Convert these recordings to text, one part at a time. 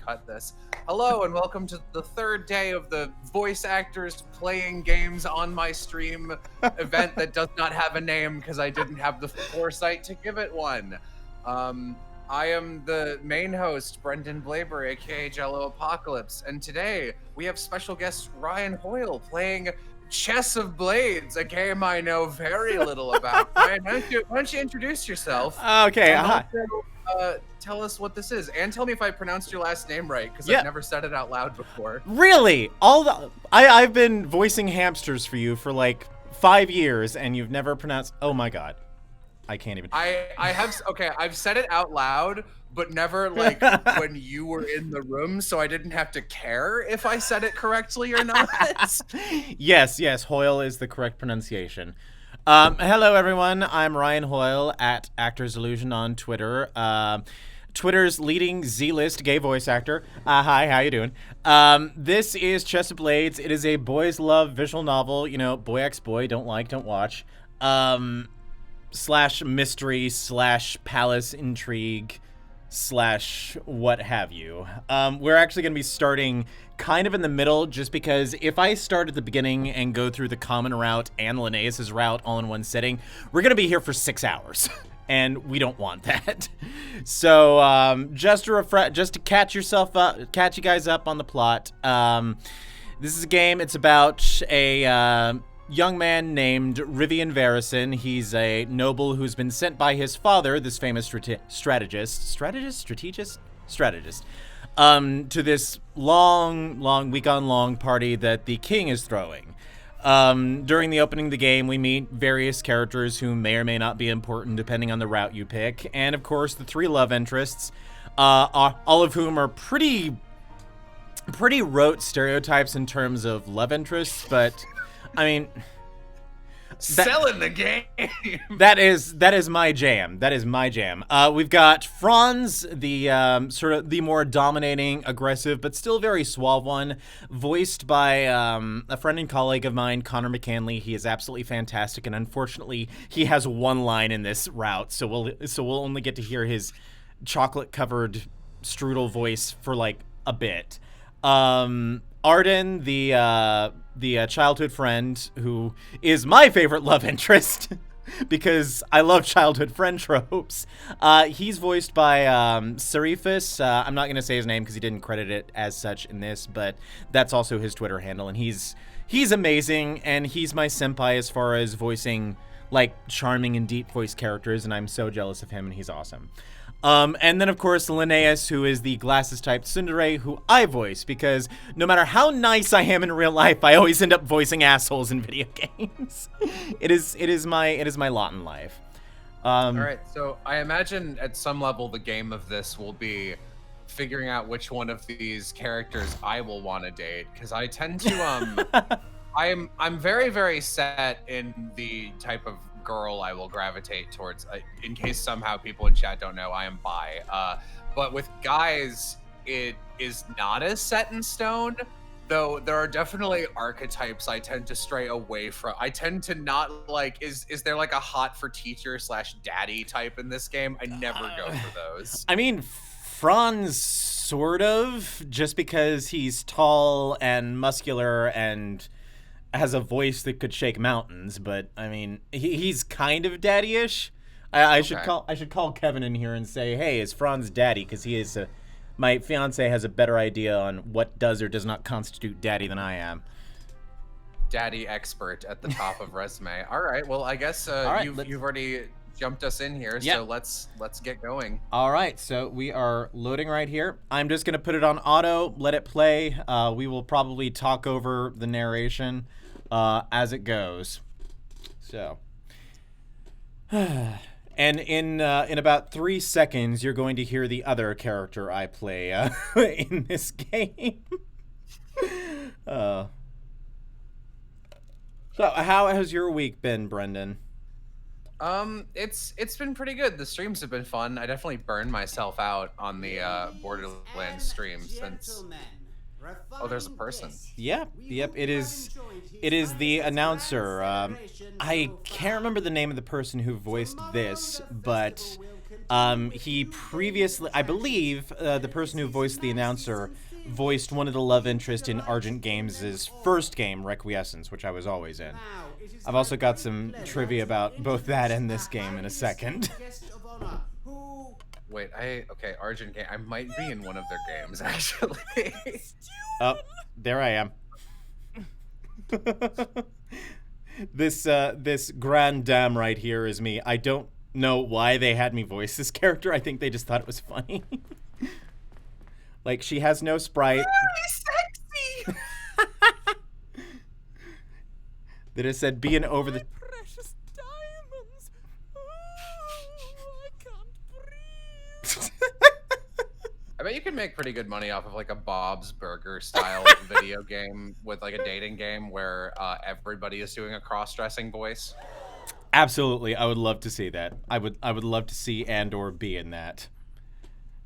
cut this. Hello and welcome to the third day of the voice actors playing games on my stream event that does not have a name because I didn't have the foresight to give it one. I am the main host, Brendan Blaber, aka Jello Apocalypse, and today we have special guest Ryan Hoyle playing Chess of Blades, a game I know very little about. Ryan, why don't you introduce yourself? Okay, and hi. also, tell us what this is, and tell me if I pronounced your last name right, because Yeah. I've never said it out loud before. Really? I've been voicing hamsters for you for like 5 years, and you've never pronounced. Oh my god, I can't even. I've said it out loud, but never like when you were in the room, so I didn't have to care if I said it correctly or not. Yes, Hoyle is the correct pronunciation. Hello everyone, I'm Ryan Hoyle at Actors Illusion on Twitter. Twitter's leading Z-list gay voice actor. Hi, how you doing? This is Chess of Blades. It is a boys love visual novel, you know, boy x boy, don't like, don't watch. Slash mystery, slash palace intrigue, slash what have you. We're actually going to be starting kind of in the middle, just because if I start at the beginning and go through the common route and Linnaeus's route all in one sitting, we're going to be here for 6 hours. And we don't want that. So just to catch you guys up on the plot. This is a game. It's about a young man named Rivian Varison. He's a noble who's been sent by his father, this famous strategist, to this long week-on-long party that the king is throwing. During the opening of the game, we meet various characters who may or may not be important depending on the route you pick, and of course the 3 love interests, all of whom are pretty rote stereotypes in terms of love interests, but I mean, Selling the game. that is my jam. That is my jam. We've got Franz, the sort of the more dominating, aggressive, but still very suave one, voiced by a friend and colleague of mine, Connor McCanley. He is absolutely fantastic, and unfortunately, he has one line in this route, so we'll only get to hear his chocolate-covered strudel voice for like a bit. Arden, the childhood friend who is my favorite love interest because I love childhood friend tropes. He's voiced by Serifus. I'm not going to say his name because he didn't credit it as such in this, but that's also his Twitter handle, and he's amazing, and he's my senpai as far as voicing like charming and deep voice characters, and I'm so jealous of him, and he's awesome. And then, of course, Linnaeus, who is the glasses-typed tsundere, who I voice, because no matter how nice I am in real life, I always end up voicing assholes in video games. It is my lot in life. All right, so I imagine at some level the game of this will be figuring out which one of these characters I will want to date, because I tend to I'm very, very set in the type of girl I will gravitate towards. In case somehow people in chat don't know, I am bi. But with guys, it is not as set in stone, though there are definitely archetypes I tend to stray away from. I tend to not like, is there like a hot for teacher / daddy type in this game? I never go for those. I mean, Franz sort of, just because he's tall and muscular and has a voice that could shake mountains, but I mean, he's kind of daddy-ish. I should call Kevin in here and say, hey, is Franz daddy? Because he is my fiance has a better idea on what does or does not constitute daddy than I am. Daddy expert at the top of resume. All right, well, I guess you've already jumped us in here, so let's get going. All right, so we are loading right here. I'm just gonna put it on auto, let it play. We will probably talk over the narration as it goes. So, and in about 3 seconds, you're going to hear the other character I play in this game. So, how has your week been, Brendan? It's been pretty good. The streams have been fun. I definitely burned myself out on the Borderlands stream since. Oh, there's a person. Yep. It is the announcer. I can't remember the name of the person who voiced this, but He previously, I believe, the person who voiced the announcer voiced one of the love interests in Argent Games' first game, Requiescence, which I was always in. I've also got some trivia about both that and this game in a second. Wait, okay, Argent Game. I might be in one of their games, actually. Oh, there I am. This grand dame right here is me. I don't know why they had me voice this character. I think they just thought it was funny. Like, she has no sprite. Very sexy! They just said being over the... Precious diamonds. Oh, I can't breathe. I bet you can make pretty good money off of like a Bob's Burger style video game with like a dating game where everybody is doing a cross-dressing voice. Absolutely, I would love to see that. I would love to see and or be in that.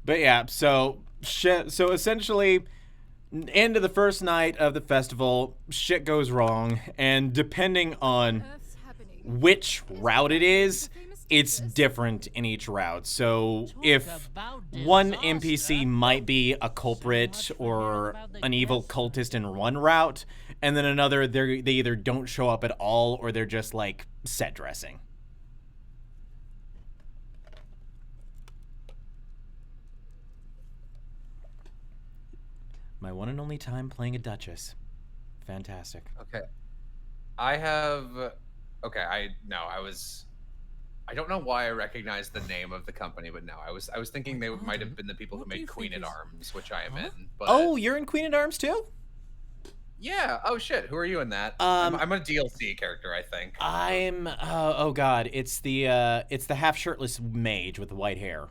But yeah, so essentially, end of the first night of the festival, shit goes wrong, and depending on which route it is, it's different in each route. So if one NPC might be a culprit or an evil cultist in one route, and then another, they either don't show up at all or they're just like set dressing. My one and only time playing a Duchess. Fantastic. Okay. I don't know why I recognized the name of the company, but no, I was thinking they might have been the people who made Queen at Arms, which I am in. But Oh, you're in Queen at Arms too? yeah. Oh shit. Who are you in that? I'm a DLC character, I think. I'm oh god, it's the half shirtless mage with the white hair.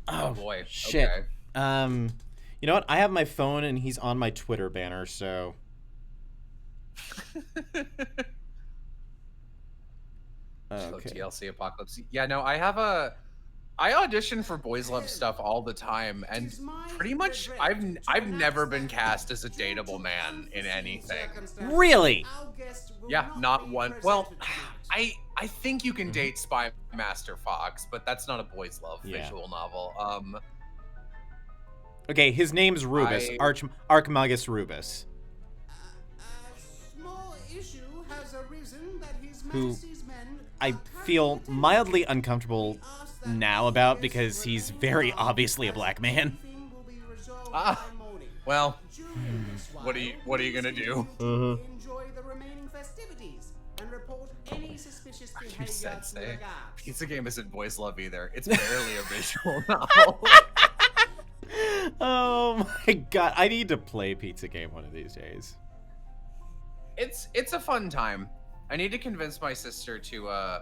Oh boy. Shit. Okay. You know what? I have my phone and he's on my Twitter banner, so okay. TLC Apocalypse. Yeah, no, I audition for Boys Love stuff all the time, and pretty much I've never been cast as a dateable man in anything. Really? Yeah, not one. Well, I think you can date Spy Master Fox, but that's not a Boys Love visual novel. Okay, his name's Rubus, Archimagus Rubus. Who I feel mildly uncomfortable now about because he's very obviously a black man. Well, what are you gonna do? Enjoy the remaining festivities and report any suspicious behavior to the guards. Pizza Game isn't Boys Love either. It's barely a visual novel. Oh my god, I need to play Pizza Game one of these days. It's a fun time. I need to convince my sister to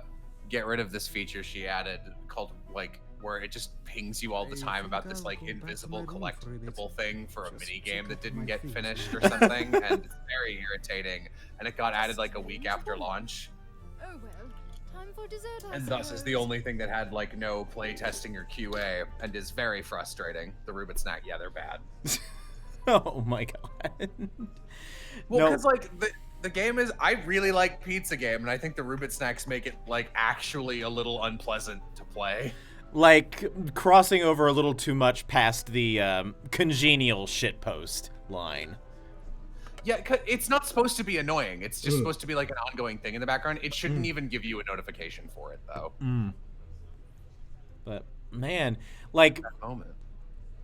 get rid of this feature she added called like where it just pings you all the time about this like invisible collectible thing for a mini game that didn't get finished or something, and it's very irritating. And it got added like a week after launch. Oh well, time for dessert. And thus is the only thing that had like no play testing or QA, and is very frustrating. The Rubit Snack, yeah, they're bad. Oh my god. Well, because like the game is, I really like Pizza Game, and I think the Rubit Snacks make it like actually a little unpleasant to play. Like crossing over a little too much past the congenial shitpost line. Yeah, it's not supposed to be annoying. It's just supposed to be like an ongoing thing in the background. It shouldn't even give you a notification for it, though. But man, like, That moment.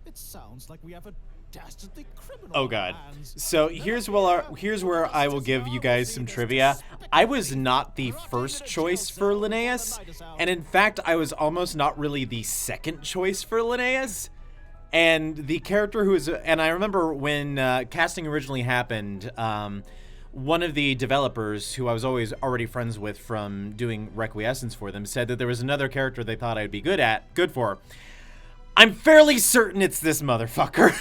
It sounds like we have a dastardly criminal. oh god. So here's where I will give you guys some trivia. I was not the first choice for Linnaeus, and in fact, I was almost not really the second choice for Linnaeus. And the character who is, and I remember when casting originally happened, one of the developers who I was already friends with from doing Requiescence for them said that there was another character they thought I'd be good for. I'm fairly certain it's this motherfucker.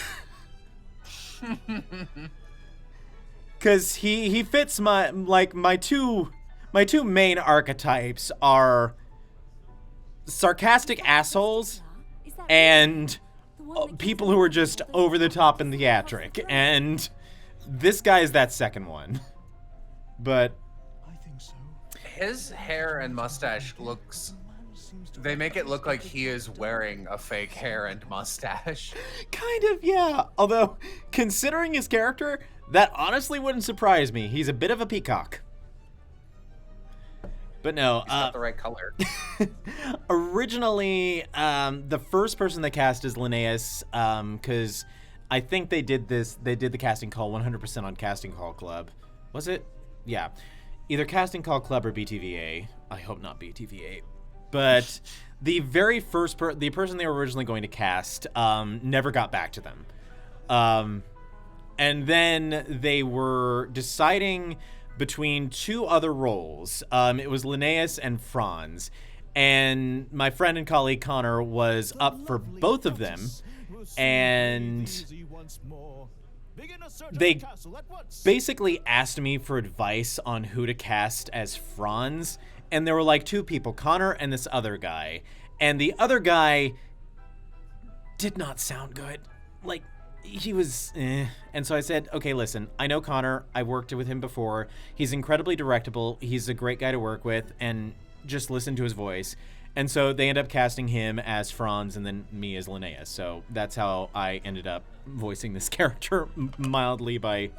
Cause he fits my two main archetypes are sarcastic assholes and people who are just over the top and theatric, and this guy is that second one. But I think so. His hair and mustache looks they make it look like he is wearing a fake hair and mustache. Kind of, yeah. Although, considering his character, that honestly wouldn't surprise me. He's a bit of a peacock. But no, He's got the right color. Originally, the first person they cast is Linnaeus, because I think they did the casting call 100% on Casting Call Club. Was it? Yeah. Either Casting Call Club or BTVA. I hope not BTVA. But the very first the person they were originally going to cast never got back to them. And then they were deciding between two other roles. It was Linnaeus and Franz. And my friend and colleague Connor was up for both of them. And they basically asked me for advice on who to cast as Franz. And there were like two people, Connor and this other guy. And the other guy did not sound good. Like, he was And so I said, okay, listen, I know Connor. I worked with him before. He's incredibly directable. He's a great guy to work with. And just listen to his voice. And so they end up casting him as Franz and then me as Linnaeus. So that's how I ended up voicing this character mildly by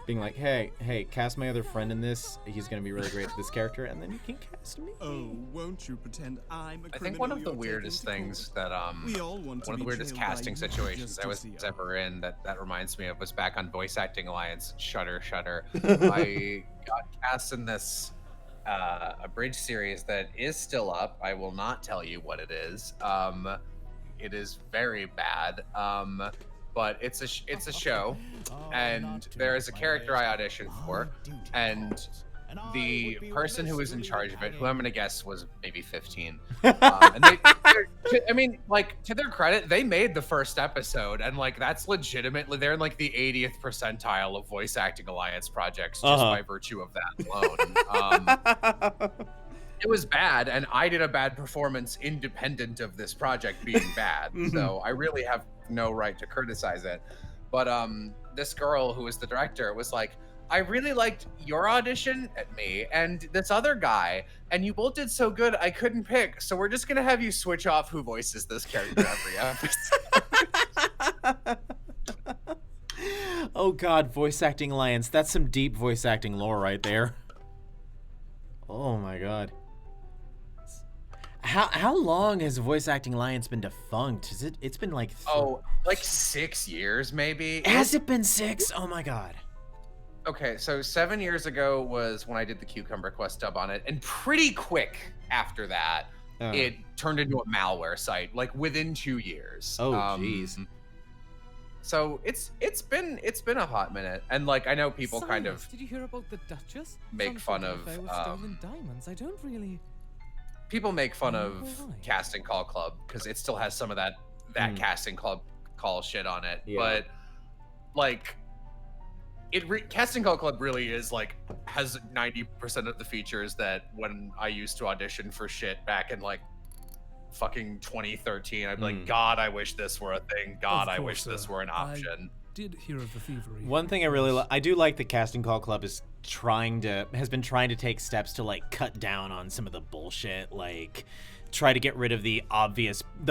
being like, hey, cast my other friend in this. He's going to be really great at this character. And then you can cast me. Oh, won't you pretend I'm a criminal? I think one of the weirdest things that one of the weirdest casting situations I was ever in that reminds me of was back on Voice Acting Alliance. Shudder. I got cast in this a bridge series that is still up. I will not tell you what it is. It is very bad. But it's a show, and there is a character I auditioned for, and the person who was in charge of it, who I'm gonna guess was maybe 15, and to their credit, they made the first episode, and like that's legitimately they're in like the 80th percentile of Voice Acting Alliance projects just by virtue of that alone. It was bad, and I did a bad performance independent of this project being bad. So I really have no right to criticize it. But this girl who was the director was like, I really liked your audition at me and this other guy, and you both did so good I couldn't pick. So we're just gonna have you switch off who voices this character every episode. Oh god, Voice Acting Alliance. That's some deep voice acting lore right there. Oh my god. How long has Voice Acting Alliance been defunct? It's been like like 6 years maybe. Has it been 6? Oh my god. Okay, so 7 years ago was when I did the Cucumber Quest dub on it, and pretty quick after that, it turned into a malware site, like within 2 years. Oh jeez. So it's been a hot minute, and like I know people kind of did you hear about the Duchess? make fun of stolen diamonds. I don't really. People make fun of Casting Call Club because it still has some of that Casting Club call shit on it, but like Casting Call Club really is like has 90% of the features that when I used to audition for shit back in like fucking 2013, I'd be like, God, I wish this were a thing. God, I wish this were an option. Did hear of the thievery. One thing I really I do like the Casting Call Club has been trying to take steps to like cut down on some of the bullshit, like try to get rid of the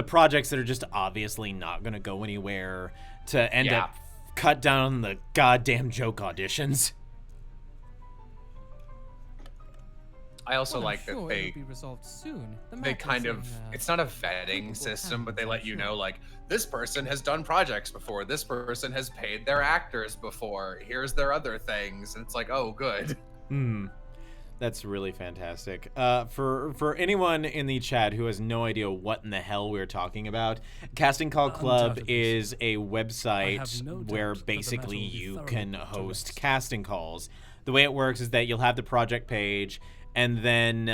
projects that are just obviously not going to go anywhere, to end up cut down on the goddamn joke auditions. I also like that they be resolved soon. They kind of it's not a vetting system, but they let you know like this person has done projects before, this person has paid their actors before, here's their other things, and it's like, oh good. That's really fantastic. For anyone in the chat who has no idea what in the hell we're talking about, Casting Call Club is a website where basically you can host casting calls. The way it works is that you'll have the project page, and then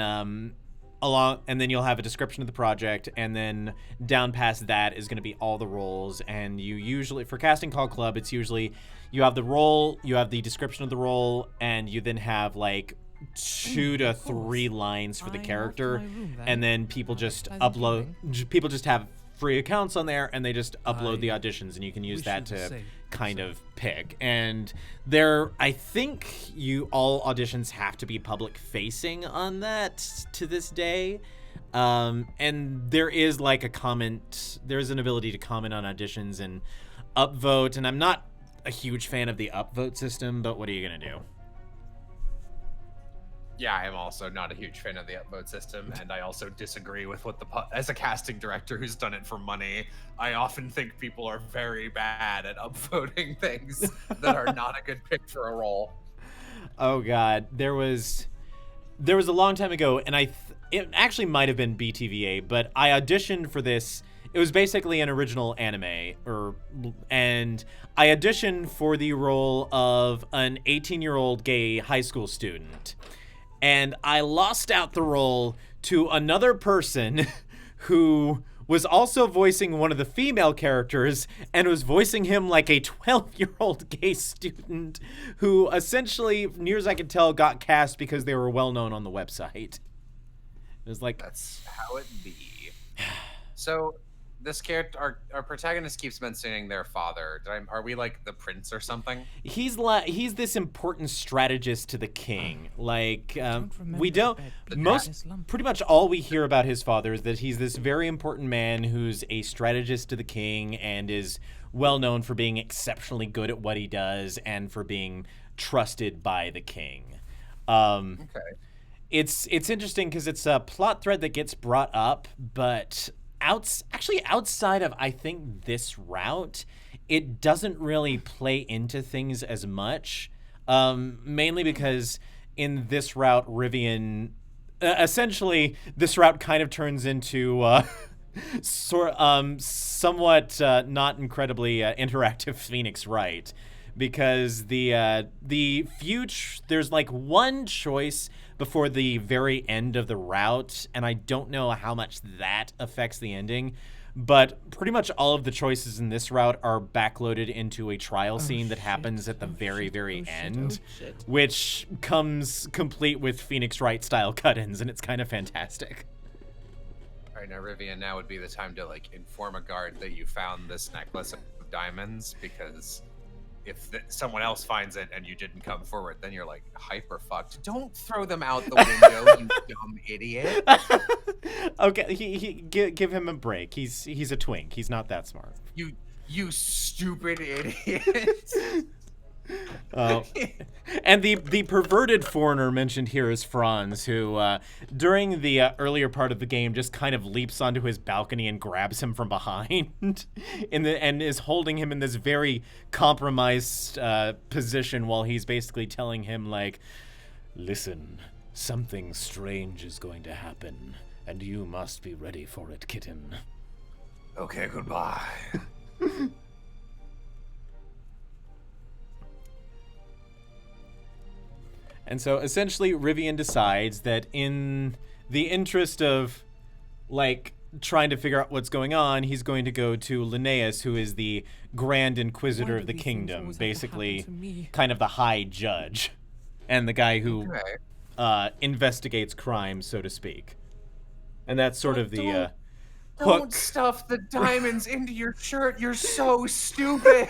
you'll have a description of the project, and then down past that is going to be all the roles. And you usually, for Casting Call Club, it's usually you have the role, you have the description of the role, and you then have like 2 to 3 lines for the character, and then people just have free accounts on there, and they just upload the auditions, and you can use that to kind of pick. And I think all auditions have to be public facing on that to this day. And there is like there's an ability to comment on auditions and upvote, and I'm not a huge fan of the upvote system, but what are you gonna do? Yeah, I am also not a huge fan of the upvote system, and I also disagree with what as a casting director who's done it for money, I often think people are very bad at upvoting things that are not a good pick for a role. Oh god, there was a long time ago, and it actually might have been BTVA, but I auditioned for this. It was basically an original anime, and I auditioned for the role of an 18-year-old gay high school student. And I lost out the role to another person who was also voicing one of the female characters and was voicing him like a 12-year-old gay student who essentially, near as I can tell, got cast because they were well known on the website. It was like... That's how it be. So... this character, our protagonist keeps mentioning their father. Are we like the prince or something? He's this important strategist to the king. Like pretty much all we hear about his father is that he's this very important man who's a strategist to the king and is well known for being exceptionally good at what he does and for being trusted by the king. Okay. It's interesting because it's a plot thread that gets brought up, but outside of, I think, this route, it doesn't really play into things as much, mainly because in this route, Rivian, essentially, this route kind of turns into somewhat not incredibly interactive Phoenix Wright, because the future, there's like one choice before the very end of the route, and I don't know how much that affects the ending, but pretty much all of the choices in this route are backloaded into a trial scene that happens at the very end, which comes complete with Phoenix Wright style cut-ins, and it's kind of fantastic. All right, now Rivian, now would be the time to like inform a guard that you found this necklace of diamonds, because if someone else finds it and you didn't come forward, then you're like hyper fucked. Don't throw them out the window, you dumb idiot. Okay, he give him a break. He's a twink. He's not that smart. You stupid idiot. And the perverted foreigner mentioned here is Franz, who during the earlier part of the game just kind of leaps onto his balcony and grabs him from behind, and is holding him in this very compromised position while he's basically telling him like, "Listen, something strange is going to happen, and you must be ready for it, kitten." Okay, goodbye. And so essentially Rivian decides that in the interest of like trying to figure out what's going on, he's going to go to Linnaeus, who is the Grand Inquisitor of the kingdom, basically kind of the high judge and the guy who investigates crime, so to speak. And that's sort of the hook. Don't stuff the diamonds into your shirt. You're so stupid.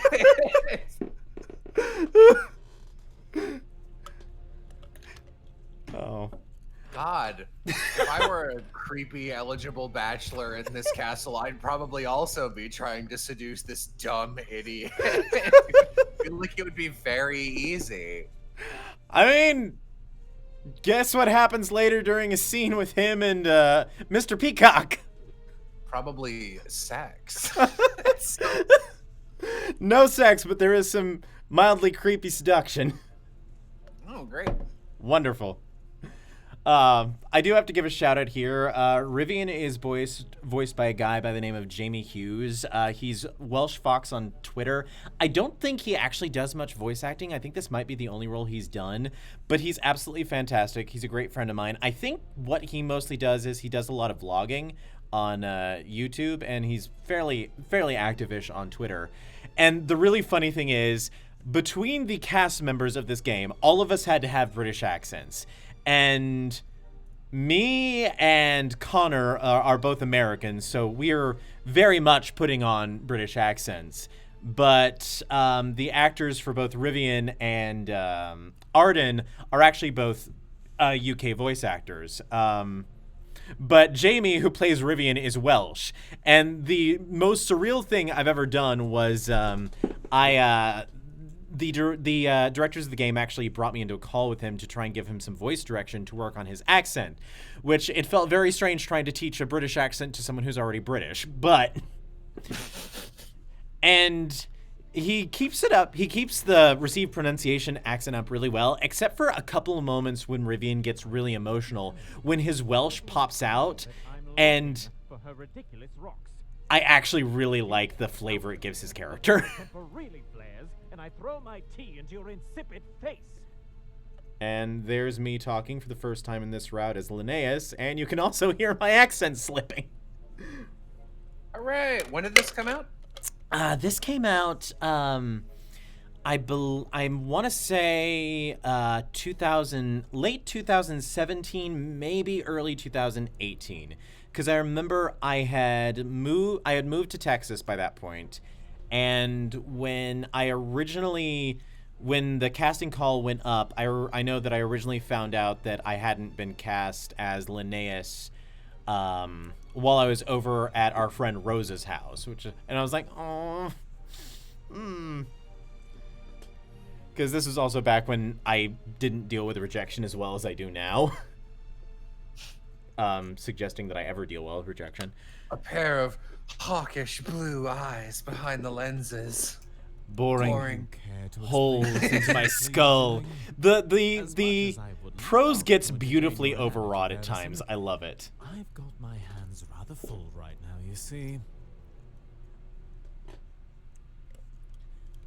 Oh. God, if I were a creepy eligible bachelor in this castle, I'd probably also be trying to seduce this dumb idiot. I feel like it would be very easy. I mean, guess what happens later during a scene with him and Mr. Peacock? Probably sex. No sex, but there is some mildly creepy seduction. Oh, great. Wonderful. I do have to give a shout out here. Rivian is voiced by a guy by the name of Jamie Hughes. He's Welsh Fox on Twitter. I don't think he actually does much voice acting. I think this might be the only role he's done, but he's absolutely fantastic. He's a great friend of mine. I think what he mostly does is he does a lot of vlogging on YouTube, and he's fairly active-ish on Twitter. And the really funny thing is, between the cast members of this game, all of us had to have British accents. And me and Connor are both Americans, so we're very much putting on British accents. But the actors for both Rivian and Arden are actually both UK voice actors. But Jamie, who plays Rivian, is Welsh. And the most surreal thing I've ever done was the directors of the game actually brought me into a call with him to try and give him some voice direction to work on his accent, which it felt very strange trying to teach a British accent to someone who's already British. But... and... he keeps it up. He keeps the received pronunciation accent up really well, except for a couple of moments when Rivian gets really emotional, when his Welsh pops out, and I actually really like the flavor it gives his character. And there's me talking for the first time in this route as Linnaeus, and you can also hear my accent slipping. All right, when did this come out? This came out, I want to say, late 2017, maybe early 2018, because I remember I had moved to Texas by that point, and when the casting call went up, I know that I originally found out that I hadn't been cast as Linnaeus, while I was over at our friend Rose's house, and I was like, oh, because this was also back when I didn't deal with rejection as well as I do now. Suggesting that I ever deal well with rejection. A pair of hawkish blue eyes behind the lenses. Boring. Holes into my skull. The prose gets beautifully overwrought at times. I love it. I've got my hands rather full right now, you see.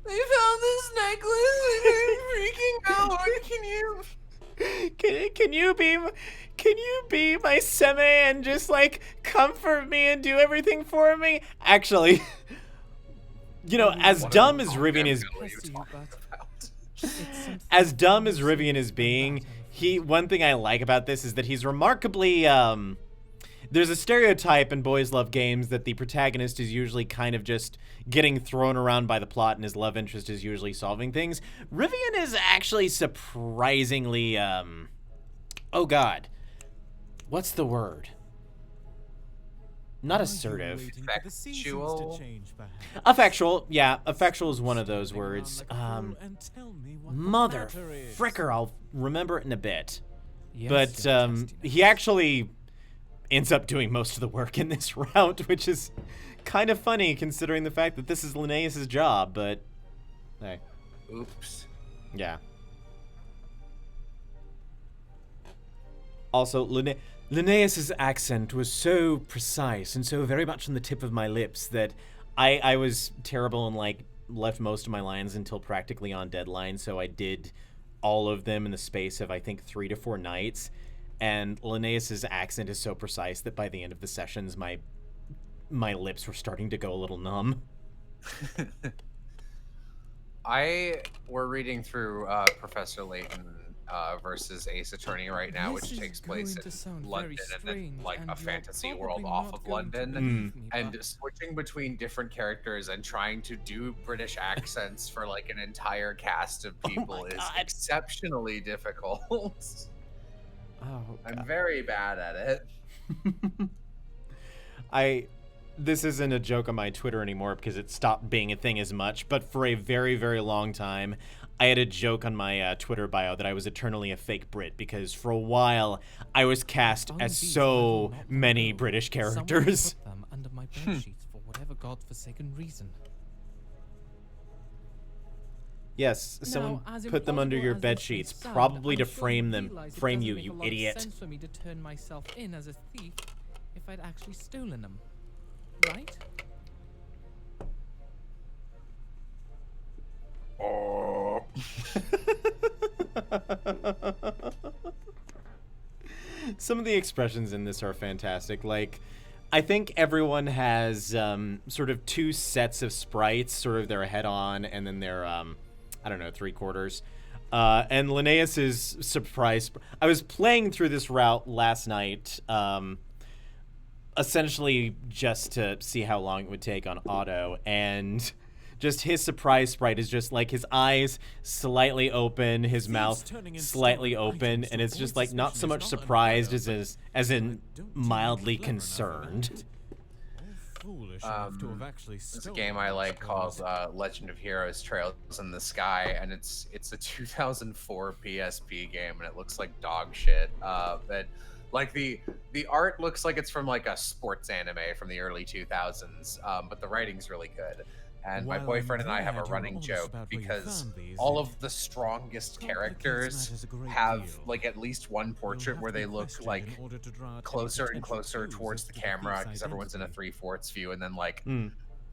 They found this necklace and they're freaking out. Can you be my seme and just like comfort me and do everything for me? Actually, you know, as dumb as Rivian is being, one thing I like about this is that he's remarkably there's a stereotype in Boys Love Games that the protagonist is usually kind of just getting thrown around by the plot and his love interest is usually solving things. Rivian is actually surprisingly, oh god, what's the word? Not assertive. Effectual? Effectual, yeah. Effectual is one of those words. Mother fricker, I'll remember it in a bit. But he actually ends up doing most of the work in this route, which is kind of funny considering the fact that this is Linnaeus' job, but hey. Oops. Yeah. Also, Linnaeus' accent was so precise and so very much on the tip of my lips that I was terrible and like left most of my lines until practically on deadline, so I did all of them in the space of I think 3 to 4 nights. And Linnaeus' accent is so precise that by the end of the sessions, my lips were starting to go a little numb. We're reading through Professor Layton versus Ace Attorney right now, which takes place in London and then like a fantasy world off of London. And switching between different characters and trying to do British accents for like an entire cast of people is exceptionally difficult. Oh, I'm very bad at it. This isn't a joke on my Twitter anymore because it stopped being a thing as much, but for a very, very long time, I had a joke on my Twitter bio that I was eternally a fake Brit because for a while I was cast as so many British characters. Put them under my bed sheets for whatever godforsaken reason. Yes, someone put them under your bed sheets, probably to frame you, you idiot. Sense for me to turn myself in as a thief if I'd actually stolen them, right? Oh. Some of the expressions in this are fantastic. Like, I think everyone has sort of 2 sets of sprites, sort of their head on and then their I don't know, 3/4. And Linnaeus is surprised. I was playing through this route last night, essentially just to see how long it would take on auto, and Just his surprise sprite is just like his eyes slightly open, his mouth slightly open, and it's just like not so much surprised as in mildly concerned. There's a game I like called Legend of Heroes: Trails in the Sky, and it's a 2004 PSP game, and it looks like dog shit. But like the art looks like it's from like a sports anime from the early 2000s, but the writing's really good. And my boyfriend and I have a running joke because all of the strongest characters have like at least one portrait where they look like closer and closer towards the camera because everyone's in a 3/4 view, and then like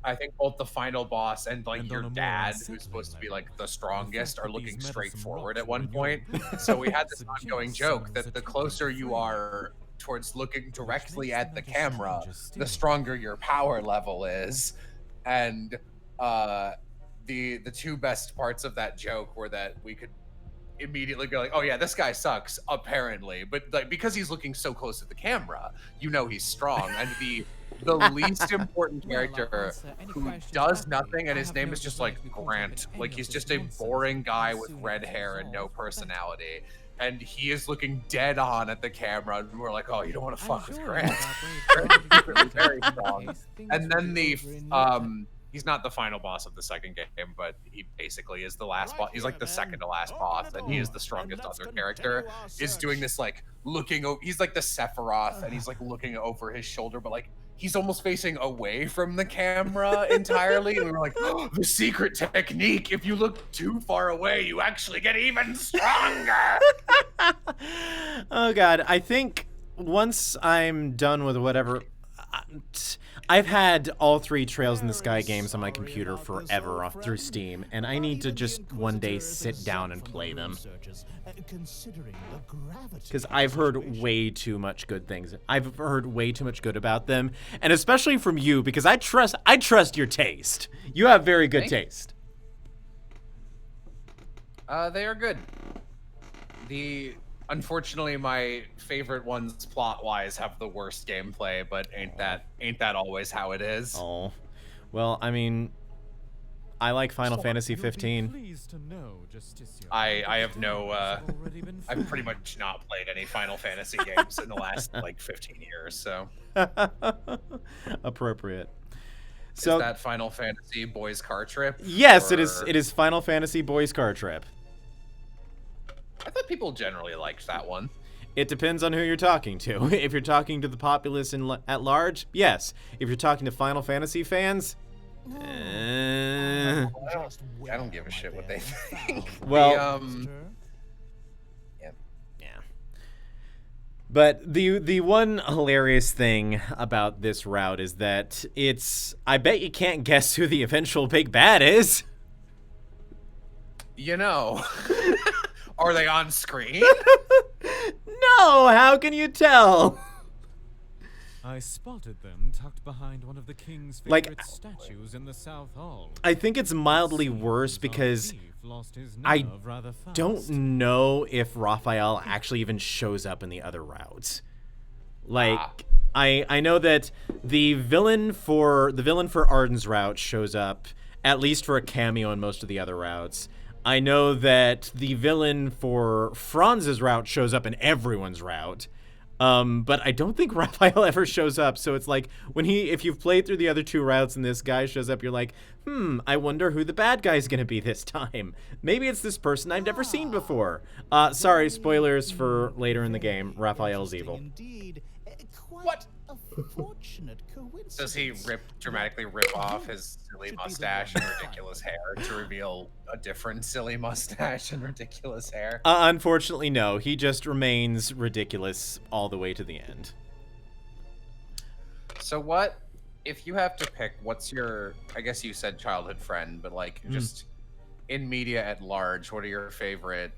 I think both the final boss and like your dad, who's supposed to be like the strongest, are looking straight forward at one point. So we had this ongoing joke that the closer you are towards looking directly at the camera, the stronger your power level is. And the two best parts of that joke were that we could immediately go like, oh yeah, this guy sucks apparently, but like because he's looking so close to the camera, you know he's strong. And the least important character who does nothing, and his name is just like Grant, like he's just a boring guy with red hair and no personality, and he is looking dead on at the camera, and we're like, oh, you don't want to fuck with Grant. Grant's very strong. And then he's not the final boss of the second game, but he basically is the last boss. He's like the second to last boss, and he is the strongest other character. Is doing this like looking over. He's like the Sephiroth, and he's like looking over his shoulder, but like he's almost facing away from the camera entirely. And we were like, oh, the secret technique: if you look too far away, you actually get even stronger. Oh god, I think once I'm done with whatever. I've had all 3 Trails in the Sky games on my computer forever off through Steam, and I need to just one day sit down and play them. Because I've heard way too much good things. I've heard way too much good about them, and especially from you, because I trust your taste. You have very good taste. They are good. Unfortunately, my favorite ones plot-wise have the worst gameplay, but ain't that always how it is? Oh, well, I mean, I like Final Fantasy 15. I have no. I've pretty much not played any Final Fantasy games in the last like 15 years, so. Appropriate. So is that Final Fantasy Boys Car Trip? Yes, it is. It is Final Fantasy Boys Car Trip. I thought people generally liked that one. It depends on who you're talking to. If you're talking to the populace at large, yes. If you're talking to Final Fantasy fans, I don't give a shit what they think. Well, yeah. But the one hilarious thing about this route is that I bet you can't guess who the eventual big bad is. You know. Are they on screen? No, how can you tell? I spotted them tucked behind one of the king's favorite statues in the South Hall. I think it's mildly worse because I don't know if Raphael actually even shows up in the other routes. Like, I know that the villain for Arden's route shows up, at least for a cameo in most of the other routes. I know that the villain for Franz's route shows up in everyone's route, but I don't think Raphael ever shows up. So it's like if you've played through the other 2 routes and this guy shows up, you're like, I wonder who the bad guy's gonna be this time. Maybe it's this person I've never seen before. Sorry, spoilers for later in the game. Raphael's evil. What? Does he dramatically rip off his silly mustache and ridiculous hair to reveal a different silly mustache and ridiculous hair? Unfortunately, no. He just remains ridiculous all the way to the end. So what, if you have to pick, what's your, I guess you said childhood friend, but like just in media at large, what are your favorite,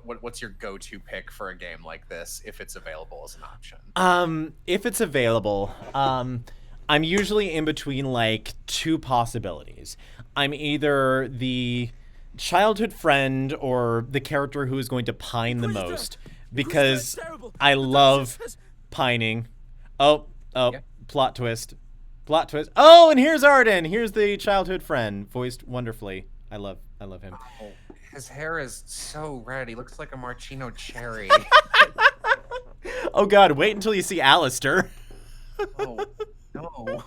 what's your go-to pick for a game like this if it's available as an option? If it's available, I'm usually in between like 2 possibilities. I'm either the childhood friend or the character who is going to pine the most because I love pining. Oh, yeah. Plot twist. Plot twist. Oh, and here's Arden. Here's the childhood friend, voiced wonderfully. I love him. Oh, his hair is so red. He looks like a Marchino cherry. Oh God, wait until you see Alistair. Oh, no.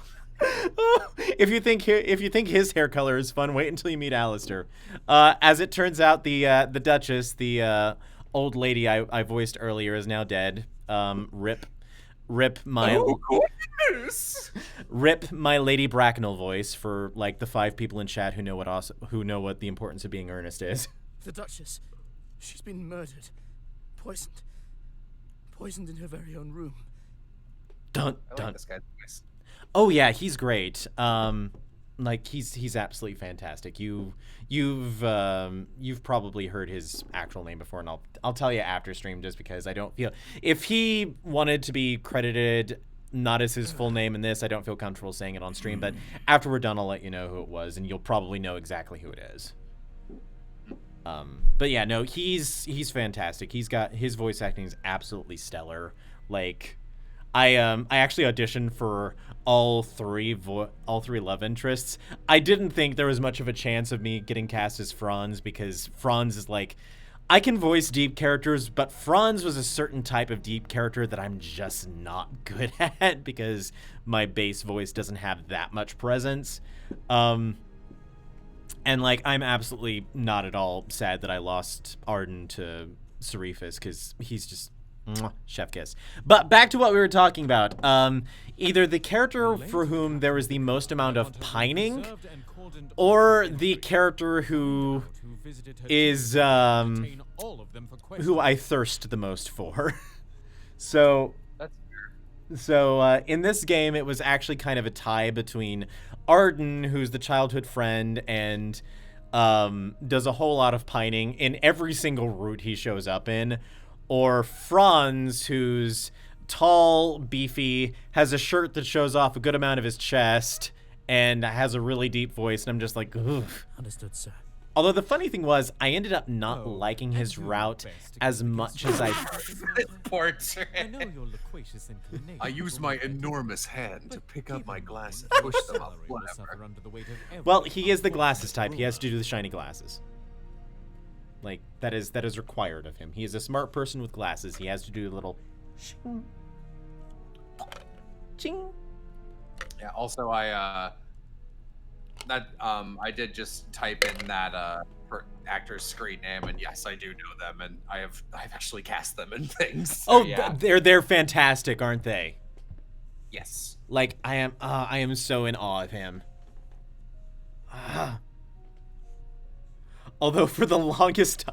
If you think his hair color is fun, wait until you meet Alistair. As it turns out, the Duchess, the old lady I voiced earlier, is now dead. Rip my Rip my Lady Bracknell voice for like the 5 people in chat who know what the importance of being earnest is. The Duchess, she's been murdered, poisoned in her very own room. Dun I dun. like this guy's voice. Oh yeah, he's great. Like he's absolutely fantastic. You've probably heard his actual name before, and I'll tell you after stream, just because I don't feel, if he wanted to be credited not as his full name in this, I don't feel comfortable saying it on stream. But after we're done, I'll let you know who it was, and you'll probably know exactly who it is. But yeah, no, he's fantastic. His voice acting is absolutely stellar. Like, I actually auditioned for all three love interests. I didn't think there was much of a chance of me getting cast as Franz, because Franz is like, I can voice deep characters, but Franz was a certain type of deep character that I'm just not good at, because my bass voice doesn't have that much presence. And like, I'm absolutely not at all sad that I lost Arden to Serifus, because he's just chef kiss. But back to what we were talking about. Either the character for whom there was the most amount of pining, or the character who is who I thirst the most for. So That's in this game, it was actually kind of a tie between Arden, who's the childhood friend and does a whole lot of pining in every single route he shows up in, or Franz, who's tall, beefy, has a shirt that shows off a good amount of his chest, and has a really deep voice, and I'm just like, ugh. Understood, sir. Although the funny thing was, I ended up not liking his route as much as I... I use my enormous hand to pick up my glasses, push them up, whatever. Well, he is the glasses type. He has to do the shiny glasses. Like, that is required of him. He is a smart person with glasses. He has to do a little... Ching. Ching. Yeah, also I did just type in that actor's screen name, and yes, I do know them, and I've actually cast them in things. So, Oh, yeah. they're fantastic, aren't they? Yes. Like, I am so in awe of him. Although for the longest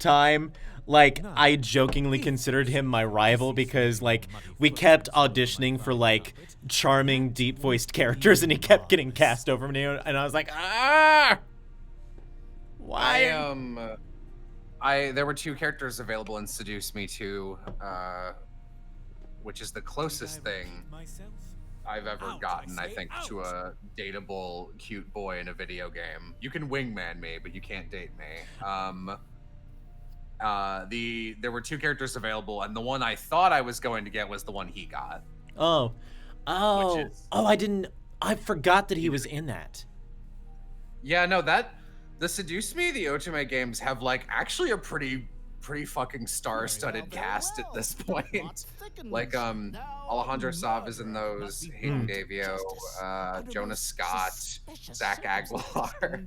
time, like, I jokingly considered him my rival, because like we kept auditioning for like charming, deep-voiced characters, and he kept getting cast over me, and I was like, why? There were 2 characters available in Seduce Me 2, which is the closest thing I've ever gotten, I think, to a dateable, cute boy in a video game. You can wingman me, but you can't date me. There were 2 characters available, and the one I thought I was going to get was the one he got. Oh, I forgot that he was in that. Yeah, no, the Seduce Me, the Otome games have like actually a pretty fucking star-studded cast at this point. Like Alejandro Sav is in those, Hayden Davio, Jonas Scott, Zach Aguilar.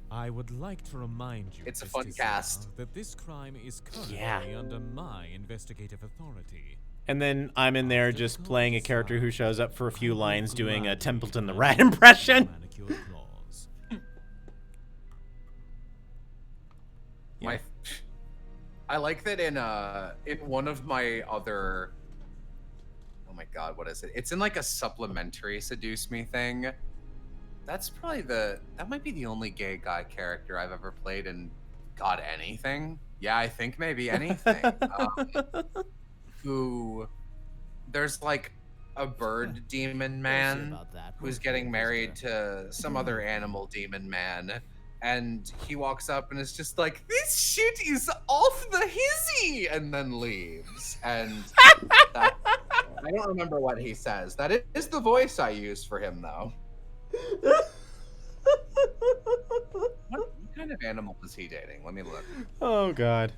I would like to remind you, It's a fun Mr. cast. Zhao, that this crime is currently under my investigative authority. And then I'm in there just playing a character who shows up for a few lines doing a Templeton the Rat impression. Manicured claws. I like that in one of my other, oh my god, what is it? It's in like a supplementary Seduce Me thing. That might be the only gay guy character I've ever played in God anything. Yeah, I think maybe anything. There's like a bird demon man who's getting married to some other animal demon man, and he walks up and is just like, "This shit is off the hizzy," and then leaves. And I don't remember what he says. That is the voice I use for him, though. What kind of animal is he dating? Let me look. Oh God.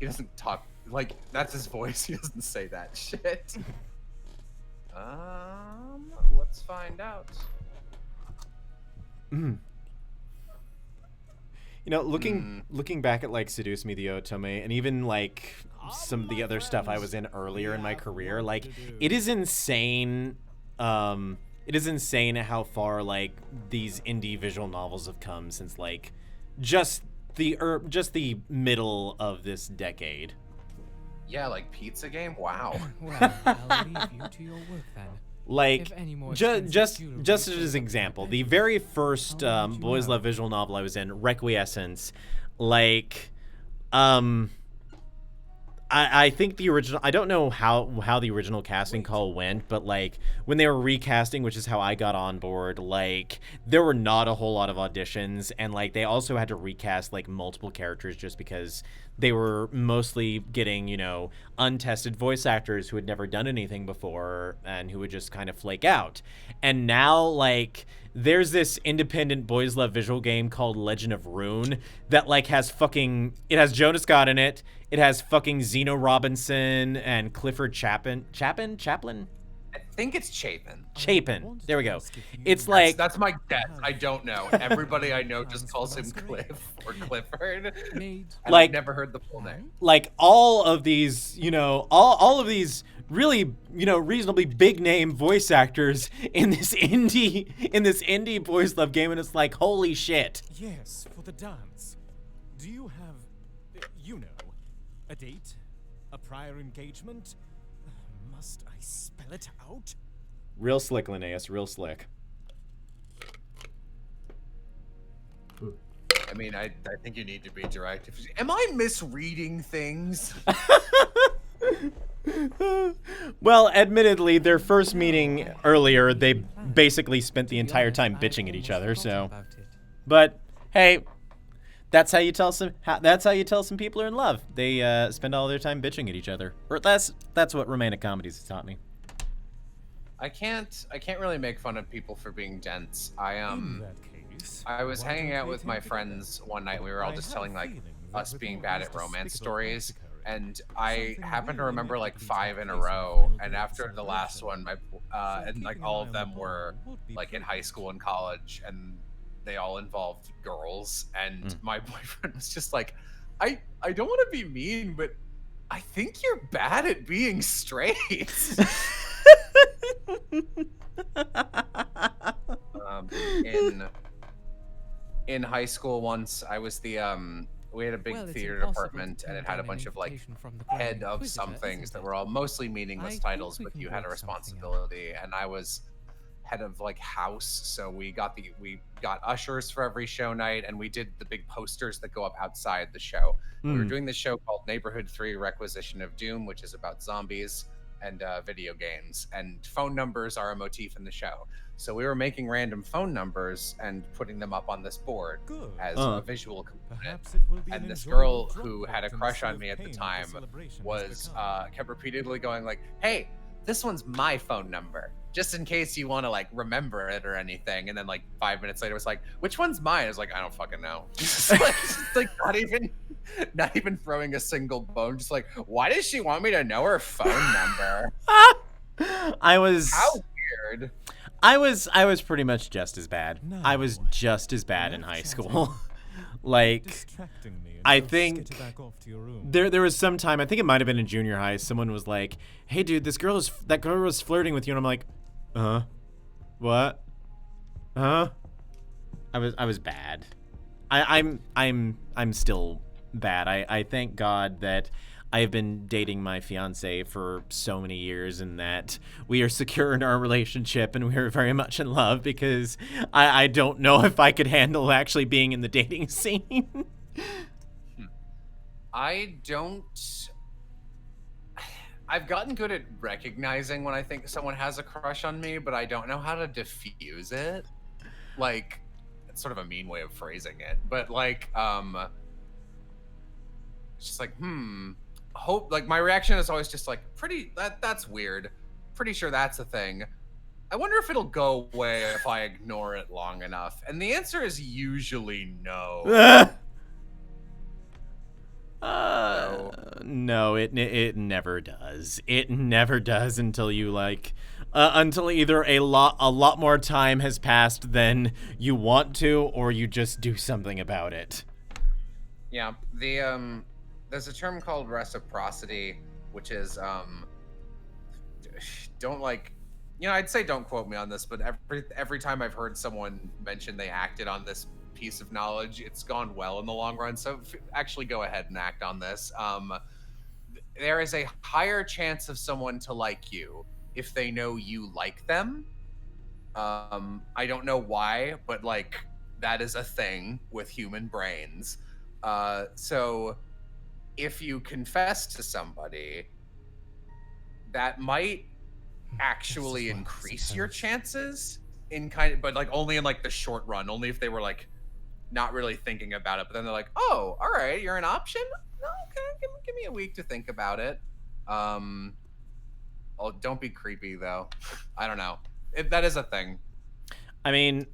He doesn't talk like that's his voice. He doesn't say that shit. Let's find out. You know, looking back at like Seduce Me the Otome and even like some of the other stuff I was in earlier in my career, like it is insane. It is insane how far like these indie visual novels have come since like just the middle of this decade. Yeah, like Pizza Game. Wow. Well, I'll leave you to your work then. Like, If any more just jewelry as shows an up example, in the bed, very first I'll let you Boys know. Love visual novel I was in, Requiescence, like, I think the original, I don't know how the original casting call went, but like when they were recasting, which is how I got on board, like there were not a whole lot of auditions, and like they also had to recast like multiple characters just because they were mostly getting, you know, untested voice actors who had never done anything before and who would just kind of flake out. And now like there's this independent Boys Love visual game called Legend of Rune that like has it has Jonas Scott in it. It has fucking Zeno Robinson and Clifford Chaplin. I think it's Chapin. Chapin. There we go. It's like That's my guess. I don't know. Everybody I know just calls him Cliff or Clifford. Made And Like- I've never heard the full name. like all of these, you know, all of these really, you know, reasonably big name voice actors in this indie Boys Love game, and it's like, holy shit. Yes, for the dance. Do you have, you know, a date? A prior engagement? Must I spell it out? Real slick, Linnaeus, real slick. I mean, I think you need to be direct. Am I misreading things? Well, admittedly, their first meeting earlier, they basically spent the entire time bitching at each other, so. But hey, that's how you tell some people are in love. They spend all their time bitching at each other. Or that's what romantic comedies have taught me. I can't really make fun of people for being dense. In that case, I was why hanging don't out we with my take it friends together? one night. We were all I just have telling a like feeling that us with being all bad this at romance despicable stories, occurring, and I something happened to really remember like might 5 in a take place row. final And date after the last one, celebration. and like keeping all an of eye on them the were ball would be like in high prudent. school and college, and they all involved girls. And Mm. my boyfriend was just like, I don't want to be mean, but I think you're bad at being straight. In high school once, I was the we had a big Well, it's theater impossible to department, and turn it had a down an bunch of like invitation from the Grand head of Inquisitor, some things isn't that it? were all mostly meaningless I think titles, we but can you had a work something out. responsibility, and I was head of like house, so we got ushers for every show night, and we did the big posters that go up outside the show. We were Mm. doing this show called Neighborhood 3 Requisition of Doom, which is about zombies and video games, and phone numbers are a motif in the show. So we were making random phone numbers and putting them up on this board Good. as Uh. a visual component. Perhaps it will be And an this enjoyable girl who drop had a point in the crush sea on of me at the pain that time celebration has was become. kept repeatedly going like, "Hey, this one's my phone number, just in case you want to like remember it or anything." And then like 5 minutes later, it was like, "Which one's mine?" I was like, "I don't fucking know." Just like not even throwing a single bone. Just like, why does she want me to know her phone number? I was How weird. I was pretty much just as bad. I was No. just as bad in Enough high chatting. school. Like Distracting me I and go think skitter back off to your room. there was some time, I think it might have been in junior high, someone was like, "Hey dude, that girl was flirting with you." And I'm like, "What? Huh?" I was bad. I'm still bad. I thank God that I have been dating my fiance for so many years and that we are secure in our relationship and we are very much in love, because I don't know if I could handle actually being in the dating scene. I don't. I've gotten good at recognizing when I think someone has a crush on me, but I don't know how to diffuse it. Like, it's sort of a mean way of phrasing it, but like, it's just like, hope, like, my reaction is always just like, that's weird. Pretty sure that's a thing. I wonder if it'll go away if I ignore it long enough. And the answer is usually no. No, it never does. It never does until you until either a lot more time has passed than you want to, or you just do something about it. Yeah, there's a term called reciprocity, which is I'd say don't quote me on this, but every time I've heard someone mention they acted on this piece of knowledge, it's gone well in the long run. So actually go ahead and act on this. There is a higher chance of someone to like you if they know you like them. I don't know why, but like that is a thing with human brains. So if you confess to somebody, that might actually increase your chances but like only in like the short run, only if they were like not really thinking about it, but then they're like, oh, all right, you're an option. No, okay, give me a week to think about it. Don't be creepy though. I don't know. That is a thing. I mean,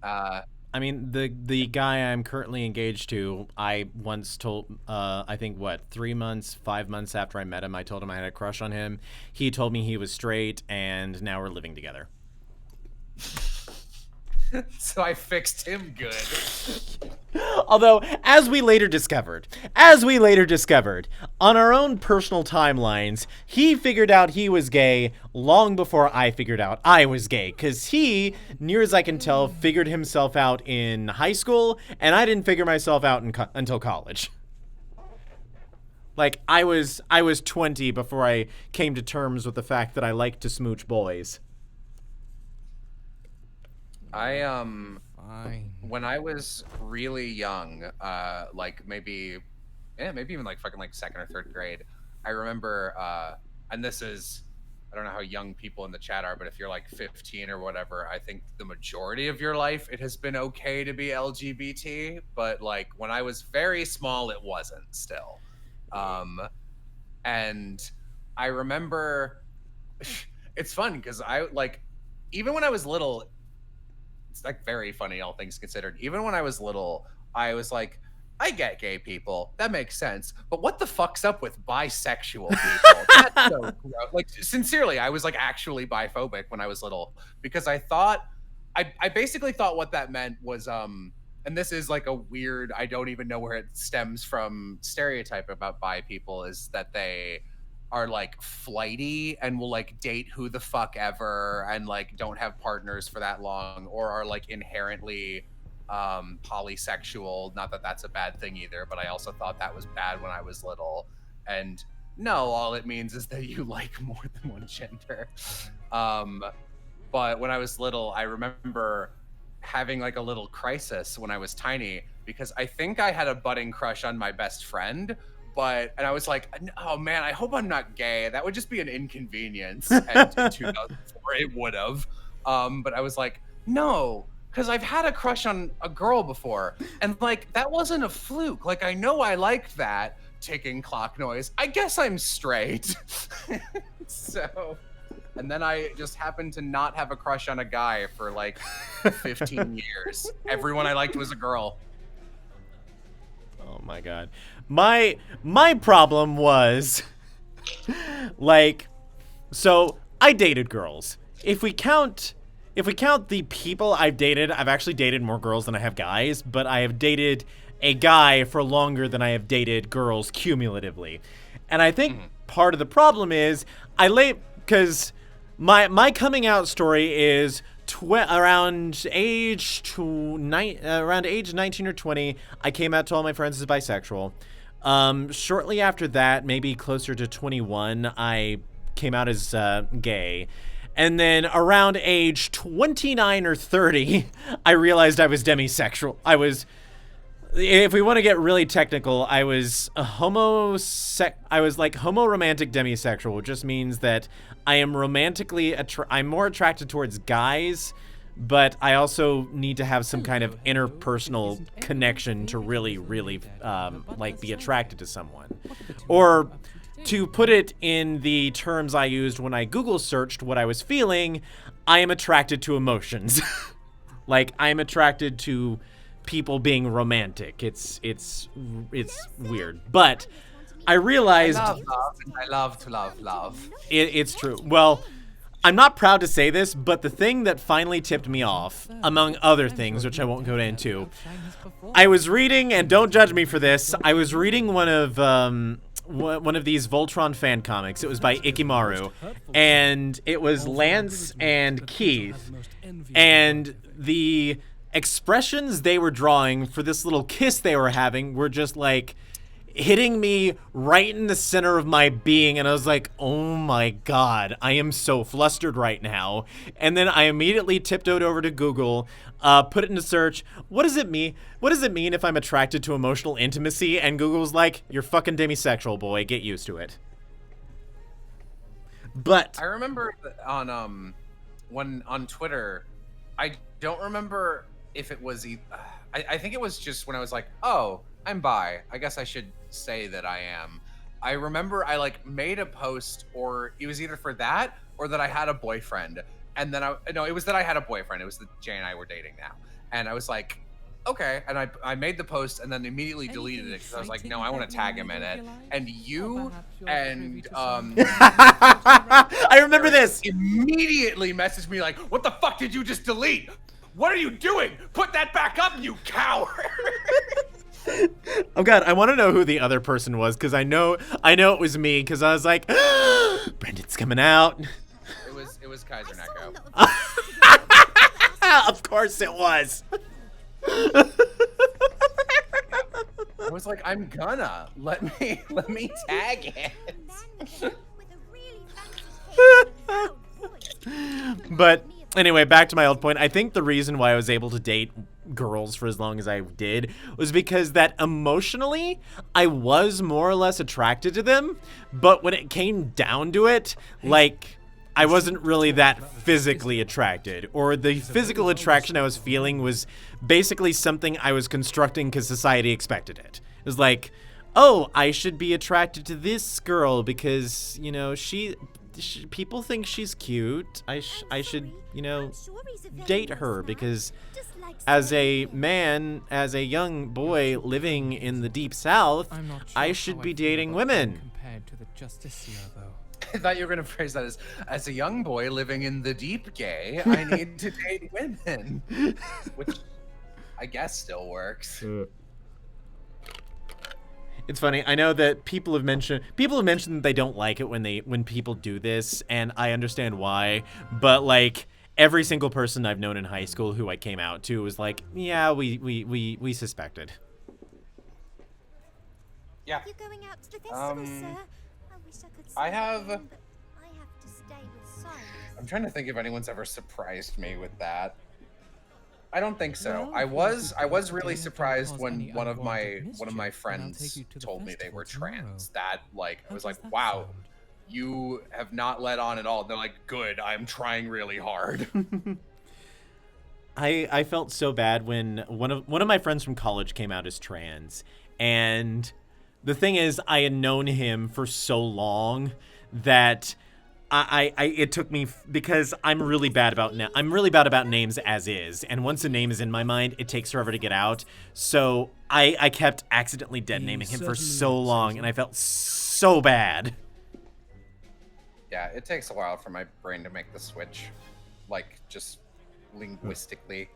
the guy I'm currently engaged to, I once told, I think, 5 months after I met him, I told him I had a crush on him. He told me he was straight, and now we're living together. So I fixed him good. Although, as we later discovered, on our own personal timelines, he figured out he was gay long before I figured out I was gay. Because he, near as I can tell, figured himself out in high school, and I didn't figure myself out until college. Like, I was 20 before I came to terms with the fact that I like to smooch boys. Fine. When I was really young, like maybe even like fucking like second or third grade, I remember, and this is, I don't know how young people in the chat are, but if you're like 15 or whatever, I think the majority of your life it has been okay to be LGBT, but like when I was very small, it wasn't still. And I remember, it's fun because I like, even when I was little, it's like very funny, all things considered. Even when I was little, I was like, I get gay people. That makes sense. But what the fuck's up with bisexual people? That's so gross. Like, sincerely, I was like actually biphobic when I was little because I thought, I basically thought what that meant was, and this is like a weird, I don't even know where it stems from, stereotype about bi people is that they are like flighty and will like date who the fuck ever and like don't have partners for that long, or are like inherently polysexual. Not that that's a bad thing either, but I also thought that was bad when I was little. And no, all it means is that you like more than one gender. But when I was little, I remember having like a little crisis when I was tiny because I think I had a budding crush on my best friend. And I was like, oh man, I hope I'm not gay. That would just be an inconvenience. And in 2004, it would have. But I was like, no, because I've had a crush on a girl before. And like, that wasn't a fluke. Like, I know I liked that ticking clock noise. I guess I'm straight. So, and then I just happened to not have a crush on a guy for like 15 years. Everyone I liked was a girl. Oh my god. My problem was like, so I dated girls. If we count the people I've dated, I've actually dated more girls than I have guys, but I have dated a guy for longer than I have dated girls cumulatively. And I think part of the problem is because my coming out story is around age 19 or 20, I came out to all my friends as bisexual. Shortly after that, maybe closer to 21, I came out as gay. And then around age 29 or 30, I realized I was demisexual. If we want to get really technical, I was like homo-romantic demisexual, which just means that I am I'm more attracted towards guys, but I also need to have some kind of interpersonal connection to really, really, like, be attracted to someone. Or to put it in the terms I used when I Google searched what I was feeling, I am attracted to emotions. Like, I'm attracted to people being romantic. It's weird. But I realized I love love, and I love to love. it's true. Well, I'm not proud to say this, but the thing that finally tipped me off, among other things, which I won't go into, I was reading, and don't judge me for this, I was reading one of these Voltron fan comics. It was by Ikimaru, and it was Lance and Keith, and the expressions they were drawing for this little kiss they were having were just like hitting me right in the center of my being, and I was like, oh my god, I am so flustered right now. And then I immediately tiptoed over to Google, put it into search. What does it mean if I'm attracted to emotional intimacy? And Google's like, you're fucking demisexual, boy, get used to it. But I remember on Twitter, I don't remember if it was I think it was just when I was like, oh, I'm bi, I guess I should say that I am. I remember I like made a post, or it was either for that or that I had a boyfriend, and then it was that I had a boyfriend. It was that Jay and I were dating now, and I was like, okay, and I made the post and then immediately deleted it because I was like, no, I want to tag him in it. And you and I remember this. Immediately messaged me like, what the fuck did you just delete? What are you doing? Put that back up, you coward. Oh god, I want to know who the other person was, because I know it was me, because I was like, Brendan's coming out. It was Kaiser Neko. Of course it was. I was like, I'm gonna let me tag it. But anyway, back to my old point. I think the reason why I was able to date girls for as long as I did was because that emotionally I was more or less attracted to them, but when it came down to it, like, I wasn't really that physically attracted, or the physical attraction I was feeling was basically something I was constructing because society expected it. It was like, oh, I should be attracted to this girl because, you know, people think she's cute. I should, you know, date her because as a man, as a young boy living in the deep south, I should be dating women. Compared to the Justiciar, though. I thought you were gonna phrase that as a young boy living in the deep gay, I need to date women, which I guess still works. It's funny. I know that people have mentioned that they don't like it when people do this, and I understand why. But like every single person I've known in high school who I came out to was like, yeah, we suspected. Yeah. You're going out to the festival, sir. I wish I could I say have- again, but I have to stay with Cyrus. I'm trying to think if anyone's ever surprised me with that. I don't think so. Well, I was really don't surprised cause when any one of my unwanted mischief, and I'll friends take you to the told me they were festival trans. tomorrow. That like I How was does like, that wow, sound? you have not let on at all. They're like, good. I'm trying really hard. I felt so bad when one of my friends from college came out as trans, and the thing is, I had known him for so long that it took me, because I'm really bad about names as is, and once a name is in my mind, it takes forever to get out. So I kept accidentally dead naming him for so long, and I felt so bad. Yeah, it takes a while for my brain to make the switch, like just linguistically.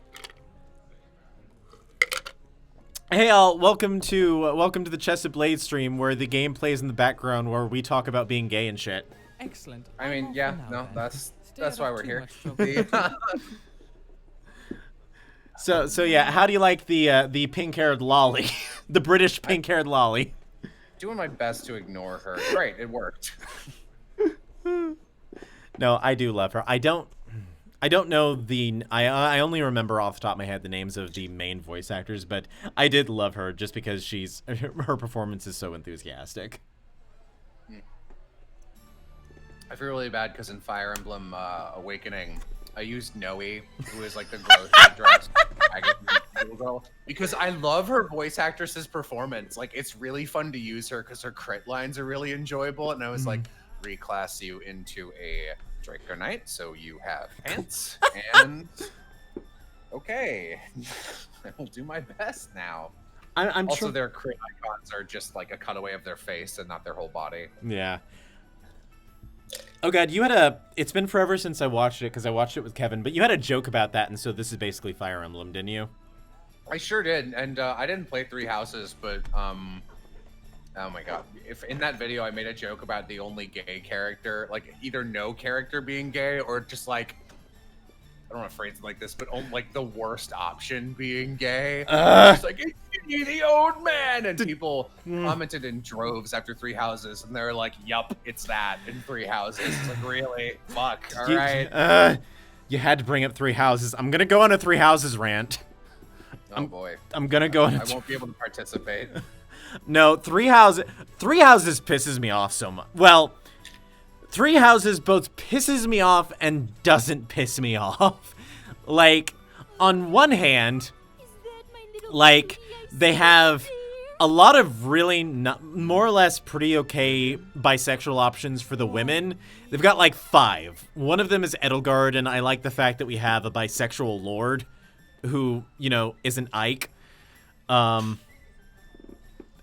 Hey all, welcome to the Chess of Blade stream, where the game plays in the background where we talk about being gay and shit. Excellent. I mean, I'm off yeah, for now, no, then. that's Stay that's out why of we're too here. much trouble. So yeah, how do you like the pink-haired lolly, the British pink-haired lolly? Doing my best to ignore her. Great, it worked. No, I do love her. I don't know I only remember off the top of my head the names of the main voice actors, but I did love her just because her performance is so enthusiastic. I feel really bad because in Fire Emblem Awakening, I used Noe, who is like the grocery dress little girl, because I love her voice actress's performance. Like, it's really fun to use her because her crit lines are really enjoyable. And I was like, reclass you into a Draco Knight, so you have pants. And okay, I will do my best now. I'm Also, sure. their crit icons are just like a cutaway of their face and not their whole body. Yeah. Oh god, you had a. It's been forever since I watched it because I watched it with Kevin. But you had a joke about that, and so this is basically Fire Emblem, didn't you? I sure did, and I didn't play Three Houses, but oh my god, if in that video I made a joke about the only gay character, like either no character being gay or just like, I don't want to phrase it like this, but like the worst option being gay. It's like, it's you, the old man, and people commented in droves after Three Houses, and they're like, "Yup, it's that in Three Houses." It's like, really? Fuck. All right. You had to bring up Three Houses. I'm gonna go on a Three Houses rant. Oh boy. I'm gonna go on. I won't be able to participate. No, Three Houses pisses me off so much. Well, Three Houses both pisses me off and doesn't piss me off. Like, on one hand, like, they have a lot of really more or less pretty okay bisexual options for the women. They've got like 5. One of them is Edelgard, and I like the fact that we have a bisexual lord who, you know, is an Ike. And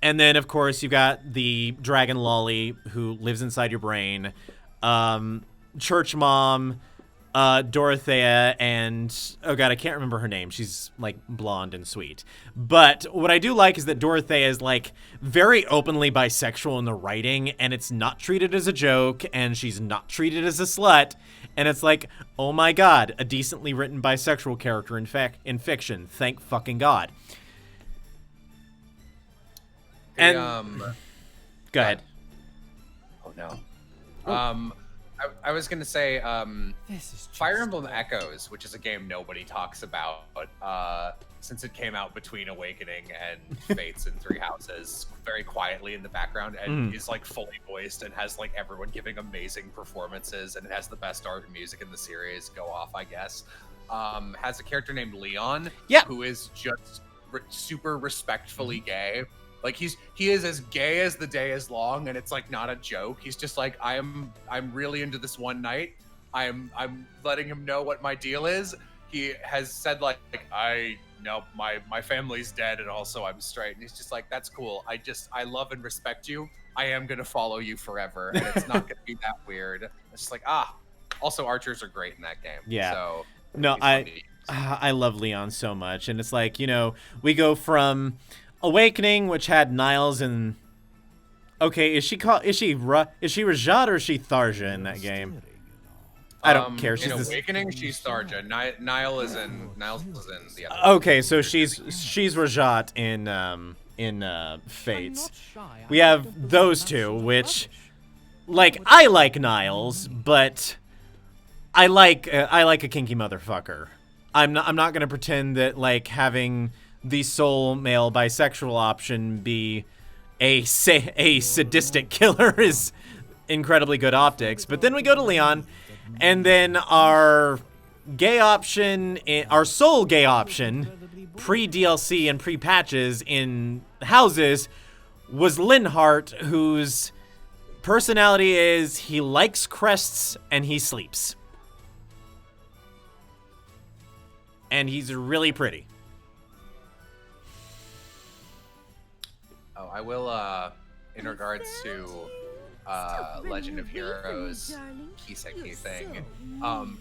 then, of course, you got the Dragon Lolly who lives inside your brain. Church Mom, Dorothea, and oh god, I can't remember her name. She's like blonde and sweet. But what I do like is that Dorothea is like very openly bisexual in the writing, and it's not treated as a joke, and she's not treated as a slut. And it's like, oh my god, a decently written bisexual character in fiction. Thank fucking god. And go ahead. Oh no. I was gonna say, Fire Emblem Echoes, which is a game nobody talks about, since it came out between Awakening and Fates and Three Houses, very quietly in the background, and is like fully voiced and has like everyone giving amazing performances, and it has the best art and music in the series. Go off, I guess. Has a character named Leon, who is just super respectfully gay. Like he is as gay as the day is long, and it's like not a joke. He's just like, I'm really into this one night. I'm letting him know what my deal is. He has said like my family's dead, and also I'm straight. And he's just like, that's cool. I love and respect you. I am gonna follow you forever, and it's not gonna be that weird. It's just like Also, archers are great in that game. Yeah. So no, I love Leon so much, and it's like, you know, we go from Awakening, which had Niles and okay, is she Rajat or is she Tharja in that game? I don't care. In Awakening, she's Tharja. Niles is in the other. Okay, so she's Rajat in Fates. We have those two, which like I like Niles, but I like a kinky motherfucker. I'm not gonna pretend that like having the sole male bisexual option be a sadistic killer is incredibly good optics. But then we go to Leon, and then our gay option, our sole gay option, pre-DLC and pre-patches in Houses, was Linhardt, whose personality is he likes crests and he sleeps. And he's really pretty. I will, in regards to Legend of Heroes Kiseki thing.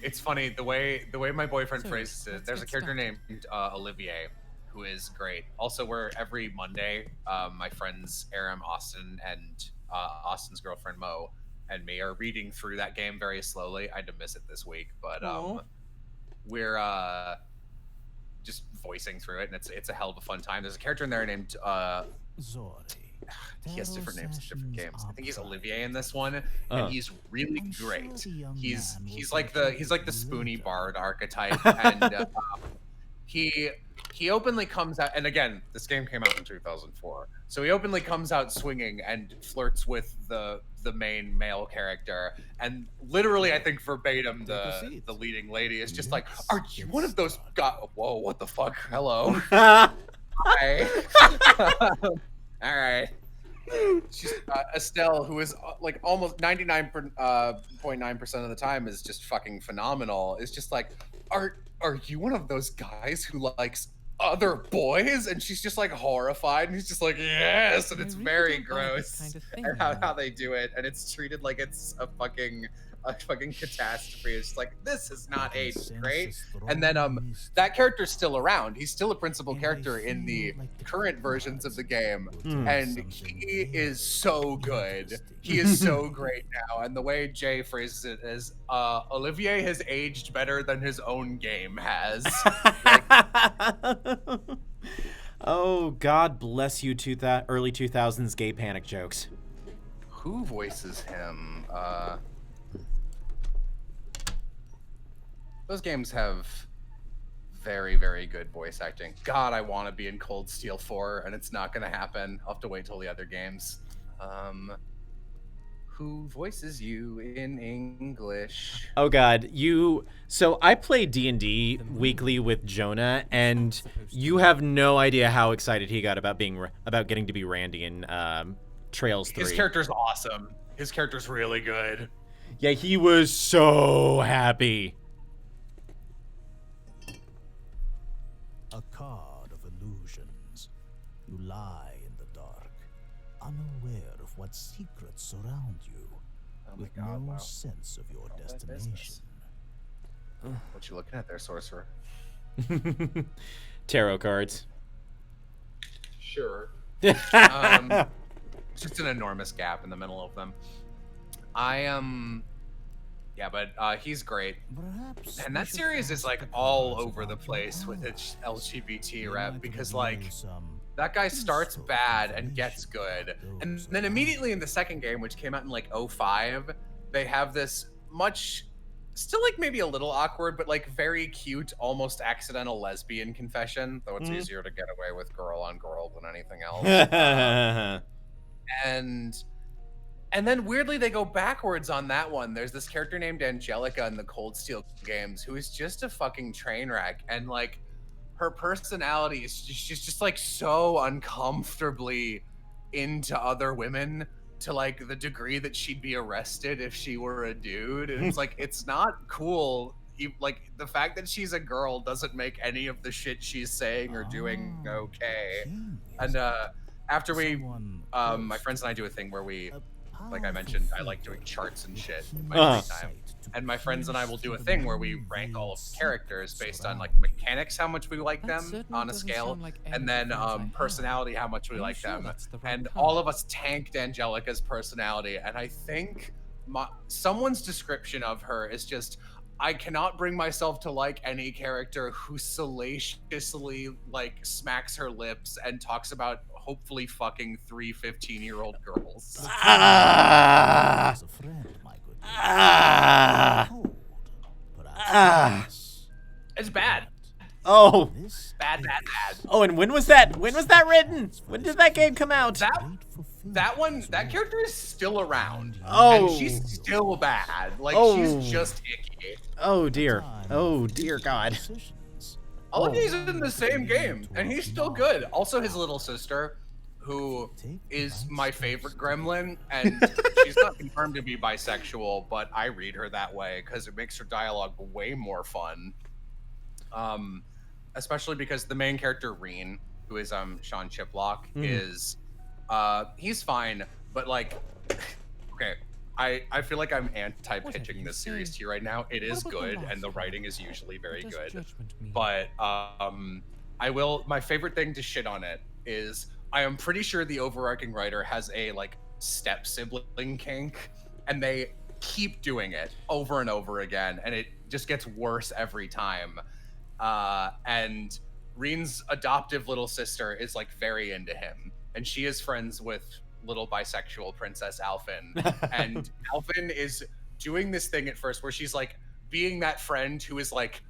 It's funny the way my boyfriend phrases it. There's a character named Olivier who is great. Also, where every Monday, my friends Aram, Austin, and Austin's girlfriend Mo and me are reading through that game very slowly. I had to miss it this week, but we're just voicing through it, and it's a hell of a fun time. There's a character in there named he has different names in different games. I think he's Olivier in this one, and he's really great. He's like the spoony bard archetype, and he openly comes out. And again, this game came out in 2004, so he openly comes out swinging and flirts with the the main male character, and literally I think verbatim the leading lady is just like, "Are you one of those guys?" Whoa, what the fuck? Hello. Hi. All right. She's Estelle, who is like almost 99.9% of the time is just fucking phenomenal. It's just like, are you one of those guys who likes other boys? And she's just like horrified, and he's just like, yes, and it's very gross kind of thing, and how they do it, and it's treated like it's a fucking catastrophe. It's like, this is not aged great. And then that character's still around. He's still a principal character in the current versions of the game, and he is so good. He is so great now. And the way Jay phrases it is, Olivier has aged better than his own game has. Oh, God bless you, early 2000s gay panic jokes. Who voices him? Those games have very, very good voice acting. God, I want to be in Cold Steel 4, and it's not going to happen. I'll have to wait till the other games. Who voices you in English? Oh God, so I play D&D weekly with Jonah, and you have no idea how excited he got about getting to be Randy in Trails 3. His character's awesome. His character's really good. Yeah, he was so happy. A card of illusions. You lie in the dark, unaware of what secrets surround you, with no sense of your destination. What you looking at there, sorcerer? Tarot cards. Sure. Just an enormous gap in the middle of them. Yeah, but he's great. Perhaps And that series is like all over the place with its LGBT rep, because like that guy starts bad and gets good, and then immediately in the second game, which came out in like 2005, they have this still like maybe a little awkward, but like very cute, almost accidental lesbian confession, though it's easier to get away with girl on girl than anything else. And then weirdly they go backwards on that one. There's this character named Angelica in the Cold Steel games who is just a fucking train wreck, and like her personality is she's just like so uncomfortably into other women, to like the degree that she'd be arrested if she were a dude. And it's like, it's not cool. Like the fact that she's a girl doesn't make any of the shit she's saying or doing okay. And after we my friends and I do a thing where we, like I mentioned, I like doing charts and shit in my free time. And my friends and I will do a thing where we rank all of the characters based on like mechanics, how much we like them on a scale, and then personality, how much we like them. And all of us tanked Angelica's personality, and I think someone's description of her is just, I cannot bring myself to like any character who salaciously like smacks her lips and talks about hopefully fucking 3 15-year-old girls. It's bad. Oh. Bad. Oh, and when was that? When was that written? When did that game come out? That character is still around. Oh. And she's still bad. Like, she's just icky. Oh, dear. Oh, dear God. All of these are in the same game, and he's still good. Also, his little sister, who is my favorite gremlin, and she's not confirmed to be bisexual, but I read her that way because it makes her dialogue way more fun. Especially because the main character, Reen, who is Sean Chiplock, is he's fine, but like, okay, I feel like I'm anti-pitching this series to you right now. It is good, and the writing is usually very good. But my favorite thing to shit on it is I am pretty sure the overarching writer has a like step sibling kink, and they keep doing it over and over again, and it just gets worse every time. And Reen's adoptive little sister is like very into him, and she is friends with little bisexual princess Alphen. And Alphen is doing this thing at first where she's like being that friend who is like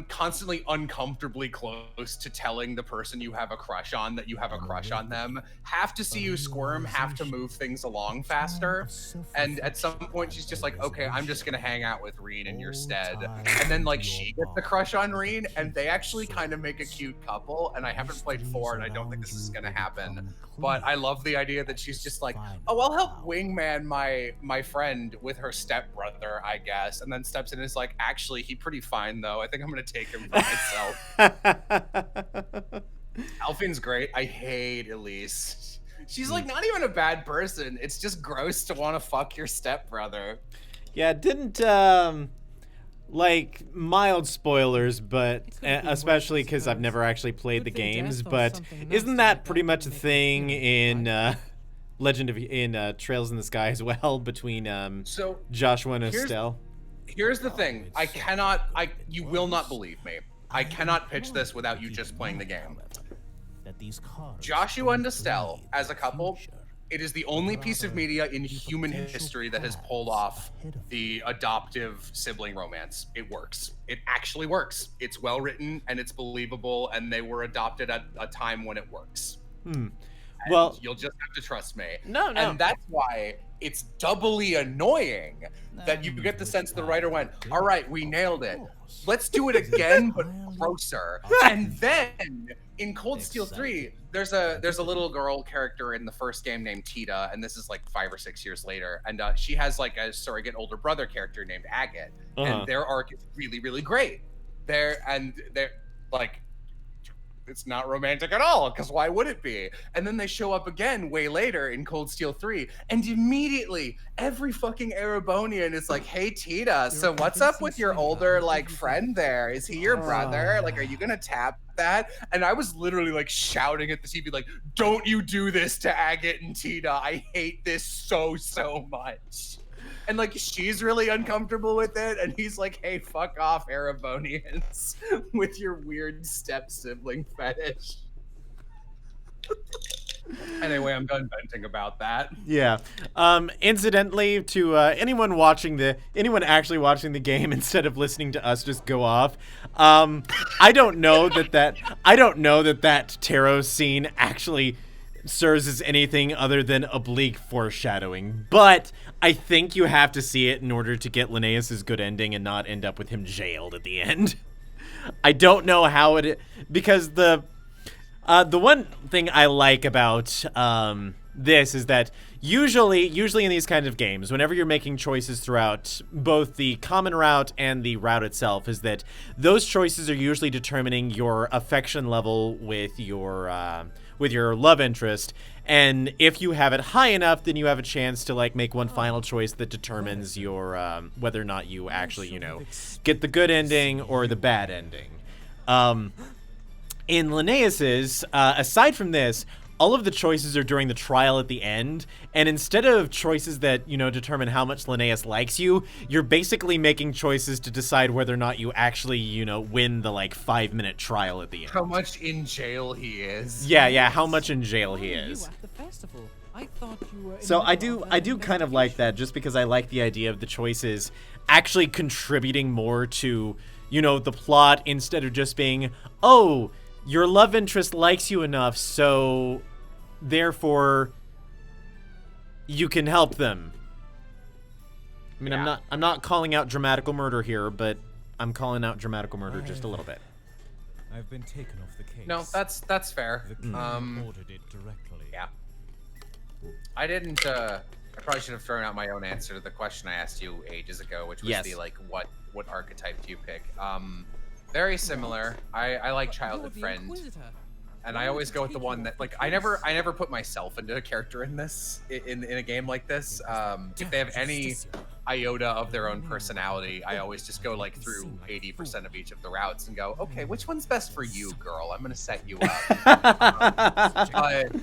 constantly uncomfortably close to telling the person you have a crush on that you have a crush on them, have to see you squirm, have to move things along faster. And at some point she's just like, okay, I'm just gonna hang out with Reen in your stead. And then like she gets the crush on Reen, and they actually kind of make a cute couple. And I haven't played 4, and I don't think this is gonna happen. But I love the idea that she's just like, oh, I'll help wingman my friend with her stepbrother, I guess. And then steps in and is like, actually, he pretty fine though. I think I'm gonna take him for myself. Alfine's great. I hate Elise. She's like not even a bad person. It's just gross to want to fuck your stepbrother. Yeah, didn't like mild spoilers, but especially because I've never actually played the games. But isn't that pretty much a thing in Trails in the Sky as well between So Joshua and Estelle? Here's the thing. You will not believe me. I cannot pitch this without you just playing the game. Joshua and Estelle, as a couple, it is the only piece of media in human history that has pulled off the adoptive sibling romance. It works. It actually works. It's well written and it's believable, and they were adopted at a time when it works. Well, you'll just have to trust me. No. And that's why it's doubly annoying that you get the sense the writer went, all right, we nailed it. Let's do it again, but grosser. And then in Cold Steel 3, there's a little girl character in the first game named Tita, and this is like 5 or 6 years later, and she has like a surrogate older brother character named Agate, and their arc is really, really great. They're like, it's not romantic at all, because why would it be? And then they show up again way later in Cold Steel 3, and immediately every fucking Erebonian is like, hey Tita, so what's up with your older like friend there? Is he your brother? Like, are you gonna tap that? And I was literally like shouting at the TV like, don't you do this to Agate and Tita. I hate this so much. And like she's really uncomfortable with it, and he's like, hey, fuck off, Erebonians, with your weird step sibling fetish. Anyway, I'm done venting about that. Yeah. Incidentally, to anyone actually watching the game instead of listening to us just go off, I don't know that tarot scene actually serves as anything other than oblique foreshadowing, but I think you have to see it in order to get Linnaeus's good ending and not end up with him jailed at the end. I don't know how because the one thing I like about this is that usually in these kinds of games, whenever you're making choices throughout both the common route and the route itself, is that those choices are usually determining your affection level with your love interest, and if you have it high enough, then you have a chance to like make one final choice that determines your whether or not you actually get the good ending or the bad ending. In Linnaeus's, aside from this, all of the choices are during the trial at the end, and instead of choices that, determine how much Linnaeus likes you, you're basically making choices to decide whether or not you actually, win the, 5-minute trial at the end. How much in jail he is. Yeah, how much in jail he is. You at the festival? I thought you were So I do kind of like that, just because I like the idea of the choices actually contributing more to, the plot, instead of just being, oh, your love interest likes you enough, so therefore you can help them. I mean, Yeah. I'm not calling out dramatical murder here, but I'm calling out dramatical murder just a little bit. I've been taken off the case. No, that's fair. The king ordered it directly. Yeah. I didn't, I probably should have thrown out my own answer to the question I asked you ages ago, which was Yes. the, what archetype do you pick? Very similar. I like childhood friend, and I always go with the one that, I never put myself into a character in this, in a game like this. If they have any iota of their own personality, I always just go, through 80% of each of the routes and go, okay, which one's best for you, girl? I'm gonna set you up. But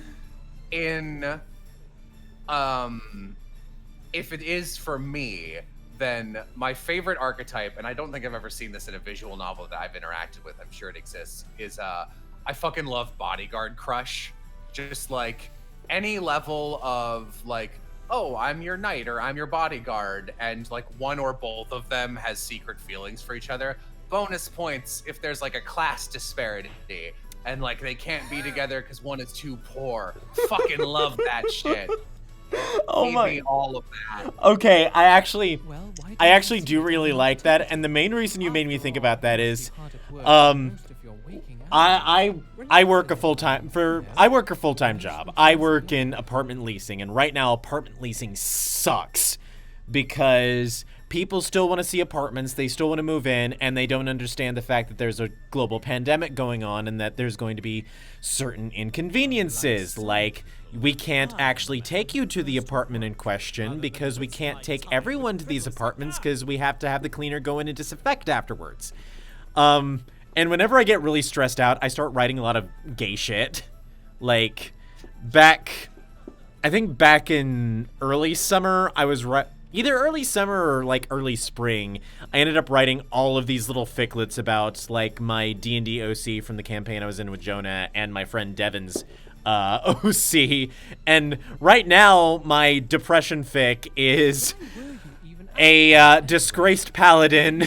if it is for me, then my favorite archetype, and I don't think I've ever seen this in a visual novel that I've interacted with, I'm sure it exists, is I fucking love bodyguard crush. Just any level of oh, I'm your knight or I'm your bodyguard, and one or both of them has secret feelings for each other. bonus points if there's like a class disparity and like they can't be together because one is too poor. Fucking love that shit. Oh Give my. me all of that. Okay, I actually Well, why I don't actually you do really start like that, and the main reason you made me think about that is, I work a full-time job. I work in apartment leasing, and right now apartment leasing sucks because people still want to see apartments, they still want to move in, and they don't understand the fact that there's a global pandemic going on and that there's going to be certain inconveniences, like we can't actually take you to the apartment in question because we can't take everyone to these apartments because we have to have the cleaner go in and disinfect afterwards. And whenever I get really stressed out, I start writing a lot of gay shit. Like, I think back in early summer, I was either early summer or like early spring, I ended up writing all of these little ficlets about like my D&D OC from the campaign I was in with Jonah and my friend Devin's OC. And right now, my depression fic is a disgraced paladin,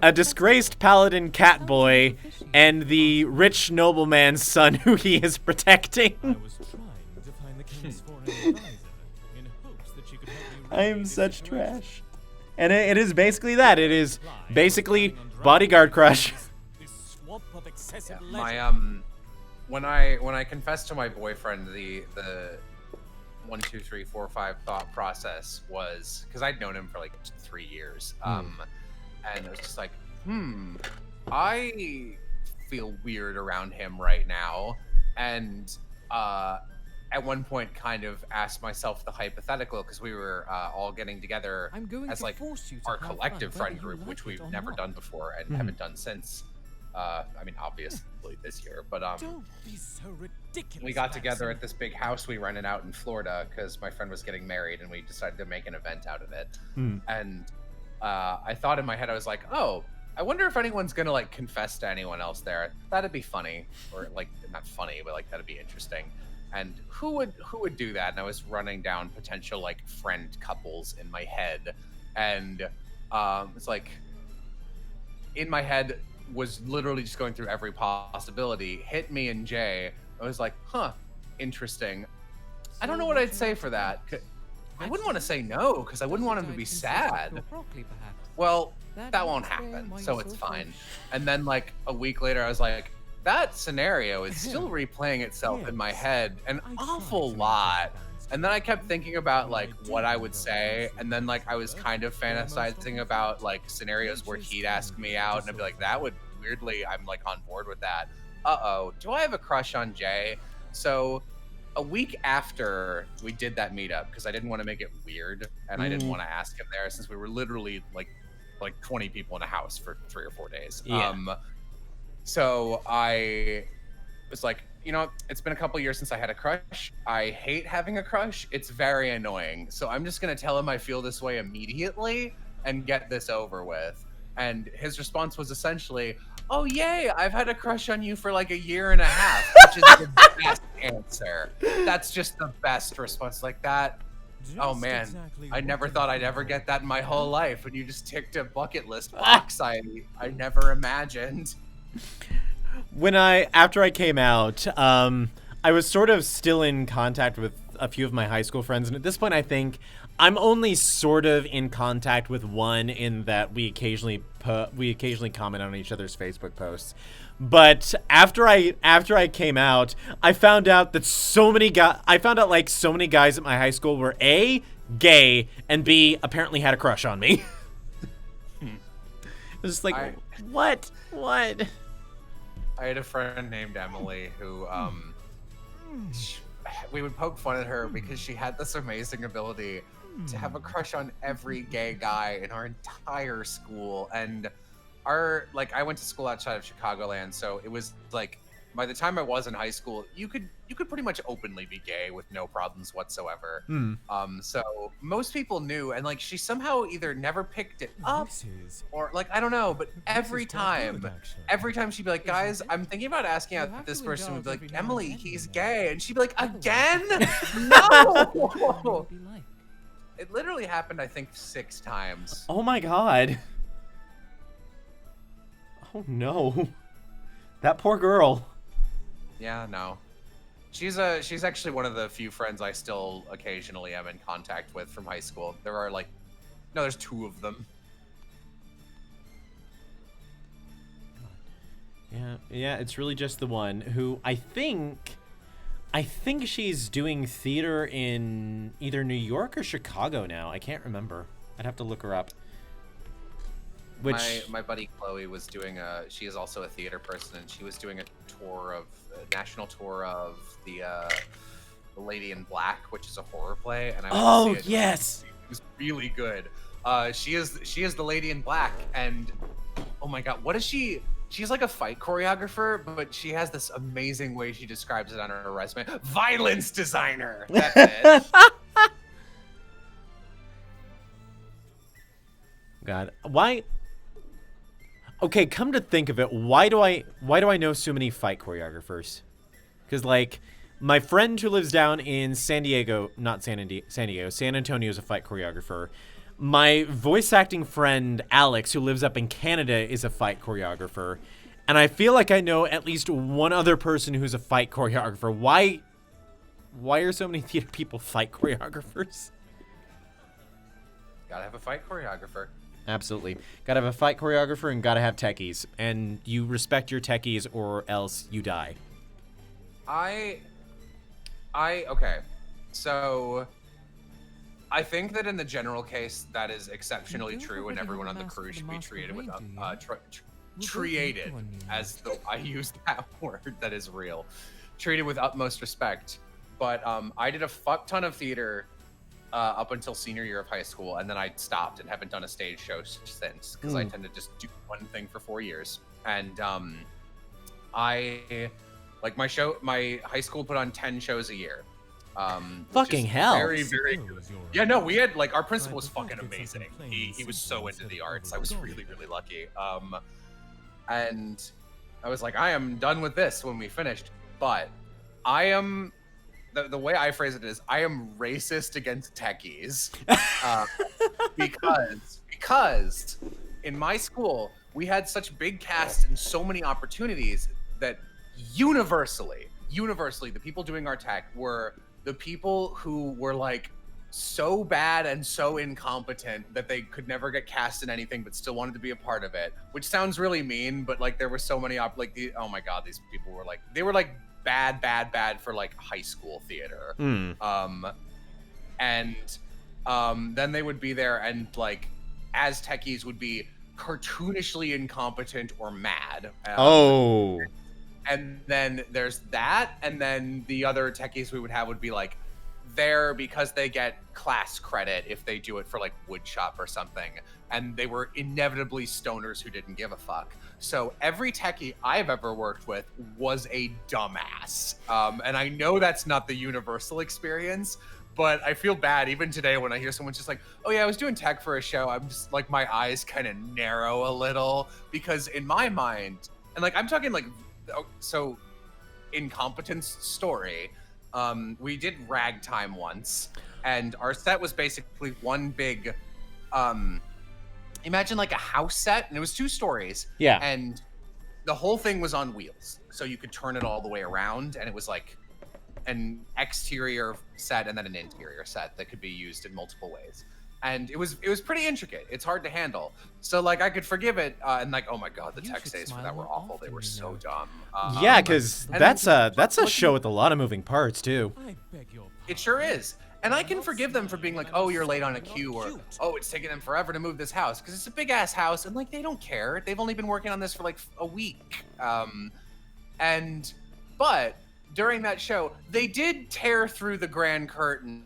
a disgraced paladin cat boy, and the rich nobleman's son who he is protecting. I was trying to find the king's foreign advisor in hopes that she could help me. I am such trash. And it is basically that. It is basically bodyguard crush. This swamp of excessive My when I confessed to my boyfriend the 1, 2, 3, 4, 5 thought process was because I'd known him for like 3 years. And it was just like, I feel weird around him right now. And at one point kind of asked myself the hypothetical because we were all getting together as like our collective friend group, which we've never done before and haven't done since. I mean, obviously this year, but Don't be so ridiculous, we got together Watson. at this big house we rented out in Florida because my friend was getting married, and we decided to make an event out of it. And I thought in my head, I was like, oh, I wonder if anyone's gonna like confess to anyone else there. That'd be funny, or like not funny, but like that'd be interesting. And who would do that? And I was running down potential like friend couples in my head, and it's like in my head was literally just going through every possibility. Hit me and Jay. I was like, huh, interesting. I don't know what I'd say for that. I wouldn't want to say no because I wouldn't want him to be sad. Well, that won't happen, so it's fine. And then like a week later, I was like, that scenario is still replaying itself in my head an awful lot. And then I kept thinking about like what I would say, and then like I was kind of fantasizing about like scenarios where he'd ask me out, and I'd be like, that would weirdly, I'm like on board with that. Uh-oh, do I have a crush on Jay? So a week after we did that meetup, because I didn't want to make it weird, and I didn't want to ask him there since we were literally like 20 people in a house for 3 or 4 days. Yeah. So I was like, you know, it's been a couple years since I had a crush. I hate having a crush. It's very annoying. So I'm just going to tell him I feel this way immediately and get this over with. And his response was essentially, oh, yay, I've had a crush on you for like 1.5 years, which is the best answer. That's just the best response like that. Oh, man, exactly I never what thought an I'd ever hour get that in my ago. whole life. And you just ticked a bucket list box I never imagined. After I came out, I was sort of still in contact with a few of my high school friends, and at this point I think I'm only sort of in contact with one in that we occasionally comment on each other's Facebook posts. But after I came out, I found out that so many guys at my high school were A, gay, and B, apparently had a crush on me. It was just like, what? I had a friend named Emily who we would poke fun at her because she had this amazing ability to have a crush on every gay guy in our entire school. And I went to school outside of Chicagoland, so it was like by the time I was in high school, you could pretty much openly be gay with no problems whatsoever. So most people knew, and like she somehow either never picked it up or like I don't know, but every time she'd be like, guys, I'm thinking about asking out this person, would be like, Emily, he's gay, and she'd be like, again? No. It literally happened, I think, 6 times. Oh my god. Oh no. That poor girl. Yeah, no. She's actually one of the few friends I still occasionally am in contact with from high school. There are like, no, there's 2 of them. Yeah, it's really just the one who I think she's doing theater in either New York or Chicago now. I can't remember. I'd have to look her up. Which My buddy Chloe was doing she is also a theater person, and she was doing a national tour of the Lady in Black, which is a horror play, and I went to see it. Yes. It was really good. She is the Lady in Black, and oh my god, what is she? She's like a fight choreographer, but she has this amazing way she describes it on her resume. Violence designer. That's it. God, why? Okay, come to think of it, why do I know so many fight choreographers? Because like my friend who lives down in San Diego, not San Diego, San Antonio is a fight choreographer. My voice acting friend Alex, who lives up in Canada, is a fight choreographer, and I feel like I know at least one other person who's a fight choreographer. Why are so many theater people fight choreographers? Gotta have a fight choreographer. Absolutely. Gotta have a fight choreographer and gotta have techies. And you respect your techies or else you die. Okay. So I think that in the general case, that is exceptionally true, and everyone on the crew should be treated with treated, as the I use that word that is real, treated with utmost respect. But I did a fuck ton of theater up until senior year of high school, and then I stopped and haven't done a stage show since, because I tend to just do one thing for 4 years. And I like my high school put on 10 shows a year. Fucking hell. Very, very good. Yeah, no, we had like our principal was fucking amazing. He was so into the arts. I was really, really lucky. And I was like, I am done with this when we finished. But I am the way I phrase it is I am racist against techies. Because in my school we had such big casts and so many opportunities that universally the people doing our tech were the people who were like so bad and so incompetent that they could never get cast in anything but still wanted to be a part of it, which sounds really mean, but like there were so many oh my god, these people were like bad for like high school theater. Then they would be there and like as techies would be cartoonishly incompetent or mad. And then there's that, and then the other techies we would have would be like there because they get class credit if they do it for like wood shop or something, and they were inevitably stoners who didn't give a fuck. So every techie I've ever worked with was a dumbass, and I know that's not the universal experience, but I feel bad even today when I hear someone just like, oh yeah, I was doing tech for a show. I'm just like, my eyes kind of narrow a little, because in my mind, and like I'm talking like, so incompetence story, we did ragtime once, and our set was basically one big imagine like a house set, and it was 2 stories, and the whole thing was on wheels, so you could turn it all the way around, and it was like an exterior set and then an interior set that could be used in multiple ways. And it was pretty intricate. It's hard to handle. So like I could forgive it, and like, oh my god, the tech stays for that were awful. They were so dumb. Yeah, because that's a show with a lot of moving parts too. It sure is. And I can forgive them for being like, oh, you're late on a cue, or oh, it's taking them forever to move this house, because it's a big ass house, and like they don't care. They've only been working on this for like a week. But during that show, they did tear through the grand curtain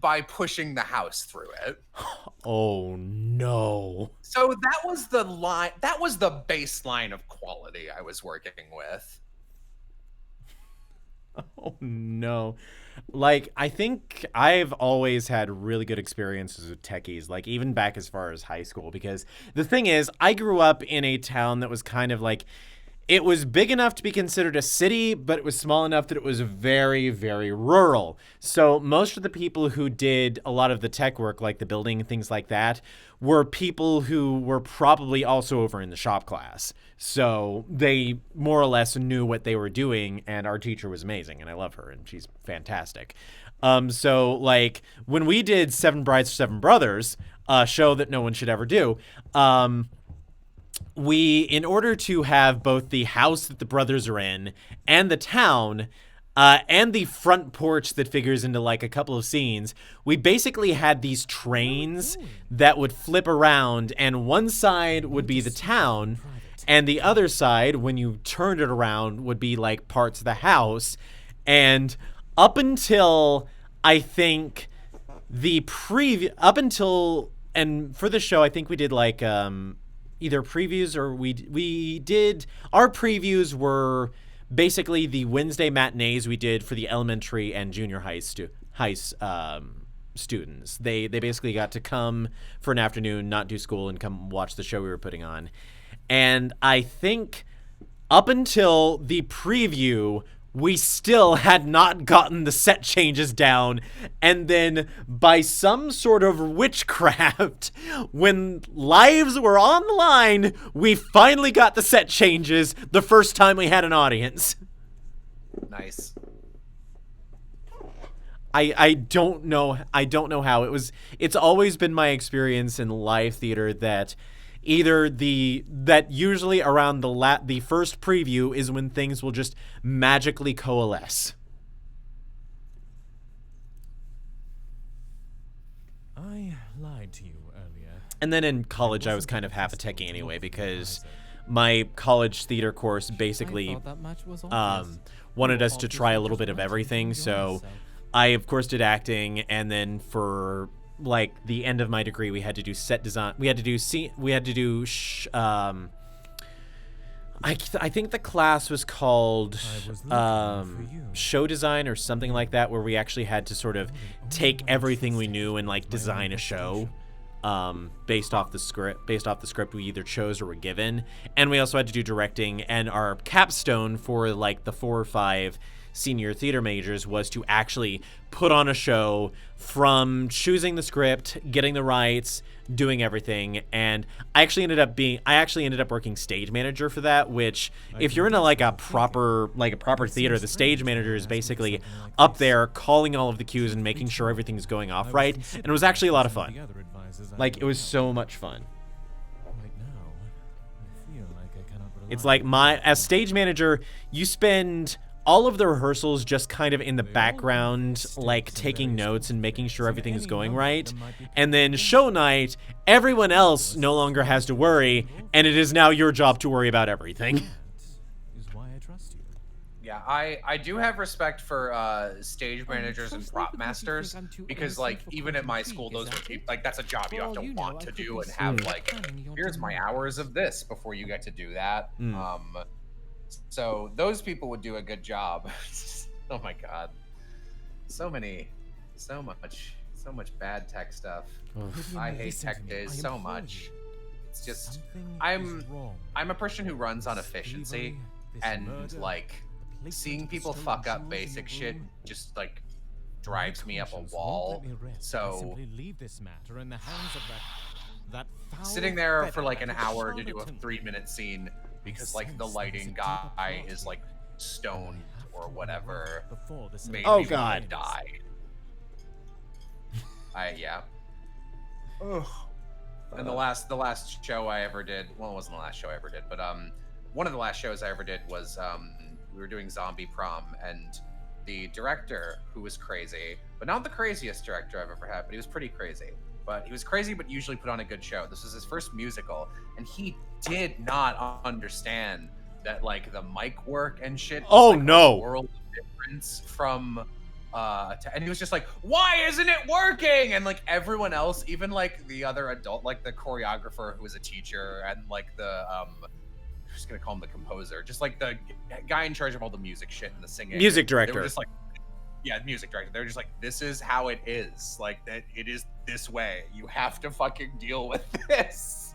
by pushing the house through it. Oh no. So that was the line, that was the baseline of quality I was working with. Oh no. Like, I think I've always had really good experiences with techies, like even back as far as high school, because the thing is, I grew up in a town that was kind of like, It was big enough to be considered a city, but it was small enough that it was very, very rural. So most of the people who did a lot of the tech work, like the building and things like that, were people who were probably also over in the shop class. So they more or less knew what they were doing, and our teacher was amazing, and I love her, and she's fantastic. So like when we did Seven Brides, Seven Brothers, a show that no one should ever do, we, in order to have both the house that the brothers are in and the town, and the front porch that figures into like a couple of scenes, we basically had these trains that would flip around, and one side would be the town, and the other side, when you turned it around, would be like parts of the house. And up until, I think, and for the show, I think we did like, either previews or we did, our previews were basically the Wednesday matinees we did for the elementary and junior high students. They basically got to come for an afternoon, not do school, and come watch the show we were putting on. And I think up until the preview, we still had not gotten the set changes down. And then by some sort of witchcraft, when lives were on the line, we finally got the set changes the first time we had an audience. Nice. I don't know how it was. It's always been my experience in live theater that that usually around the first preview is when things will just magically coalesce. I lied to you earlier. And then in college, I was kind of half a techie anyway, because my college theater course basically wanted us to try a little bit of everything. So I, of course, did acting, and then for like the end of my degree, we had to do set design. I think the class was called show design or something like that, where we actually had to sort of take everything we knew and like design a show based off the script we either chose or were given. And we also had to do directing, and our capstone for like the 4 or 5 senior theater majors was to actually put on a show from choosing the script, getting the rights, doing everything. And I actually ended up working stage manager for that, which if you're in a proper theater, the stage manager is basically up there calling all of the cues and making sure everything's going off right. And it was actually a lot of fun. Like, it was so much fun. It's like as stage manager, you spend all of the rehearsals just kind of in the background, like taking notes and making sure everything is going right. And then show night, everyone else no longer has to worry, and it is now your job to worry about everything. Yeah, I do have respect for stage managers and prop masters, because like even at my school, those are like that's a job you have to want to do and have like, here's my hours of this before you get to do that. So those people would do a good job. Oh my god, so much bad tech stuff. I hate tech days so much. It's just I'm a person who runs on efficiency, and like seeing people fuck up basic shit just like drives me up a wall. So sitting there for like an hour to do a 3-minute scene because like the lighting guy is like stoned or whatever made me want to die. Yeah. Ugh. And the last show I ever did, well, it wasn't the last show I ever did, but one of the last shows I ever did was we were doing Zombie Prom, and the director, who was crazy, but not the craziest director I've ever had, but he was pretty crazy. But he was crazy, but usually put on a good show. This was his first musical, and he did not understand that like the mic work and shit was, like, a world of difference from and he was just like, why isn't it working? And like everyone else, even like the other adult, like the choreographer who was a teacher, and like the I'm just gonna call him the composer, just like the guy in charge of all the music shit and the singing, music director. They were just like, yeah, music director. They're just like, this is how it is. Like that, it is this way. You have to fucking deal with this.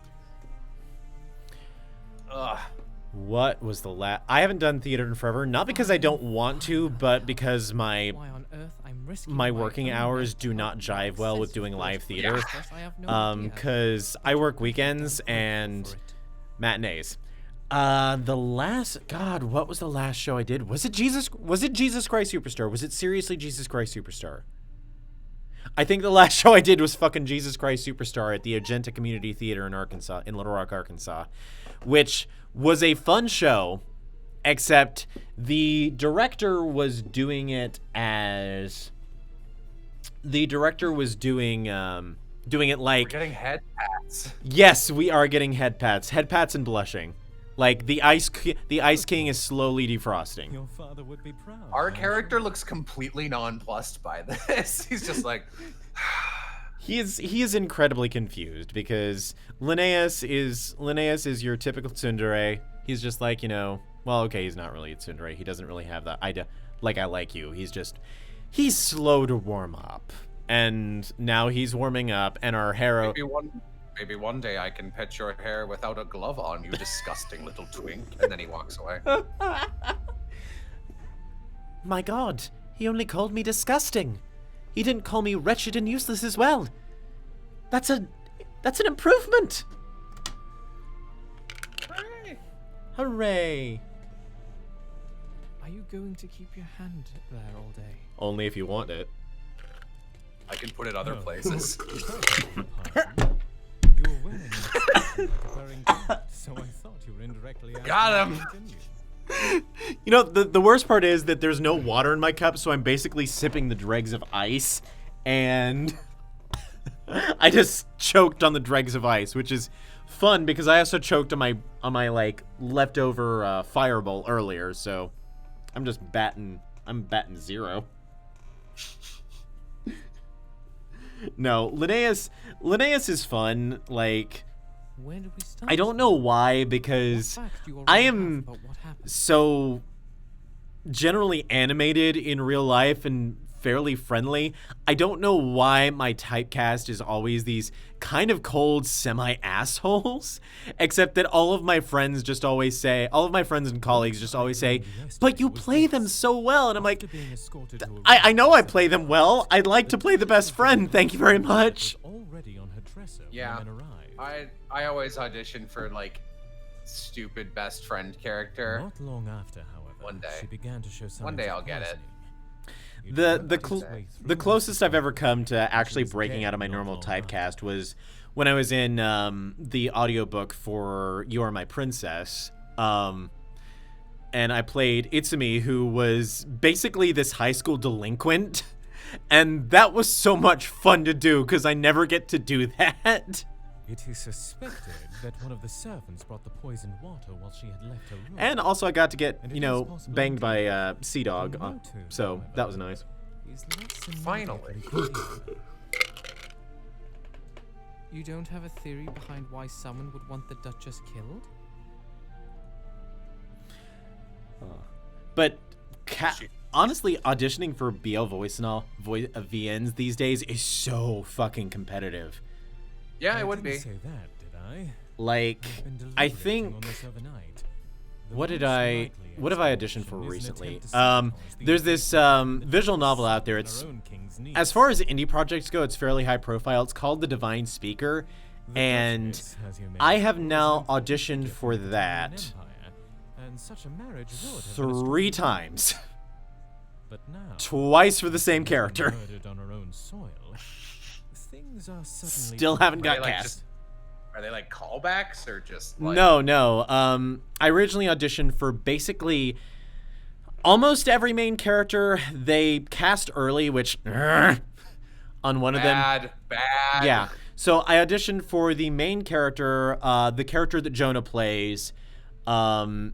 Ugh. What was the last? I haven't done theater in forever, not because I don't want to, but because Why on earth I'm risking my my working own hours mental do not health jive well with sense doing of live force theater. process, I have no idea. Because I work weekends and matinees. The last, God, what was the last show I did? Was it Jesus Christ Superstar? Was it seriously Jesus Christ Superstar? I think the last show I did was fucking Jesus Christ Superstar at the Agenta Community Theater in Arkansas, in Little Rock, Arkansas, which was a fun show, except the director was doing it doing it like, We're getting head pats. yes, we are getting head pats and blushing. Like the ice king is slowly defrosting. Your father would be proud. Our character looks completely nonplussed by this. He's just like, He is incredibly confused because Linnaeus is your typical tsundere. He's just like, well, okay, he's not really a tsundere. He doesn't really have that I like you. He's slow to warm up. And now he's warming up, and our hero maybe one day I can pet your hair without a glove on, you disgusting little twink. And then he walks away. My God, he only called me disgusting. He didn't call me wretched and useless as well. That's an improvement. Hooray. Hooray. Are you going to keep your hand there all day? Only if you want it. I can put it other places. You were wearing so I thought you were indirectly Got him. The worst part is that there's no water in my cup, so I'm basically sipping the dregs of ice, and I just choked on the dregs of ice, which is fun because I also choked on my like leftover fireball earlier, so I'm batting 0. No, Linnaeus is fun. Like, Where do we start? I don't know why, because What fact do you I already am have about what happened? so generally animated in real life and fairly friendly. I don't know why my typecast is always these kind of cold semi-assholes, except that all of my friends and colleagues just always say, but you play them so well. And I'm like, I know I play them well. I'd like to play the best friend. Thank you very much. Already on her dresser Yeah. when the men arrived. I always audition for like stupid best friend character. Not long after, however, One day. she began to show signs One day of I'll get it. poisoning. The closest I've ever come to actually breaking out of my normal typecast was when I was in the audiobook for You Are My Princess. And I played Itsumi, who was basically this high school delinquent. And that was so much fun to do because I never get to do that. It is suspected that one of the servants brought the poisoned water while she had left her room. And also I got to get, And it is possible banged by indeed Sea Dog. the motive, So however, that was nice. is less Finally. immediately clear. You don't have a theory behind why someone would want the Duchess killed? But honestly, auditioning for BL voice and all VNs these days is so fucking competitive. Yeah, it would didn't be. say that, did I? Like, I've been I deliberating on think this overnight. The what most have I likely auditioned for explanation is an recently? attempt to sabotage the There's this events visual novel out there. on It's our own king's needs. as far as indie projects go, it's fairly high profile. It's called The Divine Speaker, The and Duchess, as you may I know, have was now meant to be auditioned the for gift of the that Empire, and such a marriage would have been a 3 strong times. But now, Twice for the same being character. murdered on her own soil, things are suddenly Still haven't Are got they, like, cast. just- Are they like callbacks or just like No. I originally auditioned for basically almost every main character. They cast early, which on one of them. bad? Yeah. So I auditioned for the main character, the character that Jonah plays, and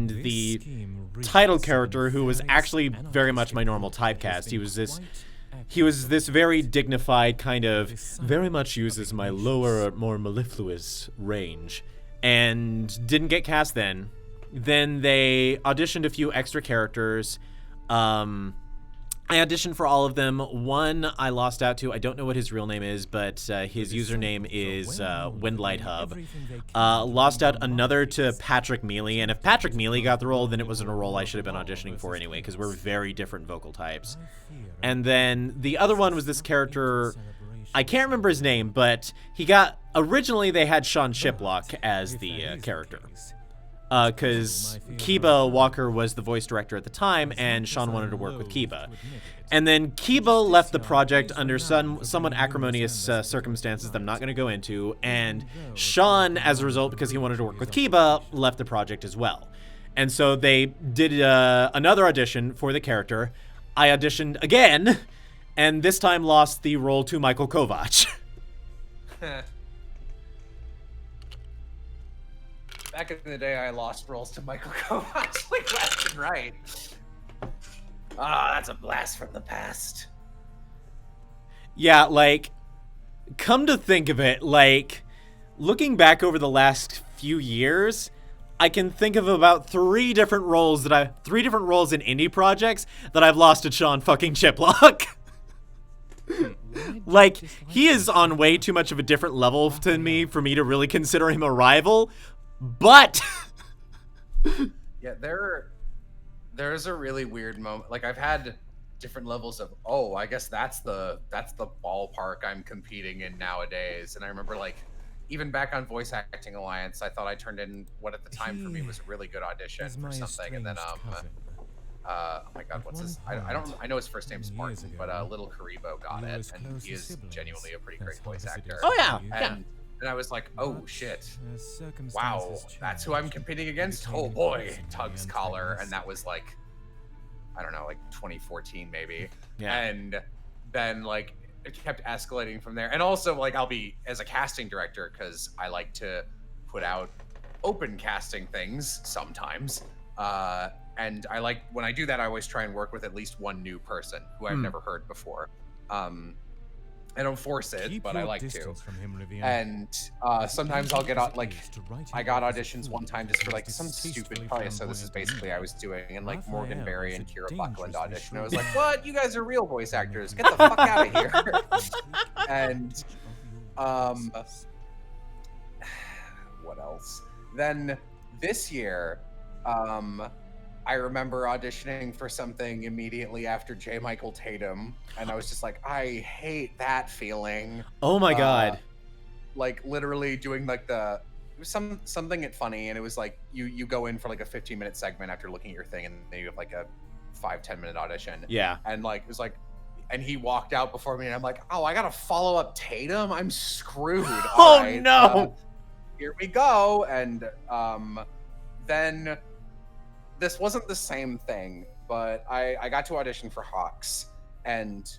This the scheme reeks title of character, who was nefarious actually very much my normal anarchistic typecast. He was this. quite He was this very accurate. dignified kind of, very much uses my lower, more mellifluous range, and didn't get cast then. Then they auditioned a few extra characters, I auditioned for all of them. One I lost out to. I don't know what his real name is, but his username is Windlight Hub. Lost out another to Patrick Mealy, and if Patrick Mealy got the role, then it wasn't a role I should have been auditioning for anyway, because we're very different vocal types. And then the other one was this character, I can't remember his name, but he got, originally they had Sean Shiplock as the character. Because Kiba Walker was the voice director at the time, and Sean wanted to work with Kiba. And then Kiba left the project under somewhat acrimonious circumstances that I'm not going to go into, and Sean, as a result, because he wanted to work with Kiba, left the project as well. And so they did another audition for the character. I auditioned again, and this time lost the role to Michael Kovac. Back in the day, I lost roles to Michael Kovac, like left and right. Ah, that's a blast from the past. Yeah, like, come to think of it, like, looking back over the last few years, I can think of about three different roles in indie projects that I've lost to Sean fucking Chiplock. Like, he is on way too much of a different level to me for me to really consider him a rival. But yeah, there's a really weird moment. Like, I've had different levels of, oh, I guess that's the ballpark I'm competing in nowadays. And I remember, like, even back on Voice Acting Alliance, I thought I turned in what at the time for me was a really good audition for something, and then oh my god, what's his? I know his first name's Martin, but Little Karibo got it, and he is genuinely a pretty great voice actor. Oh yeah, And I was like, oh shit, wow, that's who I'm competing against? Oh boy, Tug's collar. And that was like, I don't know, like 2014 maybe. Yeah. And then like it kept escalating from there. And also like I'll be, as a casting director, because I like to put out open casting things sometimes. And I like, when I do that, I always try and work with at least one new person who I've never heard before. I don't force it, but I like to. And sometimes I'll get out, like, I got auditions one time just for like some stupid, probably, so this is basically I was doing, and like Morgan Berry and Kira Buckland audition. I was like, what? You guys are real voice actors. Get the fuck out of here. And what else? Then this year, I remember auditioning for something immediately after J. Michael Tatum, and I was just like, I hate that feeling. Oh my god. Like literally doing like it was something at Funny, and it was like you go in for like a 15-minute segment after looking at your thing, and then you have like a 5-10 minute audition. Yeah. And like it was like, and he walked out before me, and I'm like, oh, I gotta follow up Tatum? I'm screwed. Oh right, no. Here we go. And then this wasn't the same thing, but I got to audition for Hawks, and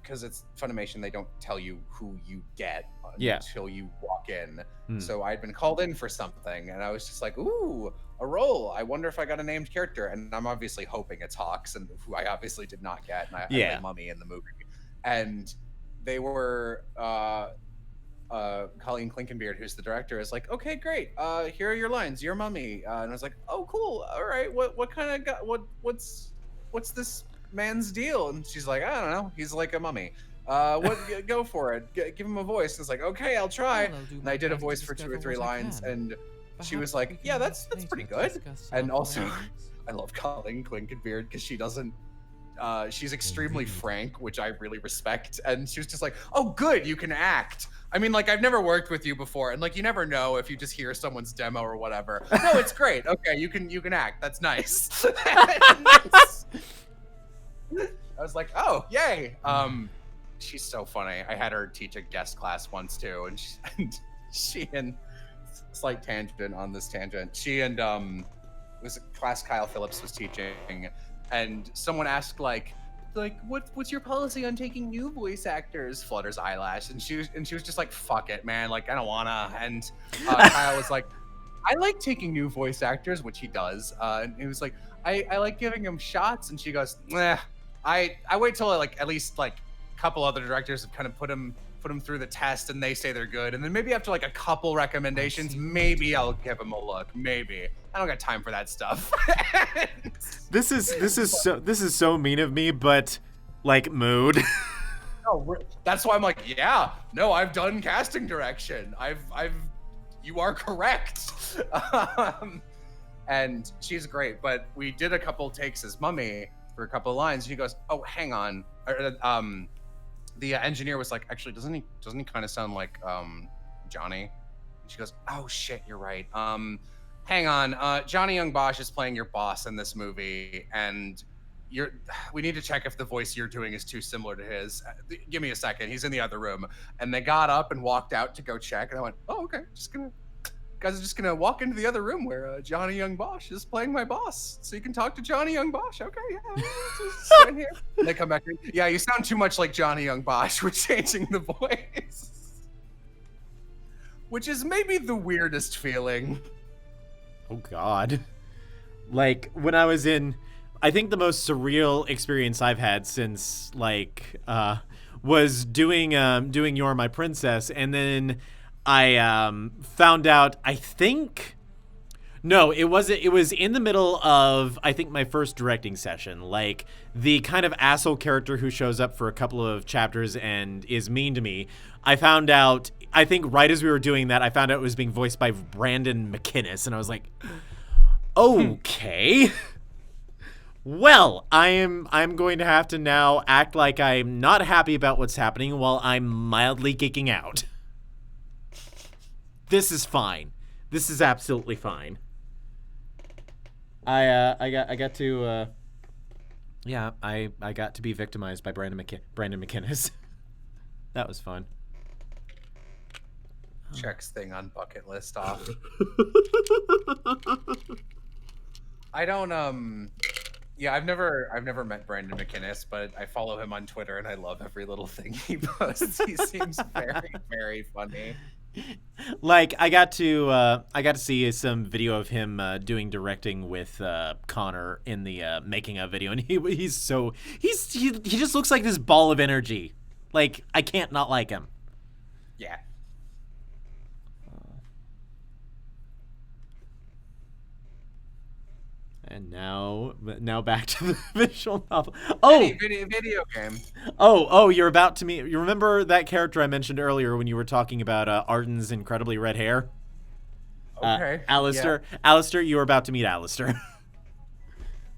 because it's Funimation, they don't tell you who you get until you walk in. So I'd been called in for something, and I was just like, ooh, a role. I wonder if I got a named character, and I'm obviously hoping it's Hawks, and who I obviously did not get, and I played Mummy in the movie. And they were Colleen Klinkenbeard, who's the director, is like, okay, great. Here are your lines. You're Mummy. And I was like, oh, cool. All right. What kind of what's this man's deal? And she's like, I don't know. He's like a mummy. Go for it. Give him a voice. And it's like, okay, I'll try. And I did a voice for 2 or 3 lines, and she was like, yeah, that's pretty good. And also, I love Colleen Klinkenbeard because she doesn't. She's extremely frank, which I really respect. And she was just like, oh, good, you can act. I mean, like, I've never worked with you before, and like, you never know if you just hear someone's demo or whatever. No, it's great. Okay, you can act. That's nice. I was like, oh, yay. She's so funny. I had her teach a guest class once too, and she and slight tangent on this tangent. She and it was a class Kyle Phillips was teaching, and someone asked like what's your policy on taking new voice actors? Flutter's eyelash, and she was just like, fuck it, man, like I don't wanna. And Kyle was like, I like taking new voice actors, which he does, and he was like, I like giving him shots. And she goes, nah, I wait till like at least like a couple other directors have kind of put him through the test and they say they're good, and then maybe after like a couple recommendations, maybe I'll give him a look. Maybe. I don't got time for that stuff. This is so mean of me, but like mood. No, that's why I'm like, yeah, no, I've done casting direction. You are correct. And she's great, but we did a couple takes as Mummy for a couple of lines. She goes, "Oh, hang on." The engineer was like, "Actually, doesn't he kind of sound like Johnny?" And she goes, "Oh shit, you're right. Hang on. Johnny Young Bosch is playing your boss in this movie, and we need to check if the voice you're doing is too similar to his. Give me a second. He's in the other room." And they got up and walked out to go check, and I went, "Oh, okay. Guys are just gonna walk into the other room where Johnny Young Bosch is playing my boss, so you can talk to Johnny Young Bosch." Okay, yeah. Just stand here. And they come back. Yeah, you sound too much like Johnny Young Bosch. We're changing the voice, which is maybe the weirdest feeling. Oh God. Like when I was in, I think the most surreal experience I've had since was doing You're My Princess, and then I found out, I think, no, it wasn't. It was in the middle of, I think, my first directing session. Like the kind of asshole character who shows up for a couple of chapters and is mean to me. I found out, I think right as we were doing that, I found out it was being voiced by Brandon McInnes, and I was like, okay. Well, I'm going to have to now act like I'm not happy about what's happening while I'm mildly geeking out. This is fine. This is absolutely fine. I got to be victimized by Brandon McInnes. That was fun. Checks thing on bucket list off. I don't yeah, I've never met Brandon McInnes, but I follow him on Twitter and I love every little thing he posts. He seems very, very funny. Like I got to see some video of him doing directing with Connor in the making of video, and he just looks like this ball of energy. Like I can't not like him. Yeah. And now back to the visual novel. Oh, video game. Oh, you're about to meet. You remember that character I mentioned earlier when you were talking about Arden's incredibly red hair? Okay. Alistair. Yeah. Alistair, you are about to meet Alistair.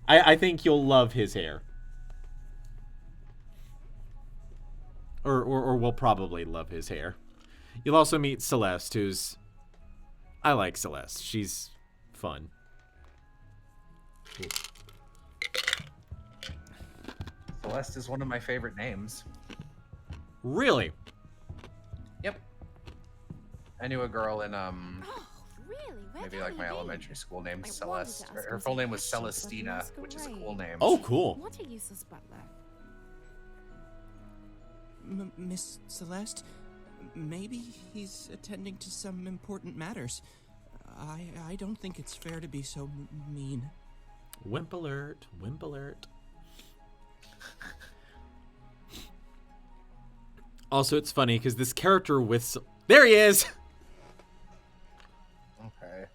I think you'll love his hair. Or will probably love his hair. You'll also meet Celeste, who's... I like Celeste. She's fun. Celeste is one of my favorite names. Really? Yep. I knew a girl in Oh, really? maybe like my elementary school named Celeste. Her full name was Celestina, which is a cool name. Oh, cool. What a useless butler. Miss Celeste, maybe he's attending to some important matters. I don't think it's fair to be so mean. Wimp alert, wimp alert. Also, it's funny because this character with... There he is! Okay.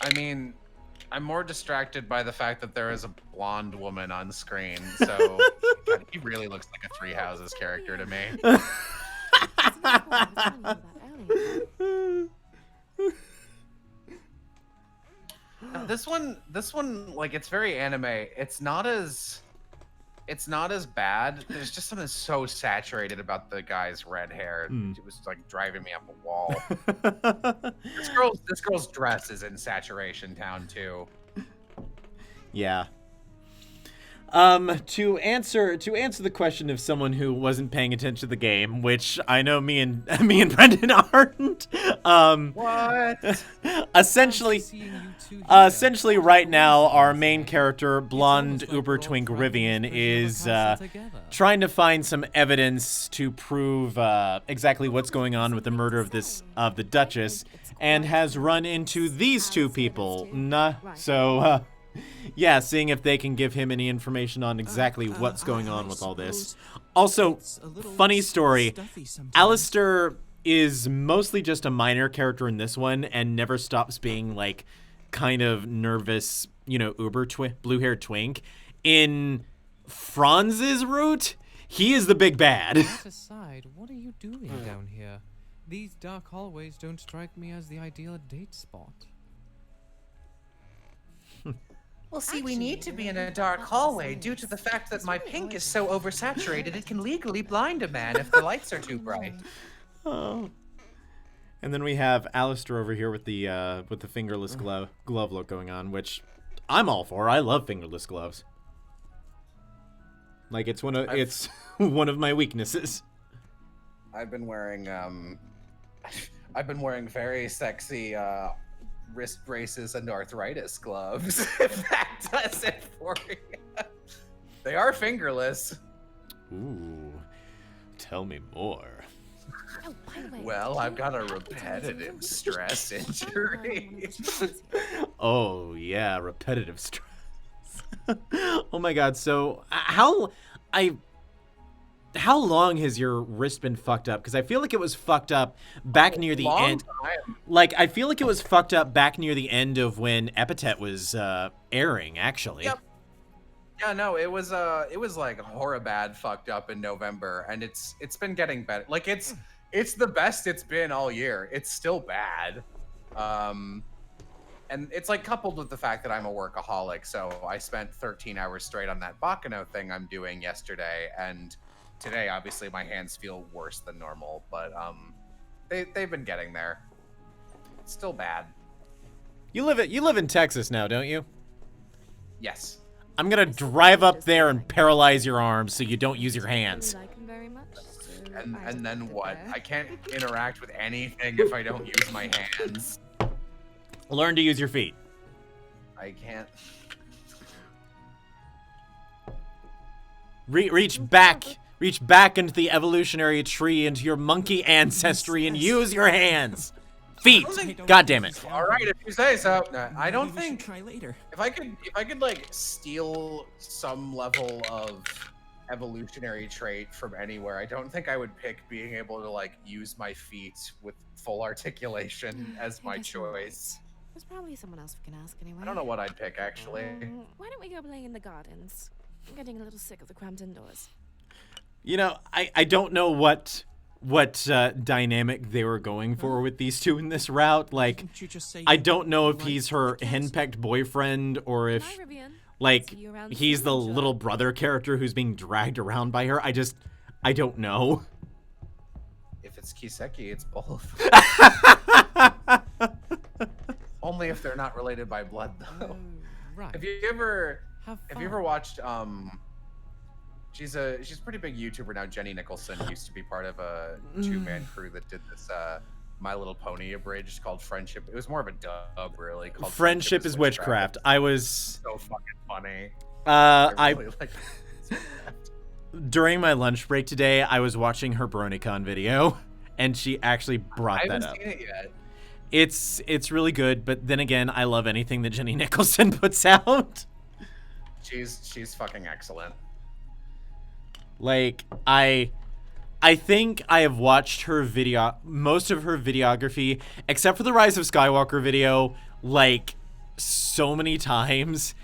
I mean, I'm more distracted by the fact that there is a blonde woman on screen, so God, he really looks like a Three Houses character to me. This one, like, it's very anime. It's not as bad. There's just something so saturated about the guy's red hair. It was like driving me up a wall. This girl's dress is in saturation town too. Yeah. To answer the question of someone who wasn't paying attention to the game, which I know me and Brendan aren't. What? Essentially right now, our main character, blonde uber twink Rivian, is trying to find some evidence to prove exactly what's going on with the murder of the Duchess, and has run into these two people. Yeah, seeing if they can give him any information on exactly what's going on with all this. Also, funny story, Alistair is mostly just a minor character in this one and never stops being, like, kind of nervous, uber blue-haired twink in Franz's route? He is the big bad. That aside, what are you doing down here? These dark hallways don't strike me as the ideal date spot. Well, see, we need to be in a dark hallway due to the fact that my pink is so oversaturated it can legally blind a man if the lights are too bright. Oh. And then we have Alistair over here with the fingerless glove look going on, which I'm all for. I love fingerless gloves. Like it's one of my weaknesses. I've been wearing very sexy wrist braces and arthritis gloves. If that does it for you. They are fingerless. Ooh, tell me more. Oh, by the way, Well, I've got a repetitive stress injury. Oh yeah, repetitive stress. Oh my god. So how long has your wrist been fucked up? Because I feel like it was fucked up back near the end. Time. Like I feel like it was fucked up back near the end of when Epithet was airing. Actually. Yep. Yeah, no, it was like horribad fucked up in November, and it's been getting better. Like it's the best it's been all year. It's still bad. And it's like coupled with the fact that I'm a workaholic, so I spent 13 hours straight on that Bakano thing I'm doing yesterday, and today obviously my hands feel worse than normal, but they've been getting there. It's still bad. You live in Texas now, don't you? Yes. I'm gonna drive up there and paralyze your arms so you don't use your hands. like him very much, so And then what? I can't interact with anything if I don't use my hands. Learn to use your feet. I can't. Reach back into the evolutionary tree, into your monkey ancestry, and use your hands. Feet. God damn it. All right, if you say so. No, I don't Maybe we should think try later. if I could like steal some level of evolutionary trait from anywhere, I don't think I would pick being able to like use my feet with full articulation as my choice. There's probably someone else we can ask anyway. I don't know what I'd pick actually. Why don't we go play in the gardens? I'm getting a little sick of the cramped indoors. You know, I don't know what dynamic they were going for with these two in this route. Like, Didn't you just say I you don't know if like he's her podcasts? henpecked boyfriend or if, Hi, Rivian. like, See you around he's the soon, little Joe. brother character who's being dragged around by her. I don't know. If it's Kiseki, it's both. Only if they're not related by blood though. Right. Have you ever Have Have you ever watched she's a pretty big YouTuber now, Jenny Nicholson, used to be part of a two-man crew that did this My Little Pony abridged called Friendship. It was more of a dub really called Friendship is witchcraft. I was So fucking funny. I really like during my lunch break today, I was watching her BronyCon video, and she actually I brought haven't that up. seen it yet. It's really good, but then again, I love anything that Jenny Nicholson puts out. She's fucking excellent. Like I think I have watched her most of her videography, except for the Rise of Skywalker video, like so many times.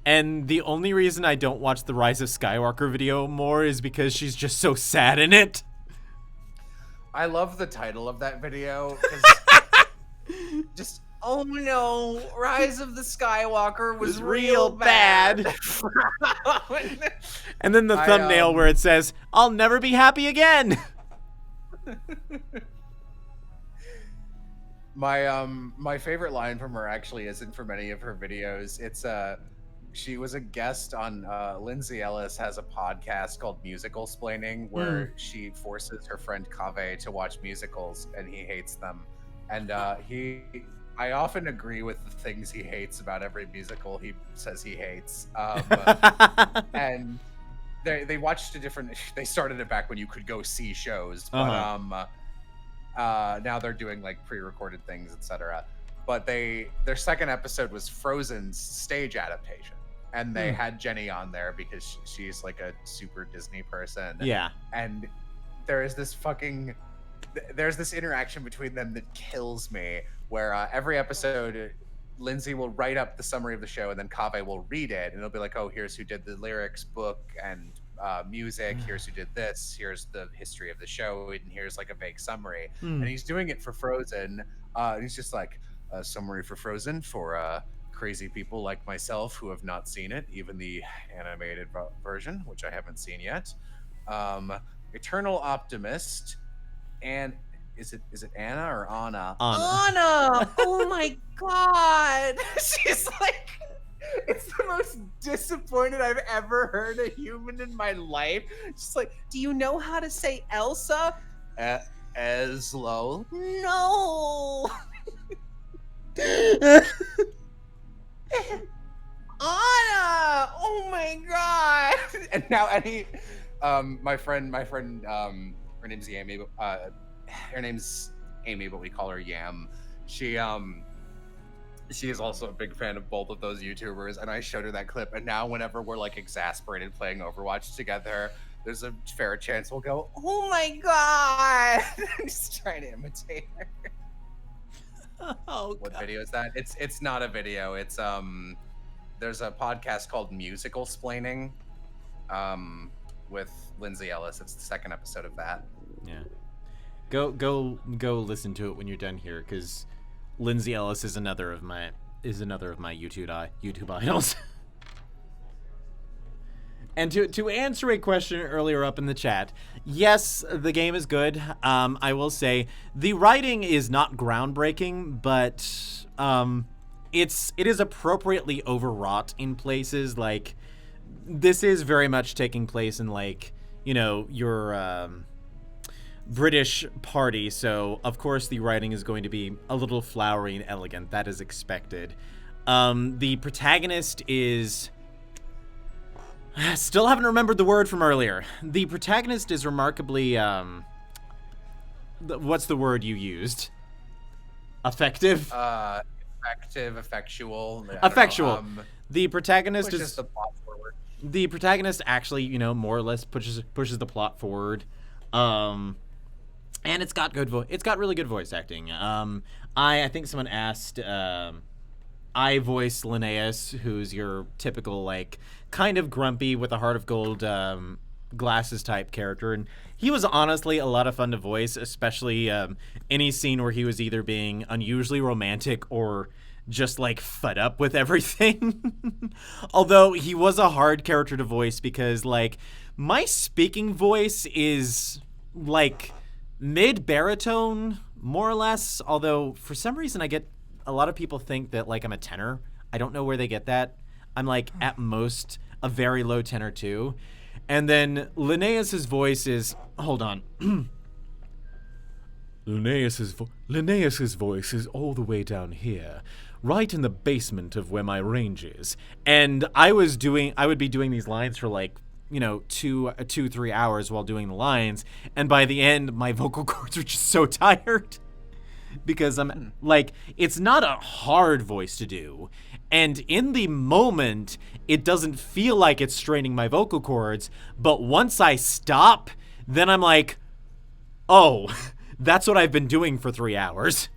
And the only reason I don't watch the Rise of Skywalker video more is because she's just so sad in it. I love the title of that video because just oh no, Rise of the Skywalker was real bad. And then the thumbnail where it says, "I'll never be happy again." My favorite line from her actually isn't from any of her videos. It's she was a guest on Lindsay Ellis has a podcast called Musical Splaining where she forces her friend Kaveh to watch musicals and he hates them. And I often agree with the things he hates about every musical he says he hates. And they watched they started it back when you could go see shows, but now they're doing like pre-recorded things, etc. But their second episode was Frozen's stage adaptation. And they had Jenny on there because she's like a super Disney person. Yeah. And there's this interaction between them that kills me where every episode Lindsay will write up the summary of the show, and then Kaveh will read it, and it'll be like, oh, here's who did the lyrics, book, and music. Here's who did this. Here's the history of the show, and here's like a vague summary. And he's doing it for Frozen. And he's just like, a summary for Frozen for crazy people like myself who have not seen it, even the animated version, which I haven't seen yet. Eternal Optimist, and is it Anna or Anna? Anna. Oh my god! She's like, it's the most disappointed I've ever heard a human in my life. She's like, do you know how to say Elsa? Eslo. No. Anna! Oh my god! And now my friend, her name's Amy. Her name's Amy, but we call her Yam. She is also a big fan of both of those YouTubers, and I showed her that clip. And now, whenever we're like exasperated playing Overwatch together, there's a fair chance we'll go, "Oh my god!" Just trying to imitate her. Oh, what God. video is that? It's not a video. It's there's a podcast called Musical Splaining, with Lindsay Ellis. It's the second episode of that. Yeah. Go listen to it when you're done here, because Lindsay Ellis is another of my YouTube idols. And to answer a question earlier up in the chat, yes, the game is good. I will say the writing is not groundbreaking, but it is appropriately overwrought in places. Like, this is very much taking place in, like, you know, your British party, so of course the writing is going to be a little flowery and elegant. That is expected. The protagonist is... Still haven't remembered the word from earlier. The protagonist is remarkably, what's the word you used? Effective? Effectual. Effectual. The protagonist pushes the plot forward. The protagonist actually, you know, more or less pushes the plot forward. And it's got really good voice acting. I think someone asked, I voice Linnaeus, who's your typical, like, kind of grumpy with a heart of gold glasses type character, and he was honestly a lot of fun to voice, especially any scene where he was either being unusually romantic or just, like, fed up with everything. Although he was a hard character to voice because, like, my speaking voice is, like, mid-baritone, more or less, although for some reason I get a lot of people think that, like, I'm a tenor. I don't know where they get that. I'm, like, at most a very low tenor too. And then Linnaeus's voice is, hold on. Linnaeus's voice is all the way down here, right in the basement of where my range is. And I would be doing these lines for, like, you know, 2-3 hours while doing the lines, and by the end my vocal cords were just so tired because I'm like, it's not a hard voice to do, and in the moment it doesn't feel like it's straining my vocal cords, but once I stop, then I'm like, oh, that's what I've been doing for 3 hours.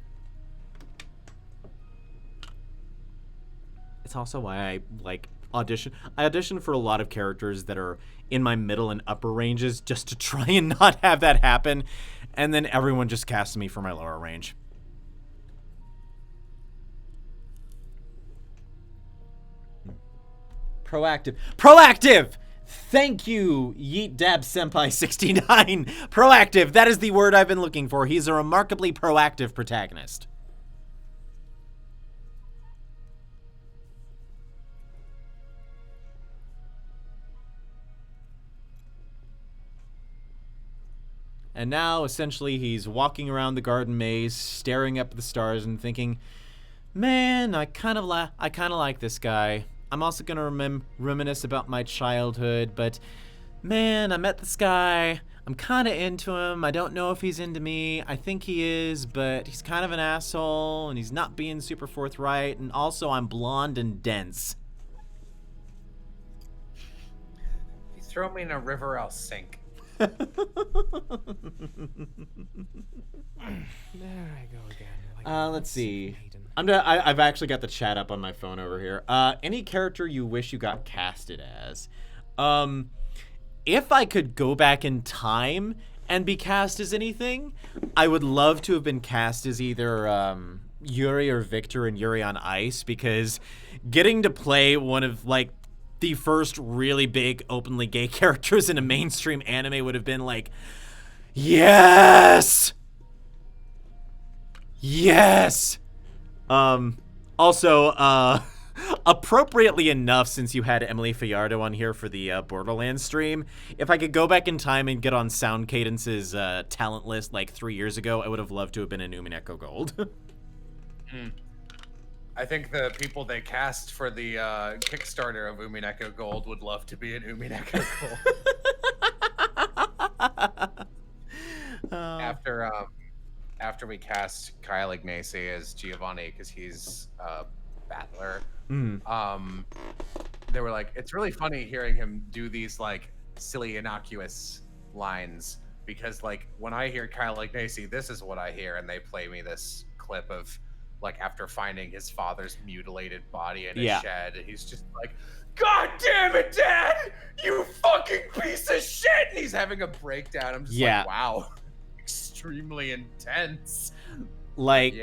It's also why I, like, I audition for a lot of characters that are in my middle and upper ranges just to try and not have that happen, and then everyone just casts me for my lower range. Proactive! Thank you, Yeet Dab Senpai 69. Proactive, that is the word I've been looking for. He's a remarkably proactive protagonist. And now, essentially, he's walking around the garden maze, staring up at the stars and thinking, man, I kind of like this guy. I'm also going to reminisce about my childhood, but man, I met this guy. I'm kind of into him. I don't know if he's into me. I think he is, but he's kind of an asshole, and he's not being super forthright, and also I'm blonde and dense. If you throw me in a river, I'll sink. There I go again. Like Let's see. maiden. I've actually got the chat up on my phone over here. Any character you wish you got casted as? If I could go back in time and be cast as anything, I would love to have been cast as either Yuri or Victor in Yuri on Ice, because getting to play one of like the first really big openly gay characters in a mainstream anime would have been like, yes! Yes! Also, appropriately enough, since you had Emily Fajardo on here for the Borderlands stream, if I could go back in time and get on Sound Cadence's talent list like 3 years ago, I would have loved to have been in Umineko Gold. I think the people they cast for the Kickstarter of Umineko Gold would love to be in Umineko Gold. After we cast Kyle Ignacy as Giovanni, because he's a battler, they were like, it's really funny hearing him do these like silly, innocuous lines, because like when I hear Kyle Ignacy, this is what I hear, and they play me this clip of like after finding his father's mutilated body in a shed, and he's just like, God damn it, Dad! You fucking piece of shit! And he's having a breakdown. I'm just like, wow. Extremely intense. Like,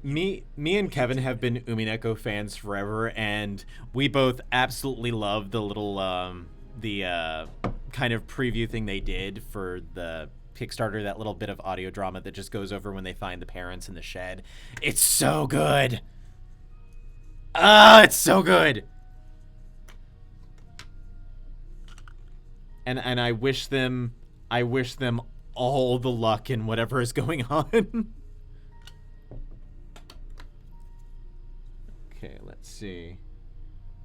me and Kevin have been Umineko fans forever, and we both absolutely love the little kind of preview thing they did for the Kickstarter, that little bit of audio drama that just goes over when they find the parents in the shed. It's so good. It's so good. And I wish them all the luck in whatever is going on. Okay, let's see.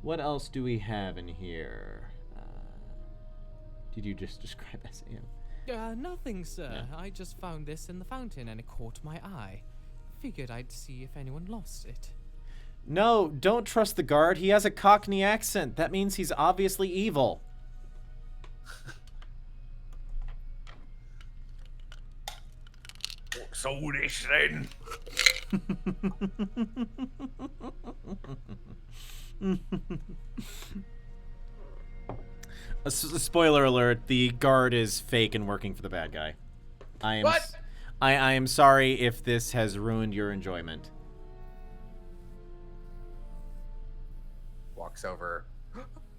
What else do we have in here? Did you just describe SAM? Nothing, sir. I just found this in the fountain and it caught my eye. Figured I'd see if anyone lost it. No, don't trust the guard. He has a Cockney accent. That means he's obviously evil. What's all this then? Spoiler alert, the guard is fake and working for the bad guy. I am sorry if this has ruined your enjoyment. Walks over,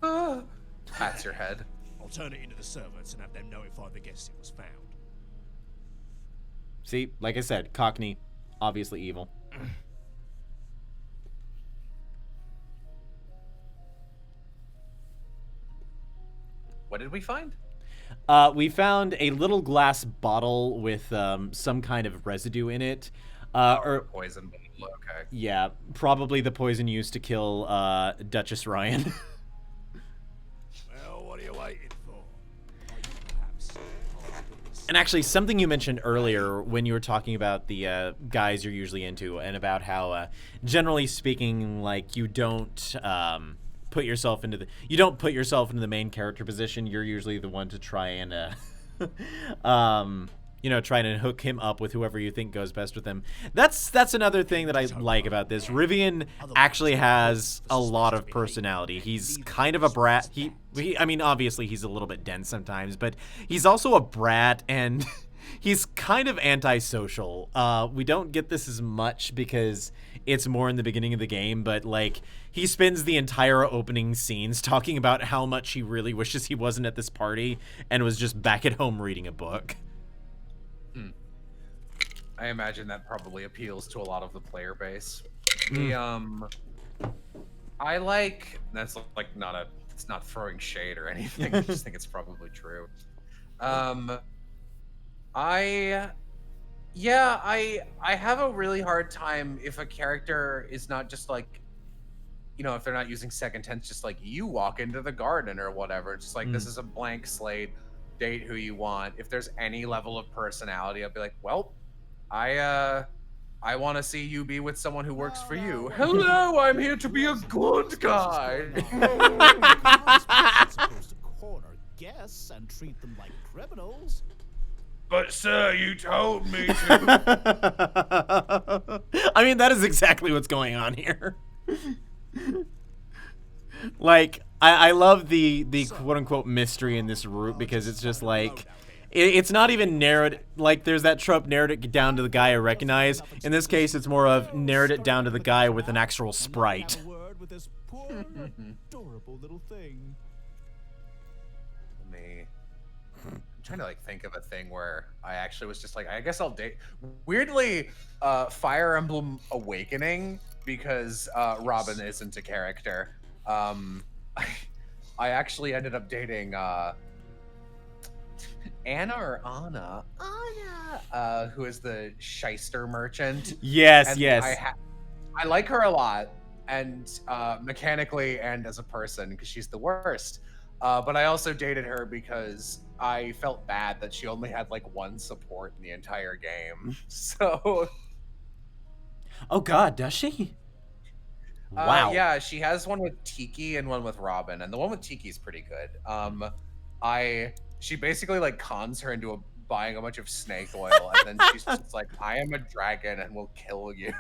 pats your head. I'll turn it into the servants and have them notify the guests it was found. See, like I said, Cockney, obviously evil. What did we find? We found a little glass bottle with some kind of residue in it. Or poison, but okay. Yeah, probably the poison used to kill Duchess Ryan. Well, what are you waiting for? And actually, something you mentioned earlier when you were talking about the guys you're usually into, and about how, generally speaking, like you don't put yourself into the main character position. You're usually the one to try and try and hook him up with whoever you think goes best with him. That's another thing that I like about this. Rivian actually has a lot of personality. He's kind of a brat. I mean, obviously he's a little bit dense sometimes, but he's also a brat, and he's kind of antisocial. We don't get this as much because it's more in the beginning of the game, but like he spends the entire opening scenes talking about how much he really wishes he wasn't at this party and was just back at home reading a book. I imagine that probably appeals to a lot of the player base. I like, that's like it's not throwing shade or anything. I just think it's probably true. I have a really hard time if a character is not just like, if they're not using second tense, just like you walk into the garden or whatever. Just like this is a blank slate, date who you want. If there's any level of personality, I'll be like, well, I want to see you be with someone who works for you. Hello, I'm here to be a good guy. us and treat them like criminals. But sir, you told me to. I mean, that is exactly what's going on here. Like, I love the quote-unquote mystery in this route because it's just like, it's not even narrowed, like there's that trope, narrowed it down to the guy I recognize. In this case, it's more of narrowed it down to the guy with an actual sprite. With this poor, adorable little thing. Me. I'm trying to like think of a thing where I actually was just like, I guess I'll date. Weirdly, Fire Emblem Awakening, because Robin isn't a character. I actually ended up dating Anna or Anna? Anna, who is the shyster merchant. Yes, And yes. I like her a lot, and mechanically and as a person, because she's the worst. But I also dated her because I felt bad that she only had like one support in the entire game. So. Oh God, does she? Wow. Yeah, she has one with Tiki and one with Robin, and the one with Tiki is pretty good. She basically like cons her into buying a bunch of snake oil, and then she's just like, "I am a dragon and will kill you,"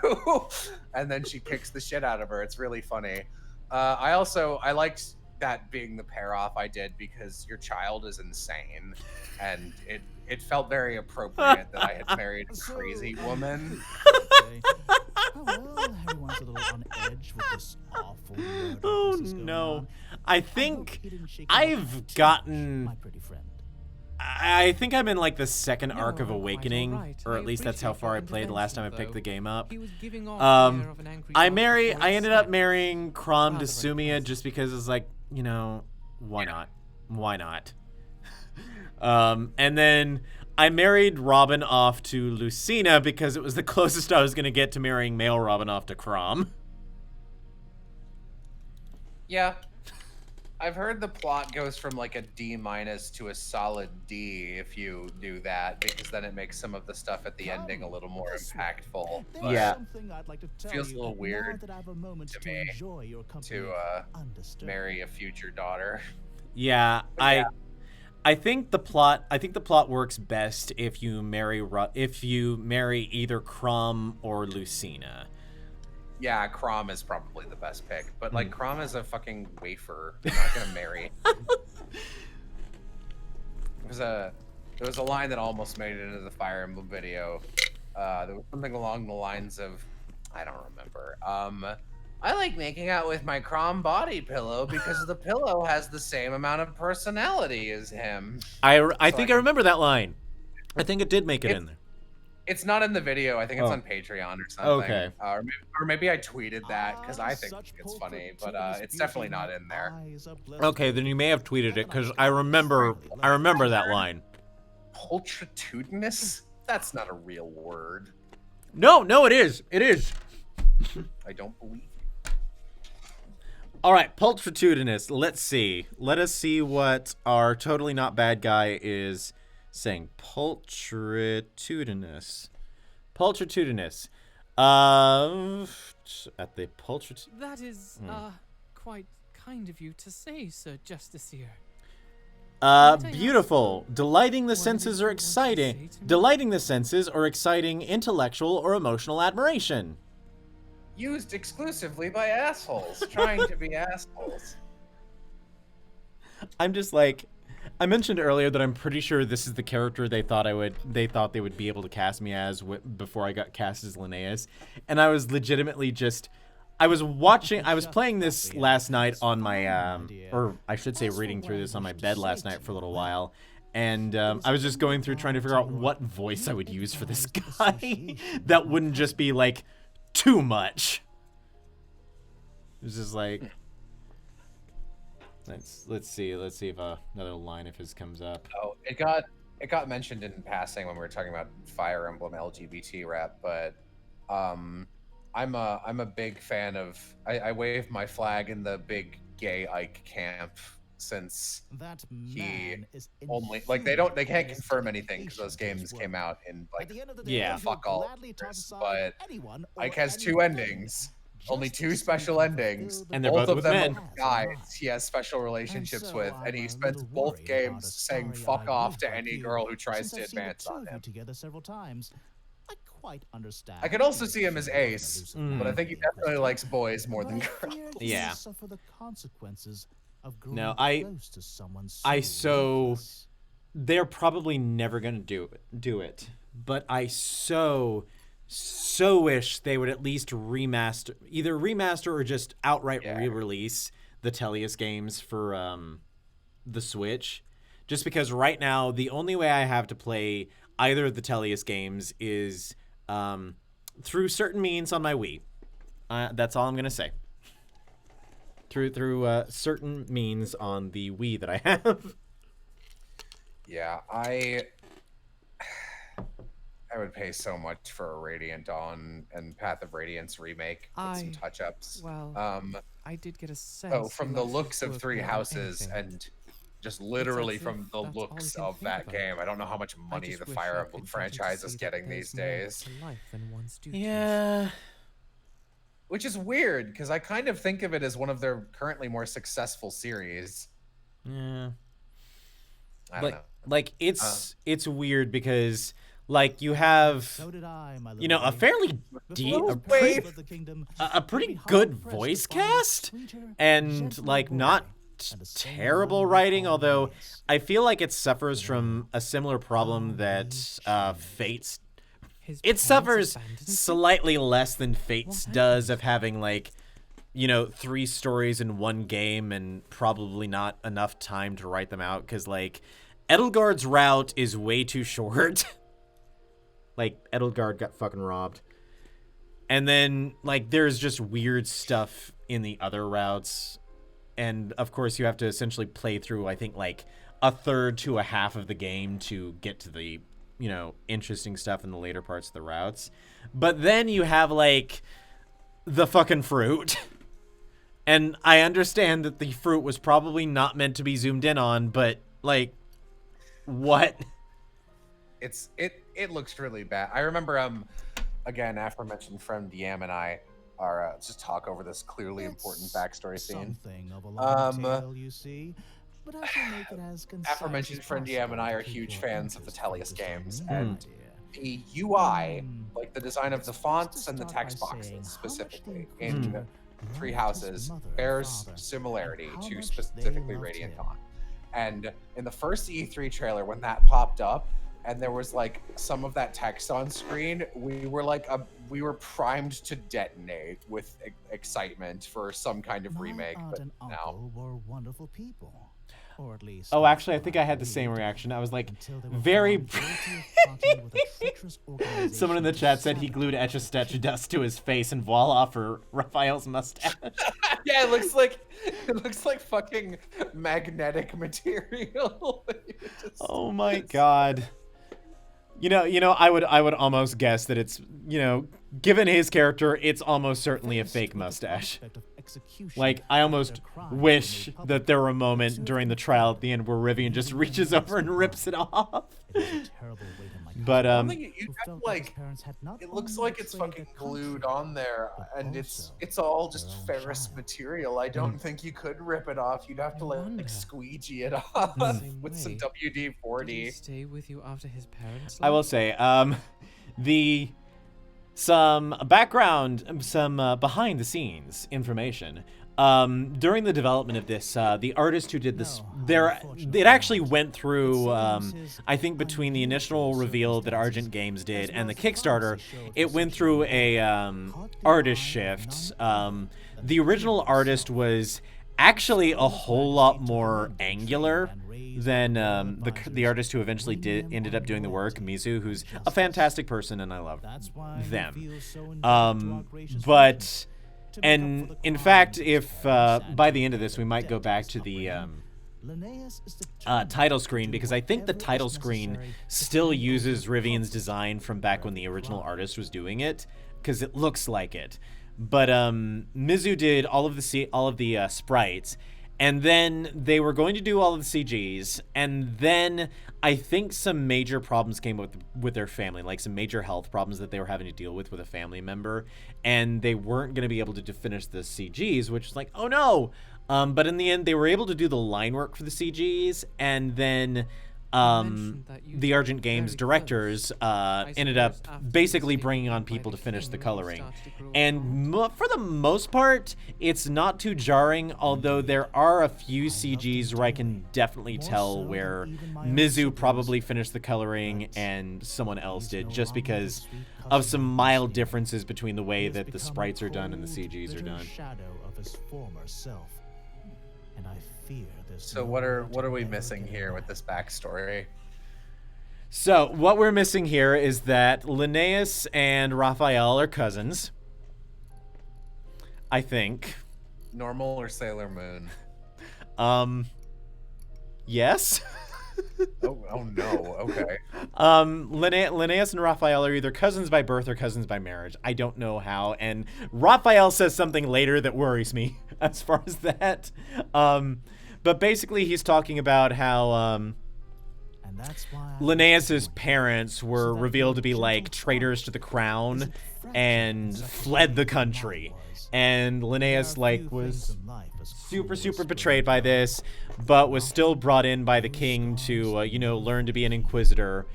and then she kicks the shit out of her. It's really funny. I liked that being the pair off I did because your child is insane, and it felt very appropriate that I had married a crazy woman. Okay. Oh, well, everyone's a little on edge with this awful murder Oh business going no. on. I hope think he didn't shake you up I've too gotten... much, my pretty friend. I think I'm in like the second No, arc of I'm quite Awakening, alright. or I at least that's how appreciate far I your played the last time I intervention, picked the though. game up. He was giving off the air of an angry I dog before it ended up snapped. marrying Crom to Rather Sumia impressive. just because it's like, you know, why not? Why not? And then I married Robin off to Lucina because it was the closest I was going to get to marrying male Robin off to Crom. Yeah. I've heard the plot goes from like a D- to a solid D if you do that, because then it makes some of the stuff at the ending a little more impactful. There's But Yeah. something I'd like to tell feels a you little now weird that I have a moment to to me enjoy your company to undisturbed. marry a future daughter. Yeah, Yeah. I think the plot works best if you marry either Crom or Lucina. Yeah, Crom is probably the best pick, but like Crom is a fucking wafer. I'm not gonna marry. There was a line that almost made it into the Fire Emblem video. There was something along the lines of, I don't remember. I like making out with my Crom body pillow because the pillow has the same amount of personality as him. I So think I I remember that line. I think it did make it in there. It's not in the video. I think it's Oh. on Patreon or something. Okay. Or maybe I tweeted that because I think Such it's pulchritude funny, but is it's definitely beauty, not in there. eyes are blessed Okay, with then you may have tweeted it because I heaven remember that line. Pulchritudinous? That's not a real word. No, it is. It is. I don't believe you. All right, pulchritudinous. Let's see. Let us see what our totally not bad guy is saying. Pulchritudinous. Pulchritudinous. At the That is, quite kind of you to say, Sir Justiciar. beautiful. Delighting the What it senses is or you want to exciting. say to me? Delighting the senses or exciting intellectual or emotional admiration. Used exclusively by assholes trying to be assholes. I'm just like, I mentioned earlier that I'm pretty sure this is the character they thought they would be able to cast me as before I got cast as Linnaeus, and I was legitimately just, I was playing this last night on my, or I should say reading through this on my bed last night for a little while, and I was just going through trying to figure out what voice I would use for this guy that wouldn't just be like too much. It was just like, let's see if another line of his comes up. Oh, it got mentioned in passing when we were talking about Fire Emblem LGBT rap, but I'm a big fan of, I wave my flag in the big gay Ike camp since That he man is only like they can't confirm anything because those games came out in like Yeah. fuck all Gladly toss years, aside but anyone Ike or has two anything endings. only 2 special endings. And they're both both of with them men. are guys he has special relationships with, and he spends both games saying "fuck off" to any girl who tries to advance on him. Together several times. I quite understand. I could also see him as Ace, but I think he definitely likes boys more than girls. Yeah. Suffer the consequences of growing No, close to someone they're probably never gonna do it. But I so wish they would at least either remaster or just outright re-release the Tellius games for the Switch. Just because right now the only way I have to play either of the Tellius games is through certain means on my Wii. That's all I'm gonna say. Through certain means on the Wii that I have. Yeah, I would pay so much for a Radiant Dawn and Path of Radiance remake with some touch-ups. Well, I did get a sense. So from the looks of Three Houses and just literally from the looks of that game, I don't know how much money the Fire Emblem franchise is getting these days. Yeah. Which is weird, because I kind of think of it as one of their currently more successful series. Yeah. I don't know. Like it's weird because like you have a fairly a pretty good voice cast and like not terrible writing, although I feel like it suffers from a similar problem that Fate's it suffers slightly less than Fate's does of having like 3 stories in one game and probably not enough time to write them out, because like Edelgard's route is way too short. Like Edelgard got fucking robbed. And then like there's just weird stuff in the other routes. And of course you have to essentially play through, I think, like a third to a half of the game to get to the, interesting stuff in the later parts of the routes. But then you have like the fucking fruit. And I understand that the fruit was probably not meant to be zoomed in on, but like what? It looks really bad. I remember again, aforementioned friend Yam and I are just talk over this clearly important backstory scene. Of a long tale, you see. But I can make it as aforementioned friend Yam and I are huge fans of the Tellius games, and the UI, like the design of the fonts and the text boxes specifically in Three Houses, bears similarity to specifically Radiant Dawn. And in the first E3 trailer, when that popped up and there was like some of that text on screen, we were primed to detonate with excitement for some kind of remake. But now were wonderful people. Or at least oh, actually, I think I had the same reaction. I was like, very. Someone in the chat said he glued Etch-a-Sketch dust to his face, and voila for Raphael's mustache. Yeah, it looks like fucking magnetic material. Oh my god. I would almost guess that it's, given his character, it's almost certainly a fake mustache. Like, I almost wish that there were a moment during the trial at the end where Rivian just reaches over and rips it off. But it looks like it's fucking glued on there, and it's all just ferrous material. I don't think you could rip it off. You'd have to like squeegee it off with some WD-40. Stay with you after his parents. I will say, some background, some behind the scenes information. During the development of this, the artist who did this, it actually went through, I think between the initial reveal that Argent Games did and the Kickstarter, it went through a artist shift. The original artist was actually a whole lot more angular than the artist who eventually ended up doing the work, Mizu, who's a fantastic person, and I love them. And in fact, if by the end of this, we might go back to the title screen, because I think the title screen still uses Rivian's design from back when the original artist was doing it, because it looks like it. But Mizu did all of the sprites, And then they were going to do all of the CGs, and then I think some major problems came with their family, like some major health problems that they were having to deal with a family member, and they weren't going to be able to finish the CGs, which is like, oh no. But in the end, they were able to do the line work for the CGs, and then the Argent Games directors ended up basically bringing on people to finish the coloring. And for the most part, it's not too jarring, although there are a few CGs where I can definitely tell where Mizu probably finished the coloring and someone else did, just because of some mild differences between the way that the sprites are done and the CGs are done. And I fear there's So what are we missing here with this backstory? So what we're missing here is that Linnaeus and Raphael are cousins, I think. Normal or Sailor Moon? Yes. oh no. Okay. Linnaeus and Raphael are either cousins by birth or cousins by marriage. I don't know how. And Raphael says something later that worries me as far as that. But basically he's talking about how Linnaeus's parents were revealed to be like traitors to the crown and fled the country. And Linnaeus like was super betrayed by this, but was still brought in by the king to learn to be an inquisitor.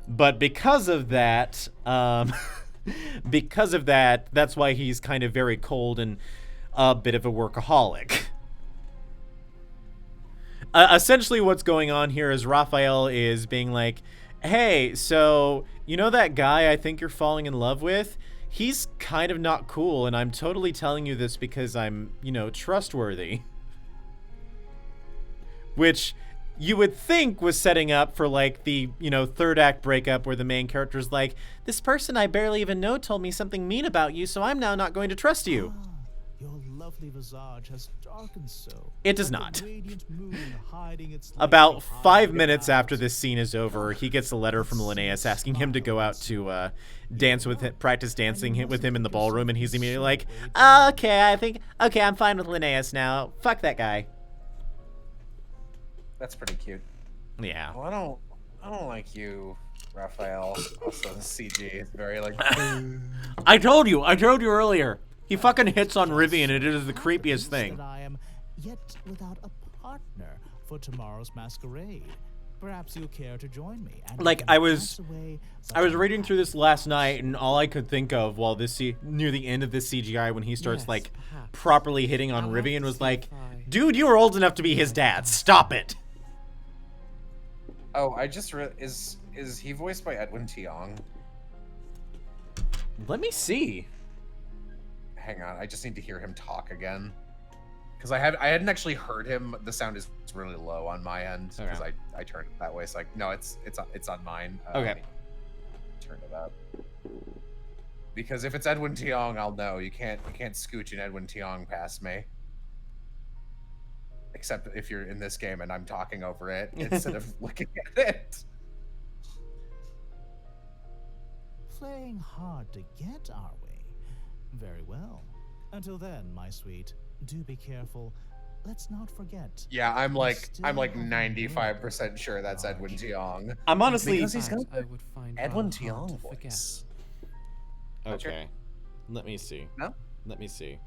But because of that, that's why he's kind of very cold and a bit of a workaholic. Essentially what's going on here is Raphael is being like, hey, so you know that guy I think you're falling in love with? He's kind of not cool, and I'm totally telling you this because I'm, trustworthy. Which you would think was setting up for, like, the, third act breakup where the main character's like, this person I barely even know told me something mean about you, so I'm now not going to trust you. Your lovely visage has darkened so. It does not. About 5 minutes after this scene is over, he gets a letter from Linnaeus asking him to go out to practice dancing with him in the ballroom, and he's immediately like, okay, I'm fine with Linnaeus now. Fuck that guy. That's pretty cute. Yeah. Well, I don't like you, Raphael. Also, the CG is very like. I told you earlier. He fucking hits on Rivian, and it is the creepiest thing. I am yet without a partner for tomorrow's masquerade. Perhaps you'll care to join me. Like, I was reading through this last night, and all I could think of while near the end of this CGI, when he starts properly hitting on Rivian, was like, dude, you are old enough to be his dad. Stop it. Oh, I just is he voiced by Edwin Tiong? Let me see. Hang on, I just need to hear him talk again, because I hadn't actually heard him. The sound is really low on my end because I turned it that way. So no, it's on mine. Okay. Turn it up, because if it's Edwin Tiong, I'll know. You can't scooch an Edwin Tiong past me, except if you're in this game and I'm talking over it instead of looking at it. Playing hard to get, are we? Very well. Until then, my sweet, do be careful. Let's not forget. Yeah, I'm like 95% sure that's Edwin Tiong. I'm honestly because he's got Edwin Tiong voice. Okay. Let me see. No? Let me see.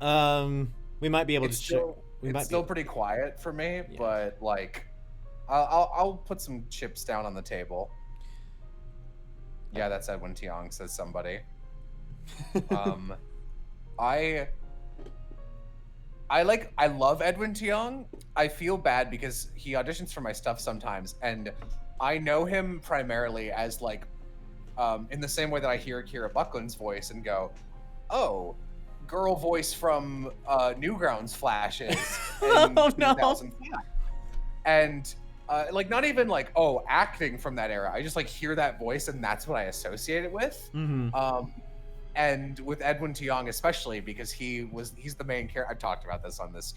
We might be able to check. It's still pretty quiet for me, but like I'll put some chips down on the table. Yeah, that's Edwin Tiong, says somebody. I love Edwin Tiong. I feel bad because he auditions for my stuff sometimes, and I know him primarily as like in the same way that I hear Kira Buckland's voice and go, oh, girl voice from Newgrounds flashes in 2005. And like not even like, oh, acting from that era. I just like hear that voice and that's what I associate it with. Mm-hmm. And with Edwin Tiong especially, because he's the main character. I've talked about this on this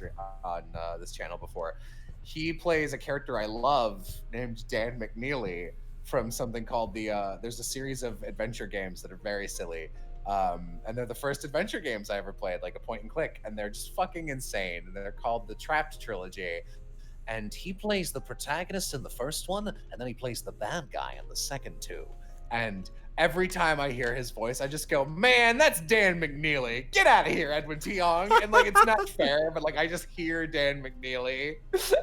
this channel before. He plays a character I love named Dan McNeely from something called there's a series of adventure games that are very silly And they're the first adventure games I ever played, like a point and click, and they're just fucking insane. And they're called the Trapped Trilogy. And he plays the protagonist in the first one, and then he plays the bad guy in the second two. And every time I hear his voice, I just go, man, that's Dan McNeely. Get out of here, Edwin Tiong. And like, it's not fair, but like, I just hear Dan McNeely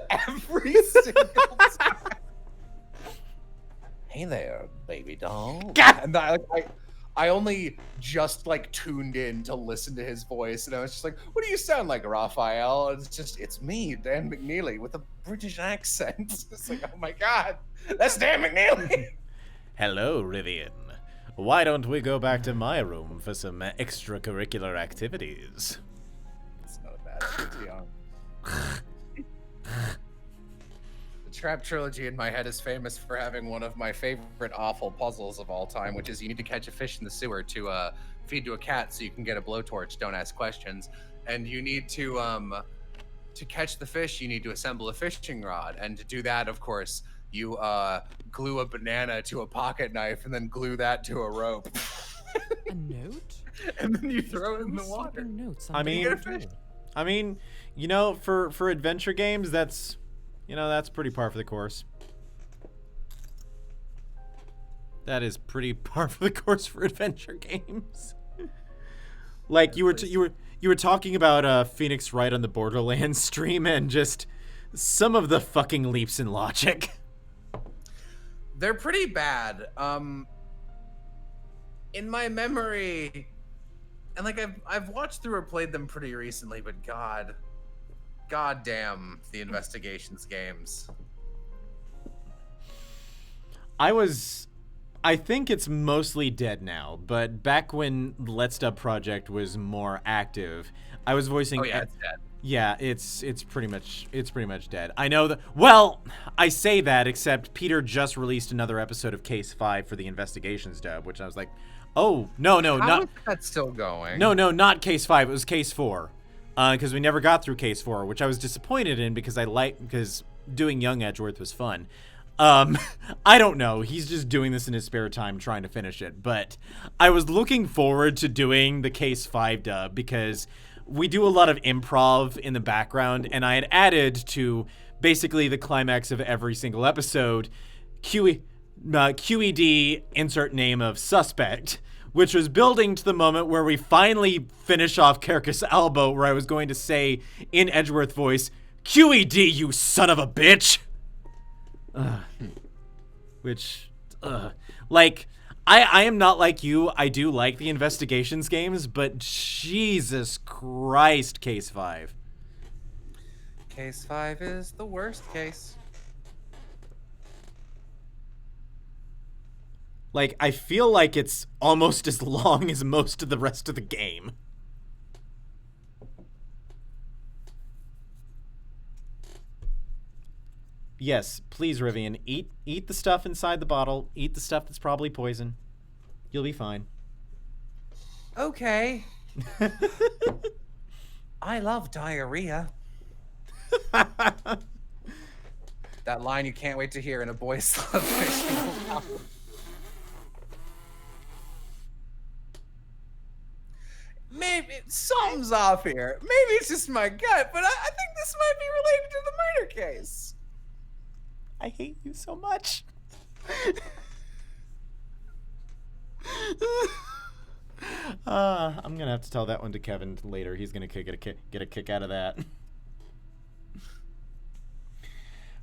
every single time. Hey there, baby doll. And I only just like tuned in to listen to his voice, and I was just like, what do you sound like, Raphael? And it's me, Dan McNeely, with a British accent. It's like, oh my god, that's Dan McNeely. Hello, Rivian. Why don't we go back to my room for some extracurricular activities? It's not a bad thing. The Trap Trilogy in my head is famous for having one of my favorite awful puzzles of all time, which is you need to catch a fish in the sewer to feed to a cat so you can get a blowtorch. Don't ask questions. And you need to catch the fish, you need to assemble a fishing rod. And to do that, of course, you glue a banana to a pocket knife and then glue that to a rope. A note? And then you throw it in the water. Notes I mean, you know, for adventure games, that's pretty par for the course. That is pretty par for the course for adventure games. Like you were talking about Phoenix Wright on the Borderlands stream, and just some of the fucking leaps in logic. They're pretty bad. In my memory, and like I've watched through or played them pretty recently, but god damn the investigations games. I think it's mostly dead now, but back when Let's Dub Project was more active, I was voicing. Oh yeah, it's dead. Yeah, it's pretty much dead. I know that. Well, I say that, except Peter just released another episode of Case 5 for the investigations dub, which I was like, oh no, How not is that still going? no, not Case 5. It was Case 4, because we never got through Case 4, which I was disappointed in because doing Young Edgeworth was fun. I don't know. He's just doing this in his spare time, trying to finish it. But I was looking forward to doing the Case 5 dub because we do a lot of improv in the background, and I had added to basically the climax of every single episode, QED, insert name of suspect, which was building to the moment where we finally finish off Carcass Albo, where I was going to say in Edgeworth voice, QED, you son of a bitch! Like, I am not like you. I do like the investigations games, but Jesus Christ, Case 5. Case 5 is the worst case. Like, I feel like it's almost as long as most of the rest of the game. Yes, please, Rivian, eat the stuff inside the bottle. Eat the stuff that's probably poison. You'll be fine. Okay. I love diarrhea. That line you can't wait to hear in a boys' love. Maybe something's off here. Maybe it's just my gut, but I think this might be related to the murder case. I hate you so much. I'm gonna have to tell that one to Kevin later. He's gonna get a kick out of that.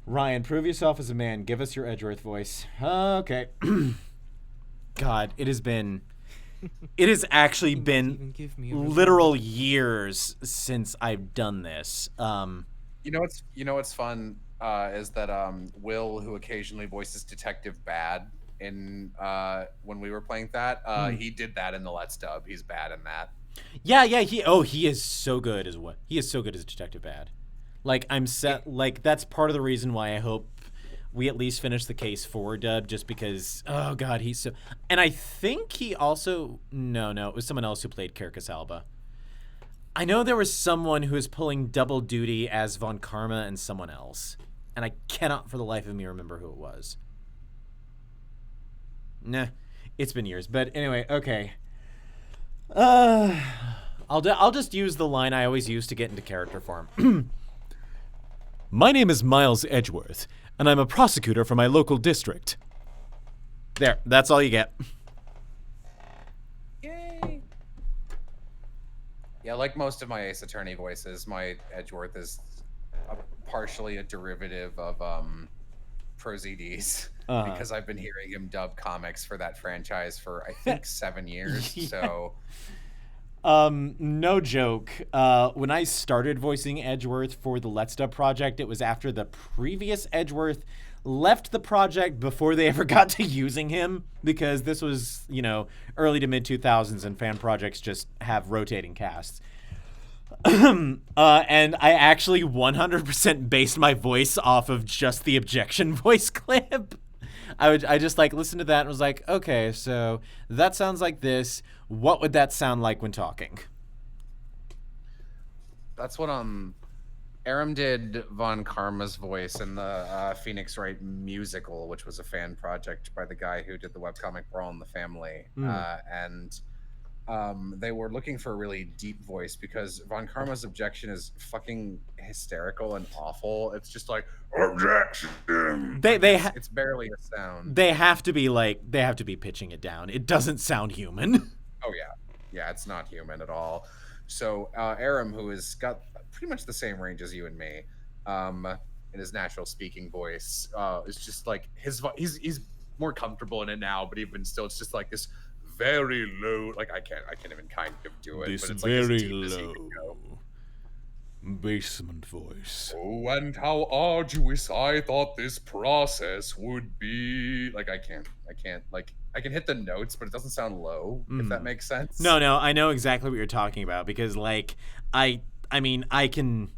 Ryan, prove yourself as a man. Give us your Edgeworth voice. Okay. God, it has actually been literal years since I've done this. You know what's fun is that Will, who occasionally voices Detective Bad in when we were playing that, he did that in the Let's Dub. He's bad in that. Yeah, he is so good as what he is so good as Detective Bad. Like that's part of the reason why I hope we at least finish the Case 4 dub, just because oh god, he's so. And I think he also no, it was someone else who played Carcass Alba. I know there was someone who was pulling double duty as Von Karma and someone else, and I cannot for the life of me remember who it was. Nah, it's been years. But anyway, okay. I'll just use the line I always use to get into character form. My name is Miles Edgeworth, and I'm a prosecutor for my local district. There, that's all you get. Yay! Yeah, like most of my Ace Attorney voices, my Edgeworth is partially a derivative of ProZD's because I've been hearing him dub comics for that franchise for I think 7 years. Yeah. So no joke. When I started voicing Edgeworth for the Let's Dub project, it was after the previous Edgeworth left the project before they ever got to using him, because this was, you know, early to mid 2000s and fan projects just have rotating casts. And I actually 100% based my voice off of just the objection voice clip. I just like listened to that and was like, okay, so that sounds like this. What would that sound like when talking? that's what Aram did Von Karma's voice in the Phoenix Wright musical, which was a fan project by the guy who did the webcomic Brawl in the Family. And they were looking for a really deep voice because Von Karma's objection is fucking hysterical and awful. It's just like, objection. It's barely a sound. They have to be pitching it down. It doesn't sound human. Oh yeah. Yeah, it's not human at all. So Aram, who has got pretty much the same range as you and me, in his natural speaking voice, is just like he's more comfortable in it now, but even still, it's just like this very low. Like I can't even kind of do it. This but it's very like as deep as he can go. basement voice. Oh, and how arduous I thought this process would be. Like I can't like I can hit the notes, but it doesn't sound low, if that makes sense. No, I know exactly what you're talking about, because like I mean, I can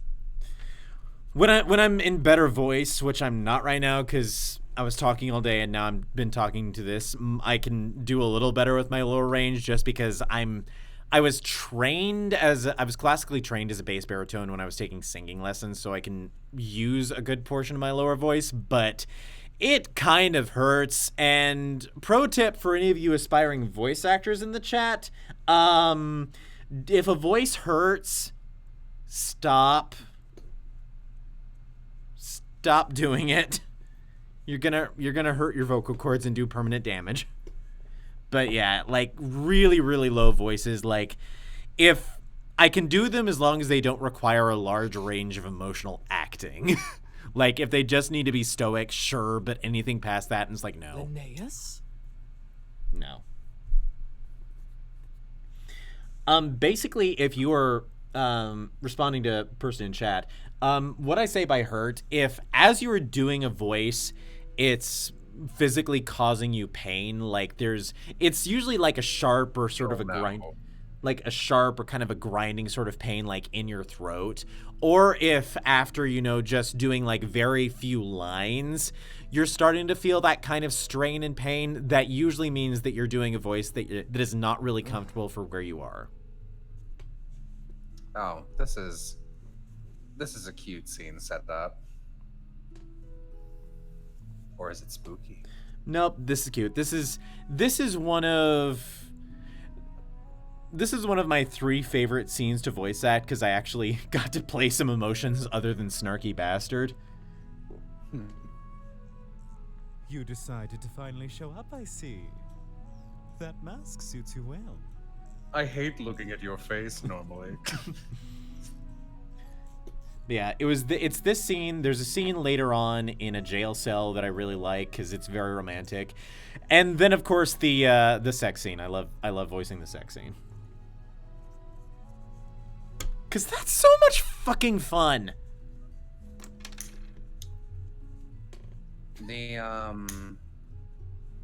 when I'm in better voice, which I'm not right now cuz I was talking all day and now I've been talking to this, I can do a little better with my lower range just because I was classically trained as a bass baritone when I was taking singing lessons, so I can use a good portion of my lower voice, but it kind of hurts. And pro tip for any of you aspiring voice actors in the chat, if a voice hurts, stop doing it. You're gonna hurt your vocal cords and do permanent damage. But yeah, like really, really low voices, like if I can do them as long as they don't require a large range of emotional acting. Like if they just need to be stoic, sure, but anything past that, and it's like, no. Linnaeus? No. Basically, if you are responding to a person in chat, what I say by hurt, if as you are doing a voice, it's physically causing you pain, like it's usually like a sharp or sort of a grind, like a sharp or kind of a grinding sort of pain, like in your throat. Or if after, just doing like very few lines, you're starting to feel that kind of strain and pain, that usually means that you're doing a voice that is not really comfortable for where you are. Oh, this is a cute scene set up. Or is it spooky? Nope, this is cute. This is one of my 3 favorite scenes to voice act, because I actually got to play some emotions other than snarky bastard. You decided to finally show up, I see. That mask suits you well. I hate looking at your face normally. Yeah, it's this scene. There's a scene later on in a jail cell that I really like because it's very romantic, and then of course the sex scene. I love voicing the sex scene because that's so much fucking fun. The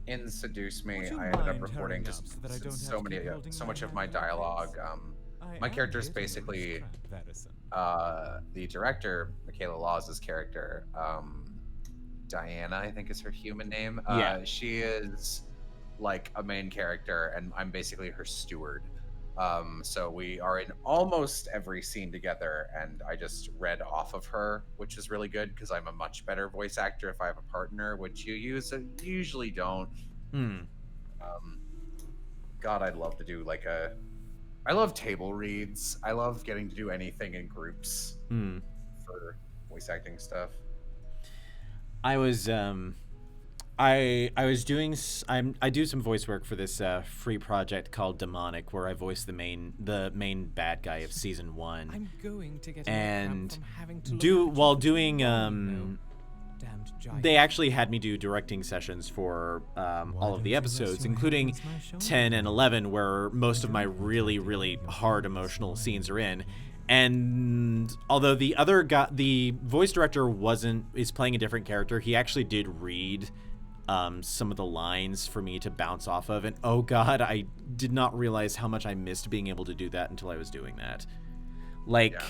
in Seduce Me, I ended up recording just so much of my dialogue. My character is basically the director, Michaela Laws's character, Diana, I think is her human name. She is like a main character, and I'm basically her steward. So we are in almost every scene together, and I just read off of her, which is really good because I'm a much better voice actor if I have a partner, which you usually don't. God, I'd love to do like a I love table reads. I love getting to do anything in groups for voice acting stuff. I was I was doing I do some voice work for this free project called Demonic, where I voice the main bad guy of season 1. I'm going to get And from having to while doing damned they actually had me do directing sessions for all of the episodes, including 10 and 11, where most of my really, really hard emotional scenes are in. And although the voice director is playing a different character, he actually did read some of the lines for me to bounce off of. And oh god, I did not realize how much I missed being able to do that until I was doing that. Like... Yeah.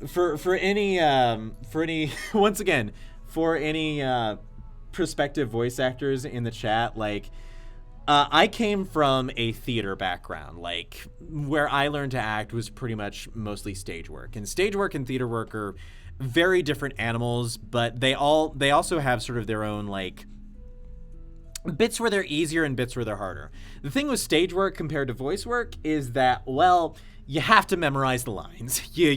For any once again, for any prospective voice actors in the chat, like I came from a theater background. Like where I learned to act was pretty much mostly stage work. And stage work and theater work are very different animals, but they also have sort of their own like bits where they're easier and bits where they're harder. The thing with stage work compared to voice work is that, well, you have to memorize the lines. You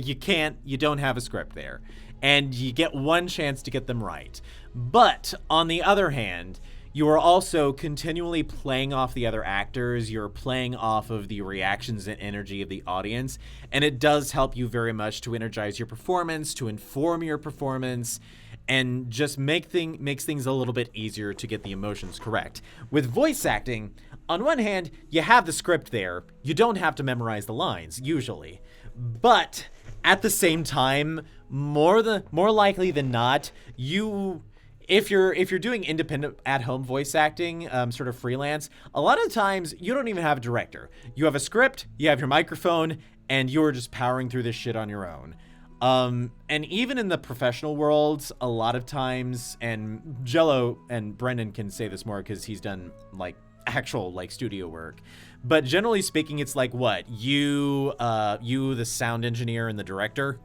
don't have a script there. And you get one chance to get them right. But on the other hand, you are also continually playing off the other actors. You're playing off of the reactions and energy of the audience. And it does help you very much to energize your performance, to inform your performance, and just makes things a little bit easier to get the emotions correct. With voice acting, on one hand, you have the script there. You don't have to memorize the lines, usually. But at the same time, more likely than not, if you're doing independent at-home voice acting, sort of freelance, a lot of times you don't even have a director. You have a script, you have your microphone, and you're just powering through this shit on your own. And even in the professional worlds, a lot of times, and Jello and Brendan can say this more because he's done like actual like studio work, but generally speaking, it's like what you the sound engineer and the director.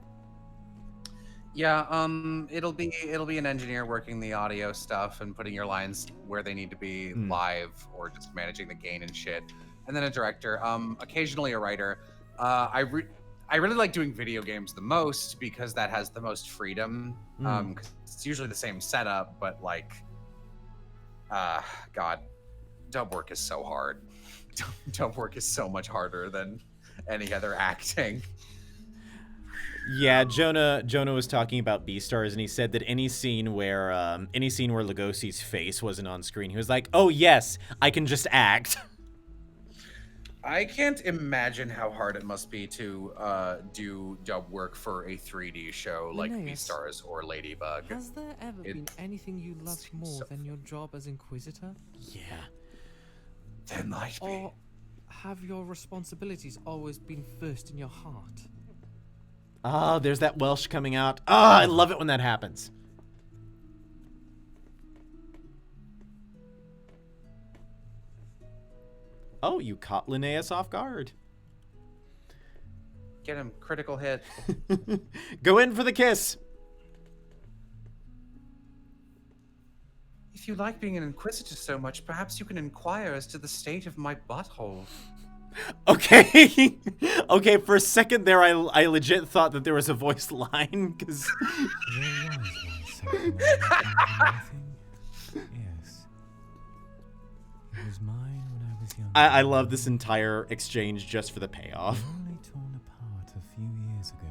Yeah, it'll be an engineer working the audio stuff and putting your lines where they need to be live, or just managing the gain and shit, and then a director, occasionally a writer. I really like doing video games the most because that has the most freedom. 'Cause it's usually the same setup, but like, God, dub work is so hard. Dub work is so much harder than any other acting. Yeah, Jonah was talking about Beastars, and he said that any scene where Lugosi's face wasn't on screen, he was like, "Oh yes, I can just act." I can't imagine how hard it must be to do dub work for a 3D show like Beastars or Ladybug. Has there ever been anything you loved more than your job as Inquisitor? Yeah. There might be. Or have your responsibilities always been first in your heart? Oh, there's that Welsh coming out. Oh, I love it when that happens. Oh, you caught Linnaeus off guard. Get him. Critical hit. Go in for the kiss. If you like being an Inquisitor so much, perhaps you can inquire as to the state of my butthole. Okay. Okay, for a second there, I legit thought that there was a voiced line, because... Yes. It was mine when I was young. I love this entire exchange just for the payoff. Only torn apart a few years ago.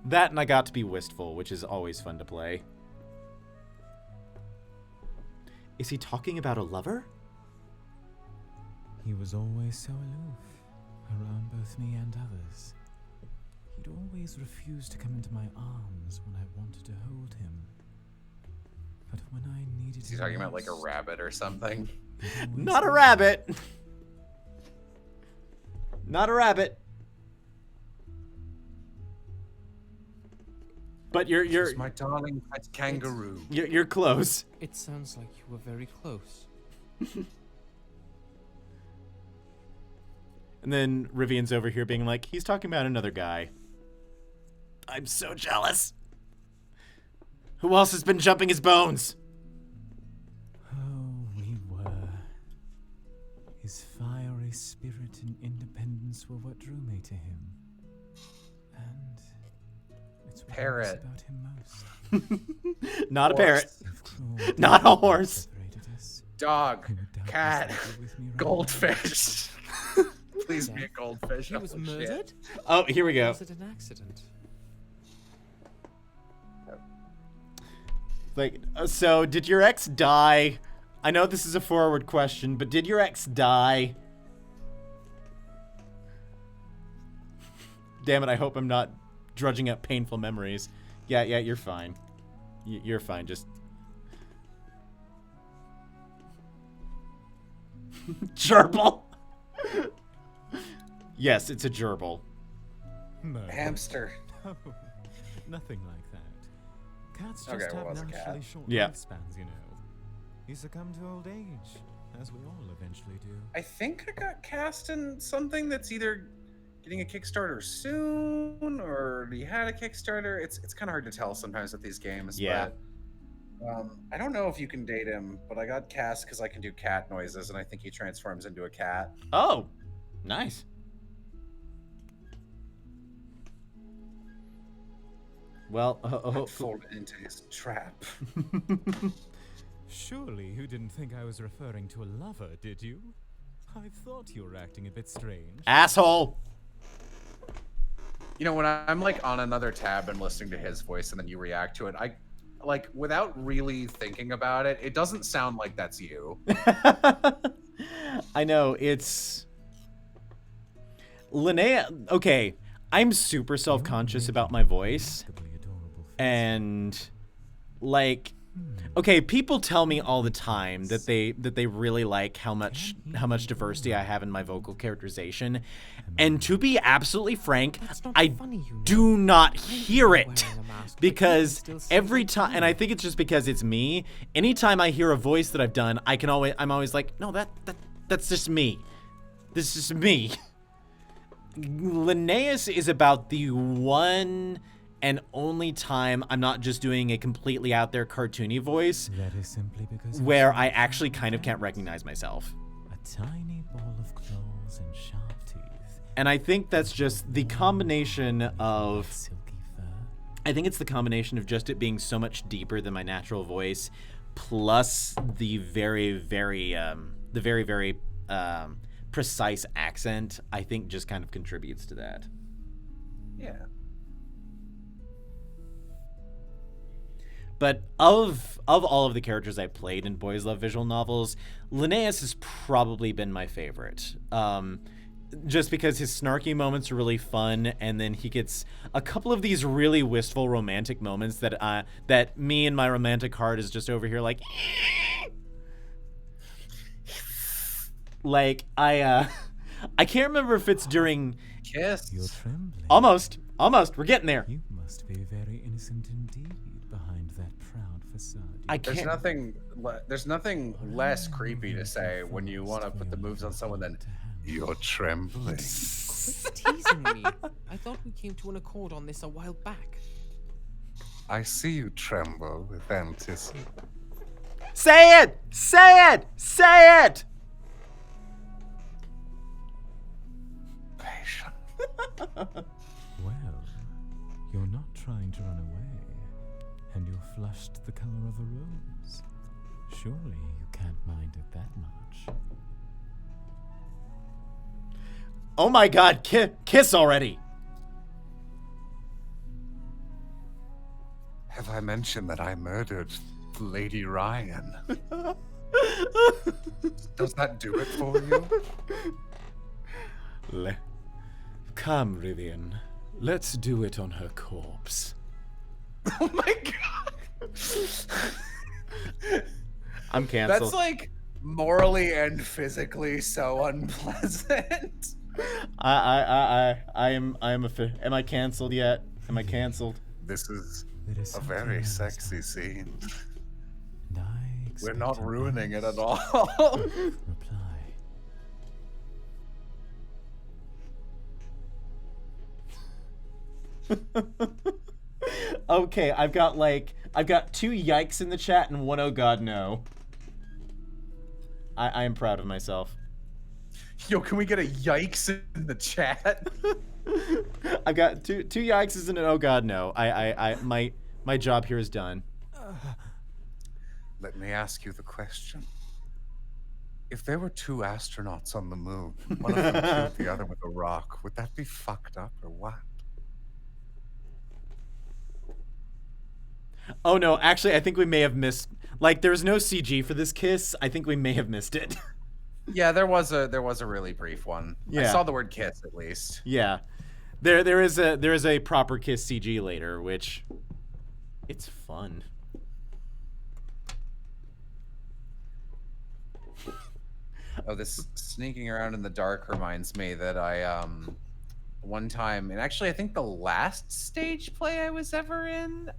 That, and I got to be wistful, which is always fun to play. Is he talking about a lover? He was always so aloof, around both me and others. He'd always refuse to come into my arms when I wanted to hold him. But when I needed Is he talking about like a rabbit or something? Not a rabbit. Not a rabbit. But you're my darling pet kangaroo. You're close. It sounds like you were very close. And then Rivian's over here being like, he's talking about another guy. I'm so jealous. Who else has been jumping his bones? Oh, we were and independence were what drew me to him. And it's what I miss Parrot. about him most. Not a Horse. parrot. You've crawled Not a down and horse. separated us. Dog, You would doubtless cat, be with me right now. goldfish. Please be a goldfish. He was Oh, shit. murdered? Oh, here we go. Was it an accident? Like, so did your ex die? I know this is a forward question, but did your ex die? Damn it, I hope I'm not drudging up painful memories. Yeah, you're fine. You're fine, just... Gerbil? Yes, it's a gerbil. No. Hamster. No, nothing like that. Cats just Okay, well, have it was a cat. naturally short Yeah. lifespans, you know. You succumb to old age, as we all eventually do. I think I got cast in something that's either getting a Kickstarter soon or he had a Kickstarter. It's kind of hard to tell sometimes with these games. Yeah. But, I don't know if you can date him, but I got cast because I can do cat noises, and I think he transforms into a cat. Oh, nice. Well, Fall into his trap. Surely you didn't think I was referring to a lover, did you? I thought you were acting a bit strange. asshole. You know, when I'm like on another tab and listening to his voice, and then you react to it, I like without really thinking about it, it doesn't sound like that's you. I know, it's... Linnea... Okay, I'm super self-conscious about my voice. And, like... Okay, people tell me all the time that they really like how much diversity I have in my vocal characterization. And to be absolutely frank, I do not hear it. Because every time, and I think it's just because it's me, anytime I hear a voice that I've done, I'm always like, no, that's just me. This is me. Linnaeus is about the one and only time I'm not just doing a completely out there cartoony voice That is simply because where I actually kind of can't recognize myself. a tiny ball of claws and sharp teeth. And I think that's just the combination of... Silky fur. I think it's the combination of just it being so much deeper than my natural voice, plus the very precise accent, I think just kind of contributes to that. Yeah. But of all of the characters I played in Boys Love visual novels, Linnaeus has probably been my favorite. Just because his snarky moments are really fun, and then he gets a couple of these really wistful romantic moments that me and my romantic heart is just over here like... Like, I can't remember if it's during... Kiss. You're trembling. Almost, we're getting there. You must be very innocent indeed behind that proud facade. I There's can't... nothing less creepy to say when you want to put the moves on someone than you're trembling. Quit teasing me. I thought we came to an accord on this a while back. I see you tremble with anticipation. Say it! Say it! Say it! Well, you're not trying to run away, and you're flushed the color of a rose. Surely you can't mind it that much. Oh my god, kiss already! Have I mentioned that I murdered Lady Ryan? Does that do it for you? Come, Rivian. Let's do it on her corpse. Oh my god. I'm canceled. That's like morally and physically so unpleasant. I am am I canceled yet? Am I canceled? This is There is a something very else sexy scene. And I We're expect not an ruining it honest at all. reply. Okay, I've got two yikes in the chat and one oh god no. I am proud of myself. Yo, can we get a yikes in the chat? I've got two yikes and an oh god no. My job here is done. Let me ask you the question. If there were two astronauts on the moon, one of them killed the other with a rock, would that be fucked up or what? Oh no, actually I think we may have missed, like there's no CG for this kiss. I think we may have missed it. Yeah, there was a really brief one. I Yeah. saw the word kiss at least. Yeah. There is a proper kiss CG later, which it's fun. Oh, this sneaking around in the dark reminds me that I one time, and actually I think the last stage play I was ever in,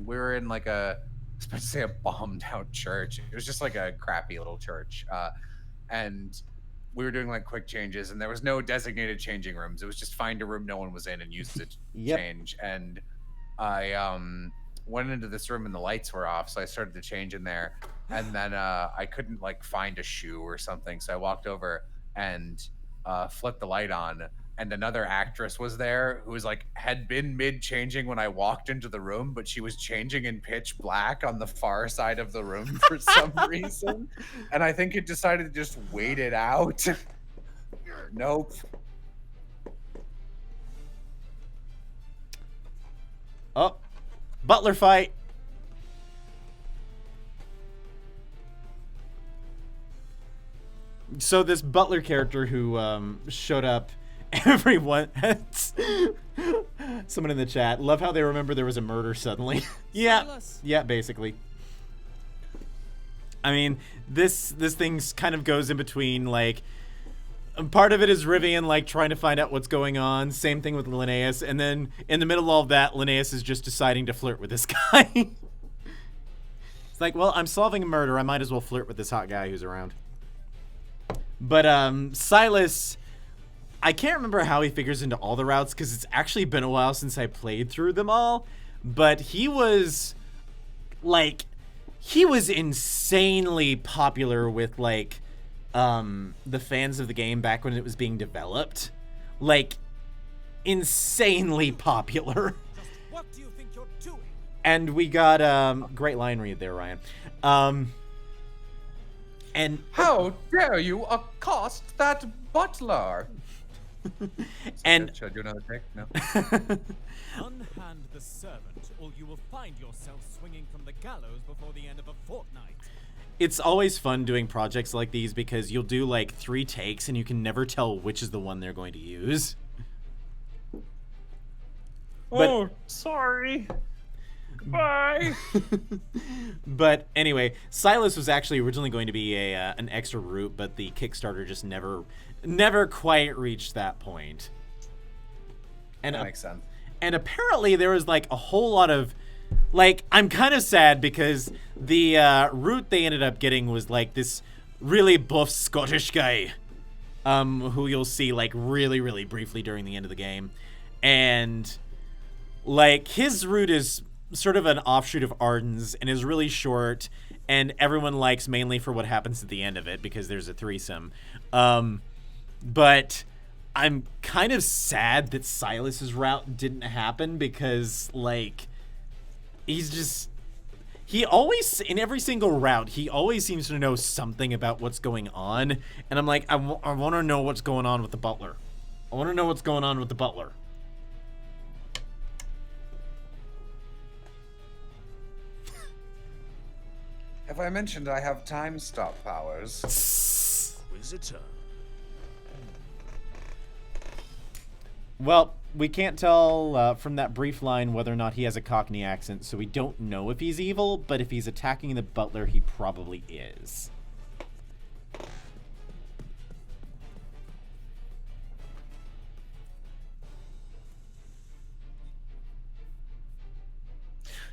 we were in like I was about to say a bombed out church. It was just like a crappy little church. And we were doing like quick changes, and there was no designated changing rooms. It was just find a room no one was in and use it to Yep. change. And I went into this room and the lights were off, so I started to change in there. And then I couldn't like find a shoe or something, so I walked over and flipped the light on. And another actress was there who was like had been mid changing when I walked into the room, but she was changing in pitch black on the far side of the room for some reason. And I think it decided to just wait it out. Nope. Oh, butler fight. So this butler character who showed up, everyone, someone in the chat, love how they remember there was a murder suddenly. Yeah, basically. I mean, this thing's kind of goes in between, like, part of it is Rivian, like, trying to find out what's going on. Same thing with Linnaeus. And then in the middle of all of that, Linnaeus is just deciding to flirt with this guy. It's like, well, I'm solving a murder. I might as well flirt with this hot guy who's around. But Silas, I can't remember how he figures into all the routes because it's actually been a while since I played through them all. But he was, like, he was insanely popular with, like, the fans of the game back when it was being developed. Like, insanely popular. Just what do you think you're doing? And we got, great line read there, Ryan. And How dare you accost that butler? and Should I do another take? No. Unhand the servant, or you will find yourself swinging from the gallows before the end of a fortnight. it's always fun doing projects like these because you'll do like 3 takes and you can never tell which is the one they're going to use. Oh, sorry. Bye. But anyway, Silas was actually originally going to be an extra route, but the Kickstarter just never quite reached that point. And That makes sense. And apparently there was like a whole lot of, like, I'm kind of sad because the route they ended up getting was like this really buff Scottish guy, who you'll see like really, really briefly during the end of the game. And like his route is sort of an offshoot of Arden's and is really short, and everyone likes mainly for what happens at the end of it because there's a threesome. But I'm kind of sad that Silas's route didn't happen because, like, he always, in every single route, he always seems to know something about what's going on. And I'm like, I want to know what's going on with the butler. I want to know what's going on with the butler. Have I mentioned I have time stop powers? Visitor. Well, we can't tell from that brief line whether or not he has a Cockney accent, so we don't know if he's evil, but if he's attacking the butler, he probably is.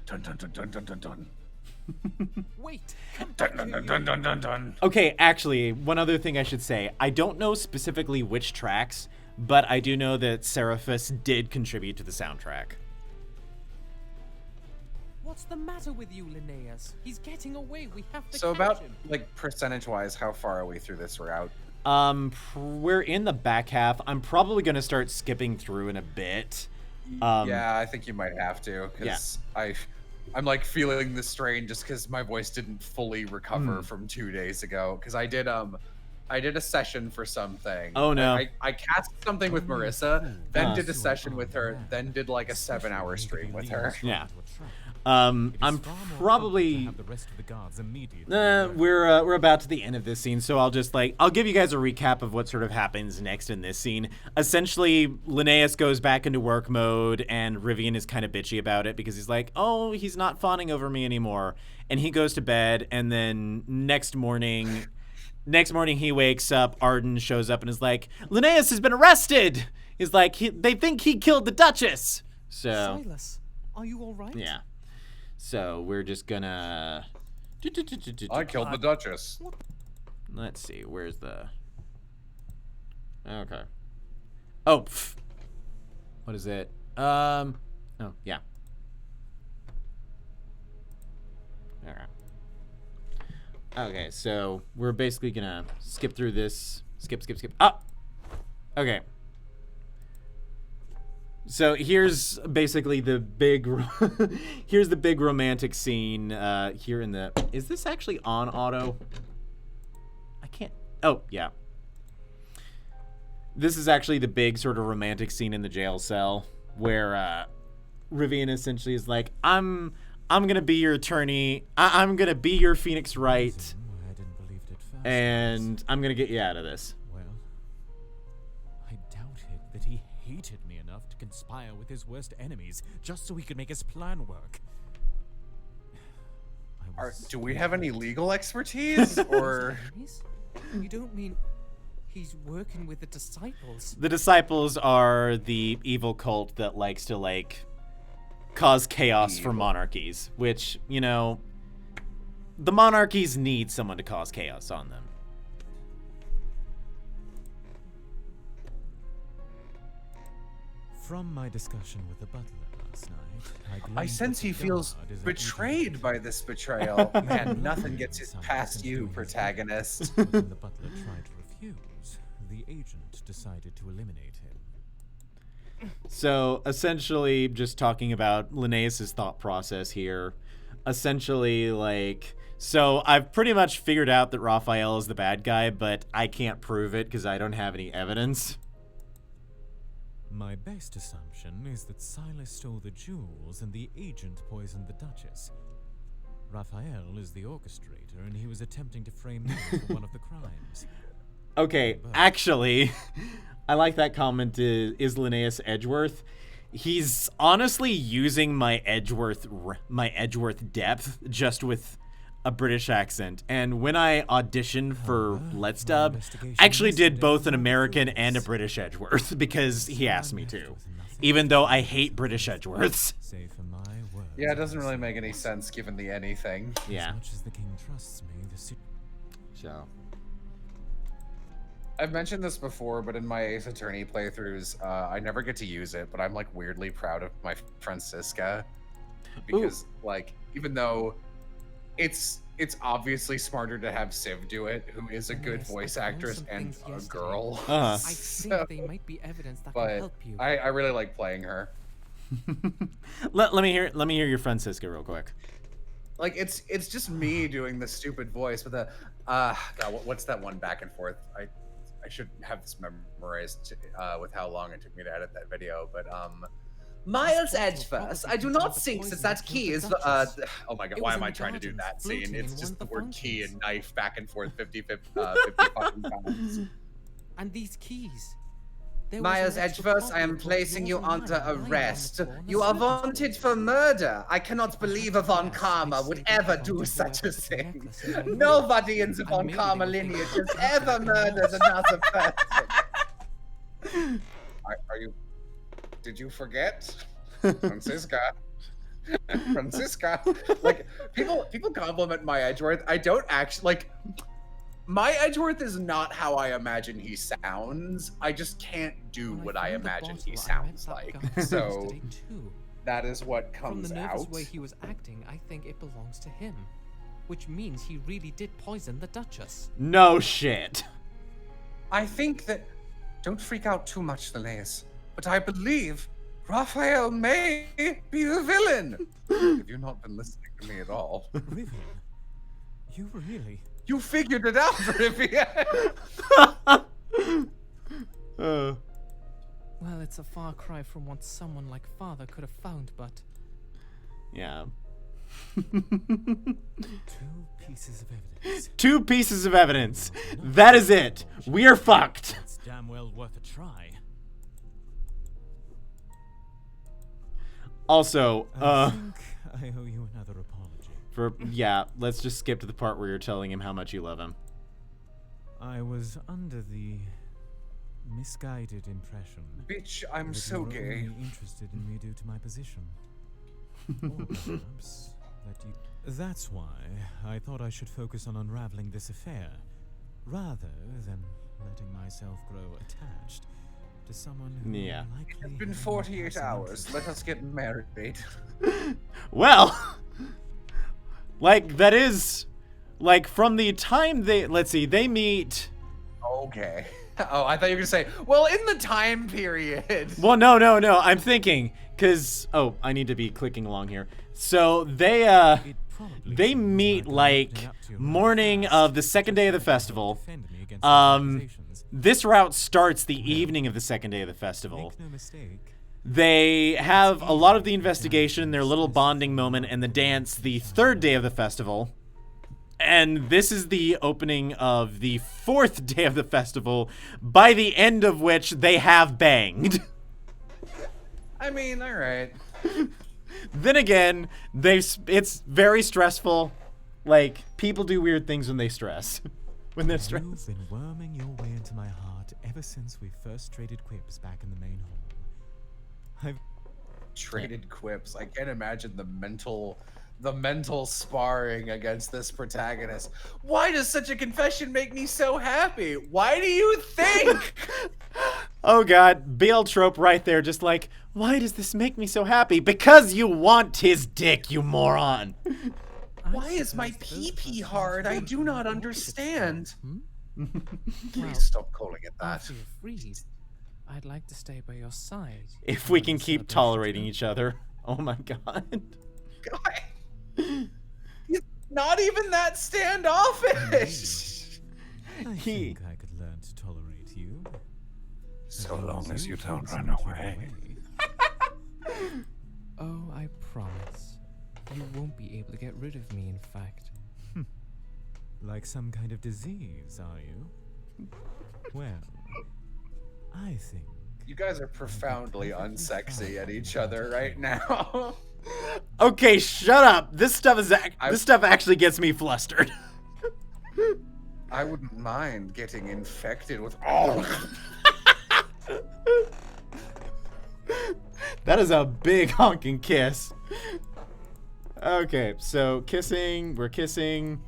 Dun dun dun dun dun dun dun. Wait! Come Dun back dun here, dun you- dun dun dun dun. Okay, actually, one other thing I should say. I don't know specifically which tracks, but I do know that Seraphis did contribute to the soundtrack. What's the matter with you, Linnaeus? He's getting away. We have to So catch about him. like percentage-wise, how far are we through this route? We're in the back half. I'm probably gonna start skipping through in a bit. Yeah, I think you might have to, because I'm like feeling the strain just because my voice didn't fully recover from 2 days ago. Because I did a session for something. Oh no. I cast something with Marissa, then did a session with her, then did like a 7-hour stream with her. Yeah. I'm probably we're about to the end of this scene, so I'll give you guys a recap of what sort of happens next in this scene. Essentially, Linnaeus goes back into work mode, and Rivian is kind of bitchy about it because he's like, oh, he's not fawning over me anymore, and he goes to bed, and then next morning he wakes up, Arden shows up and is like, Linnaeus has been arrested. He's like, they think he killed the Duchess. So Silas, are you all right? yeah. So we're just gonna. I killed the Duchess. Let's see. Where's the? Okay. Oh. What is it? Oh yeah. All right. Okay, so we're basically gonna skip through this. Skip. Ah. Okay. So here's basically the big, here's the big romantic scene here in the, is this actually on auto? I can't, oh, yeah. This is actually the big sort of romantic scene in the jail cell where Rivian essentially is like, I'm gonna be your attorney, I'm gonna be your Phoenix Wright, and I'm gonna get you out of this. Well, I doubted that he hated me enough to conspire with his worst enemies just so he could make his plan work. Do we have any legal expertise, or? You don't mean he's working with the disciples? The disciples are the evil cult that likes to, like, cause chaos for monarchies, which, you know, the monarchies need someone to cause chaos on them. From my discussion with the butler last night, I sense he feels betrayed by this betrayal. Man, nothing gets it past you, protagonist. When the butler tried to refuse, the agent decided to eliminate him. So, essentially, just talking about Linnaeus' thought process here. Essentially, like, so I've pretty much figured out that Raphael is the bad guy, but I can't prove it because I don't have any evidence. My best assumption is that Silas stole the jewels and the agent poisoned the Duchess. Raphael is the orchestrator, and he was attempting to frame me for one of the crimes. Okay, actually, I like that comment. Is Linnaeus Edgeworth? He's honestly using my Edgeworth depth just with a British accent. And when I auditioned for Let's Dub, I actually did both an American and a British Edgeworth because he asked me to, even though I hate British Edgeworths. Yeah, it doesn't really make any sense given the anything. Yeah. As much as the king trusts me, So. I've mentioned this before, but in my Ace Attorney playthroughs, I never get to use it, but I'm like weirdly proud of my Francisca because like, even though it's obviously smarter to have Civ do it, who is a good voice actress and a girl. I think they might be evidence that can help you. I really like playing her. let me hear your Francisca real quick. Like it's just me doing the stupid voice with the what's that one back and forth? I should have this memorized with how long it took me to edit that video, but Miles Edgeworth, I do not think that key is oh my god, why am I trying to do that scene? It's just the word key and knife back and forth 50 fucking times. And these keys. Miles Edgeworth, I am placing you under arrest. You are wanted for murder. I cannot believe a Von Karma would ever do such a thing. Nobody in the Von Karma lineage has ever murdered another person. Are you... Did you forget? Francisca. Francisca. Like, people compliment my Edgeworth. I don't actually, like... My Edgeworth is not how I imagine he sounds. I just can't do what I imagine he sounds like. So that is what comes out. From the nervous way out. he was acting, I think it belongs to him. Which means he really did poison the Duchess. No shit. I think that... Don't freak out too much, Linnaeus. But I believe Raphael may be the villain. Have you not been listening to me at all? Rivian, you really... You figured it out, Rivian! Well, it's a far cry from what someone like Father could have found, but... Yeah. 2 pieces of evidence. 2 pieces of evidence. That is it. We are fucked. It's damn well worth a try. Also, I think I owe you another apology. yeah, let's just skip to the part where you're telling him how much you love him. I was under the misguided impression Bitch, I'm that so you were gay. only interested in me due to my position. Or perhaps that you... That's why I thought I should focus on unraveling this affair, rather than letting myself grow attached to someone who Yeah. likely It's been had no 48 passing hours. interest. Let us get married. Well, like, that is, like, from the time let's see, they meet... Okay. Oh, I thought you were gonna say, well, in the time period. Well, no, I'm thinking, because, oh, I need to be clicking along here. So, they meet, like, morning of the second day of the festival. This route starts the evening of the second day of the festival. Make no mistake. They have a lot of the investigation, their little bonding moment, and the dance the third day of the festival. And this is the opening of the 4th day of the festival, by the end of which they have banged. I mean, all right. Then again, it's very stressful. Like, people do weird things when they stress. When they're stressed. You've been worming your way into my heart ever since we first traded quips back in the main hall. Traded quips. I can't imagine the mental sparring against this protagonist. Why does such a confession make me so happy? Why do you think? Oh god, Bale trope right there, just like, why does this make me so happy? Because you want his dick, you moron. Why is my pee-pee hard? I do not understand. Please stop calling it that. After you're freed, I'd like to stay by your side. If we can keep tolerating each other. Oh my god. He's not even that standoffish. I think I could learn to tolerate you. So long as you don't run away. Oh, I promise. You won't be able to get rid of me, in fact. Like some kind of disease, are you? Well, I think... You guys are profoundly unsexy at each other right now. Okay, shut up. This stuff actually gets me flustered. I wouldn't mind getting infected with all. That is a big honking kiss. Okay, so kissing, we're kissing.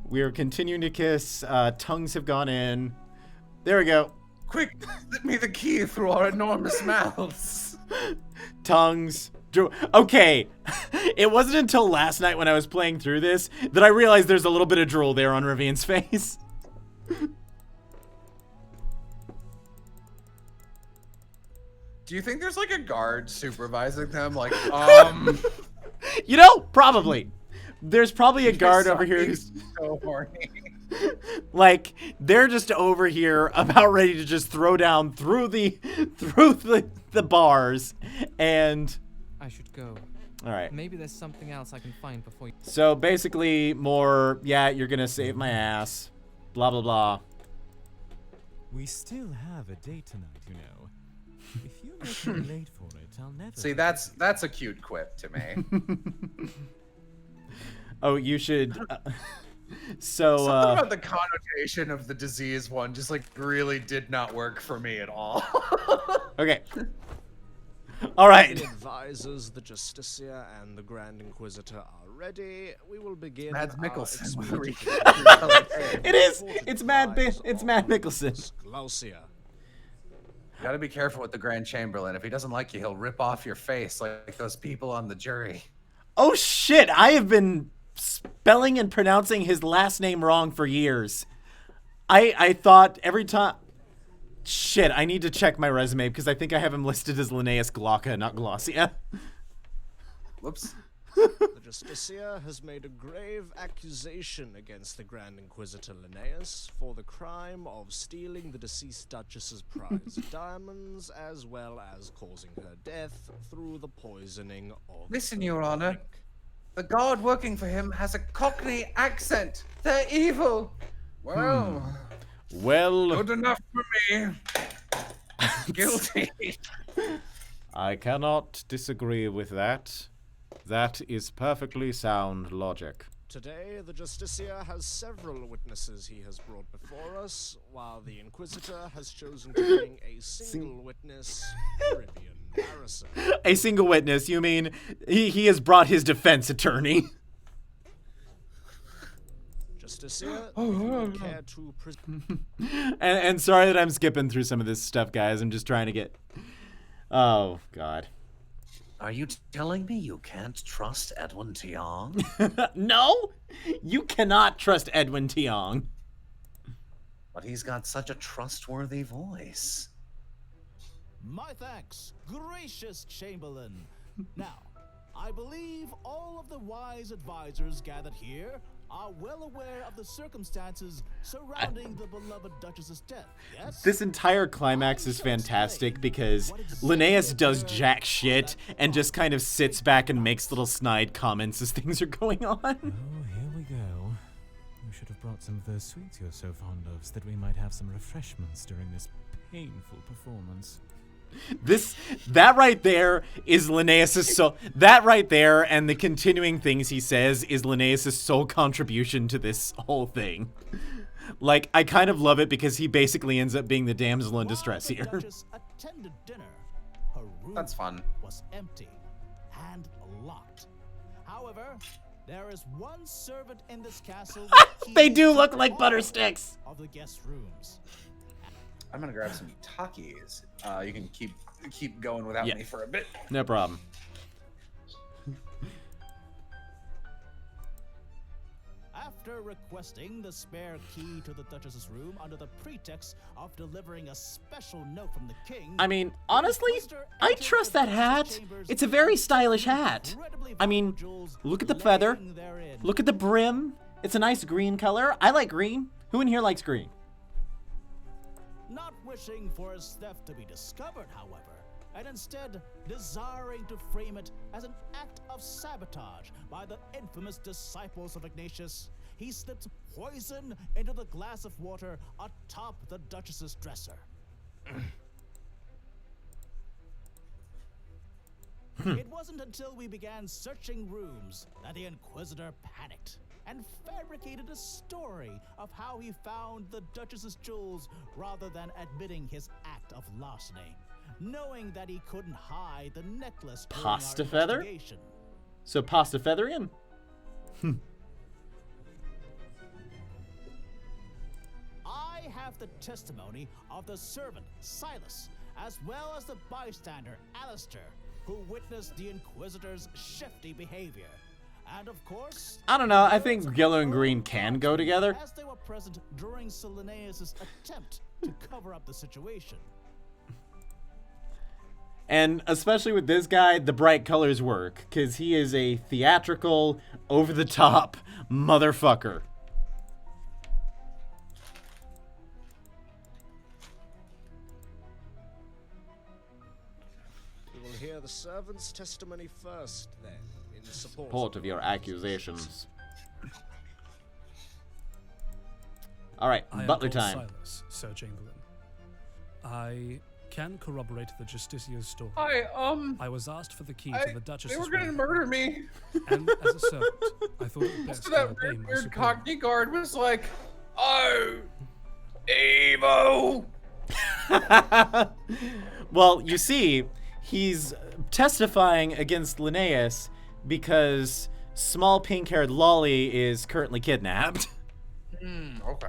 We're continuing to kiss. Tongues have gone in. There we go. Quick, slip me the key through our enormous mouths. Tongues. Okay, it wasn't until last night when I was playing through this that I realized there's a little bit of drool there on Rivian's face. Do you think there's like a guard supervising them? Like, You know, probably. There's probably a guard over here who's so horny. Like, they're just over here about ready to just throw down through the bars, and I should go. all right. Maybe there's something else I can find before you... So basically, more, yeah, you're gonna save my ass, blah blah blah. We still have a date tonight, you know. If you make me late for it, I'll never... See, that's a cute quip to me. Oh, you should. So something about the connotation of the disease one just like really did not work for me at all. Okay. All right. The advisors, the Justicia, and the Grand Inquisitor are ready. We will begin. Mads our Mikkelsen. expedition. It is. It's Matt Mikkelsen. Glaucia. You gotta be careful with the Grand Chamberlain. If he doesn't like you, he'll rip off your face like those people on the jury. Oh shit! I have been spelling and pronouncing his last name wrong for years. I thought every time. Shit, I need to check my resume because I think I have him listed as Linnaeus Glauca, not Glossia. Whoops. The Justicia has made a grave accusation against the Grand Inquisitor Linnaeus for the crime of stealing the deceased Duchess's prize diamonds, as well as causing her death through the poisoning of Listen, the Your Honor. twink. The guard working for him has a Cockney accent. They're evil. Well, Well, good enough for me. Guilty. I cannot disagree with that. That is perfectly sound logic. Today, the Justicia has several witnesses he has brought before us, while the Inquisitor has chosen to bring a single witness, Caribbean Harrison. A single witness, you mean he has brought his defense attorney. Justicia, if you would care to and sorry that I'm skipping through some of this stuff, guys. I'm just trying to get... Oh, God. Are you telling me you can't trust Edwin Tiong? No! You cannot trust Edwin Tiong. But he's got such a trustworthy voice. My thanks, gracious Chamberlain. Now, I believe all of the wise advisors gathered here are well aware of the circumstances surrounding the beloved Duchess's death, yes? This entire climax is fantastic because Linnaeus does jack shit and just kind of sits back and makes little snide comments as things are going on. Oh, here we go. You should have brought some of those sweets you're so fond of so that we might have some refreshments during this painful performance. That right there is Linnaeus's that right there and the continuing things he says is Linnaeus's sole contribution to this whole thing. Like, I kind of love it because he basically ends up being the damsel in distress here. Attended dinner. Her room That's fun. was empty and locked. However, there is one servant in this castle. They do look like butter sticks. Of the guest rooms. I'm gonna grab some Takis. You can keep going without me for a bit. No problem. After requesting the spare key to the Duchess's room under the pretext of delivering a special note from the king, I mean, honestly, I trust that hat. It's a very stylish hat. I mean, look at the feather. Look at the brim. It's a nice green color. I like green. Who in here likes green? Not wishing for his theft to be discovered, however, and instead desiring to frame it as an act of sabotage by the infamous disciples of Ignatius, he slipped poison into the glass of water atop the Duchess's dresser. It wasn't until we began searching rooms that the Inquisitor panicked and fabricated a story of how he found the Duchess's jewels rather than admitting his act of larceny, knowing that he couldn't hide the necklace during our Pasta feather? investigation. So pasta featherian? I have the testimony of the servant, Silas, as well as the bystander, Alistair, who witnessed the Inquisitor's shifty behavior. And of course, I don't know. I think yellow and green can go together. as they were present during Linnaeus' attempt to cover up the situation. And especially with this guy, the bright colors work because he is a theatrical, over-the-top motherfucker. We will hear the servant's testimony first, then, in Support of your accusations. All right, I am Butler called time. Silas, Sir Chamberlain. I can corroborate the Justicia's story. I was asked for the key to the Duchess's They were gonna room, murder me. and as a servant, I thought it best So to that obey my weird superior. Cockney guard was like, "Oh, Evo." Well, you see, he's testifying against Linnaeus because small pink-haired Lolly is currently kidnapped. Okay.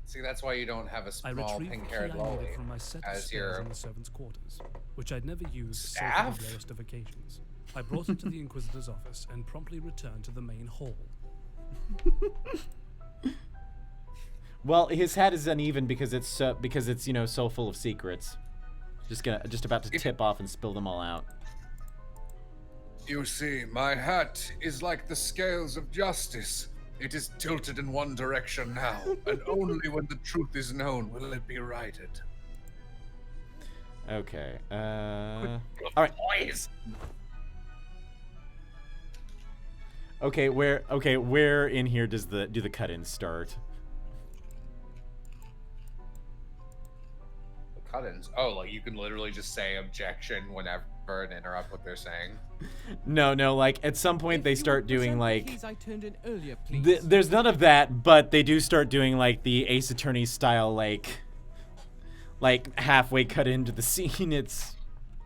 See, that's why you don't have a I small retrieved the key pink-haired I lolly needed from my set of as stairs your in the servants' quarters, which I'd never used save for staff? the rarest of occasions. I brought it to the Inquisitor's office and promptly returned to the main hall. Well, his hat is uneven because it's you know, so full of secrets. Just about to tip off and spill them all out. You see, my hat is like the scales of justice. It is tilted in one direction now, and only when the truth is known will it be righted. Okay. All right. Boys. Okay, where in here do the cut-ins start? The cut-ins. Oh, like you can literally just say objection whenever and interrupt what they're saying. No, like at some point they start doing like. I turned in earlier, please. There's none of that, but they do start doing like the Ace Attorney style, like halfway cut into the scene. It's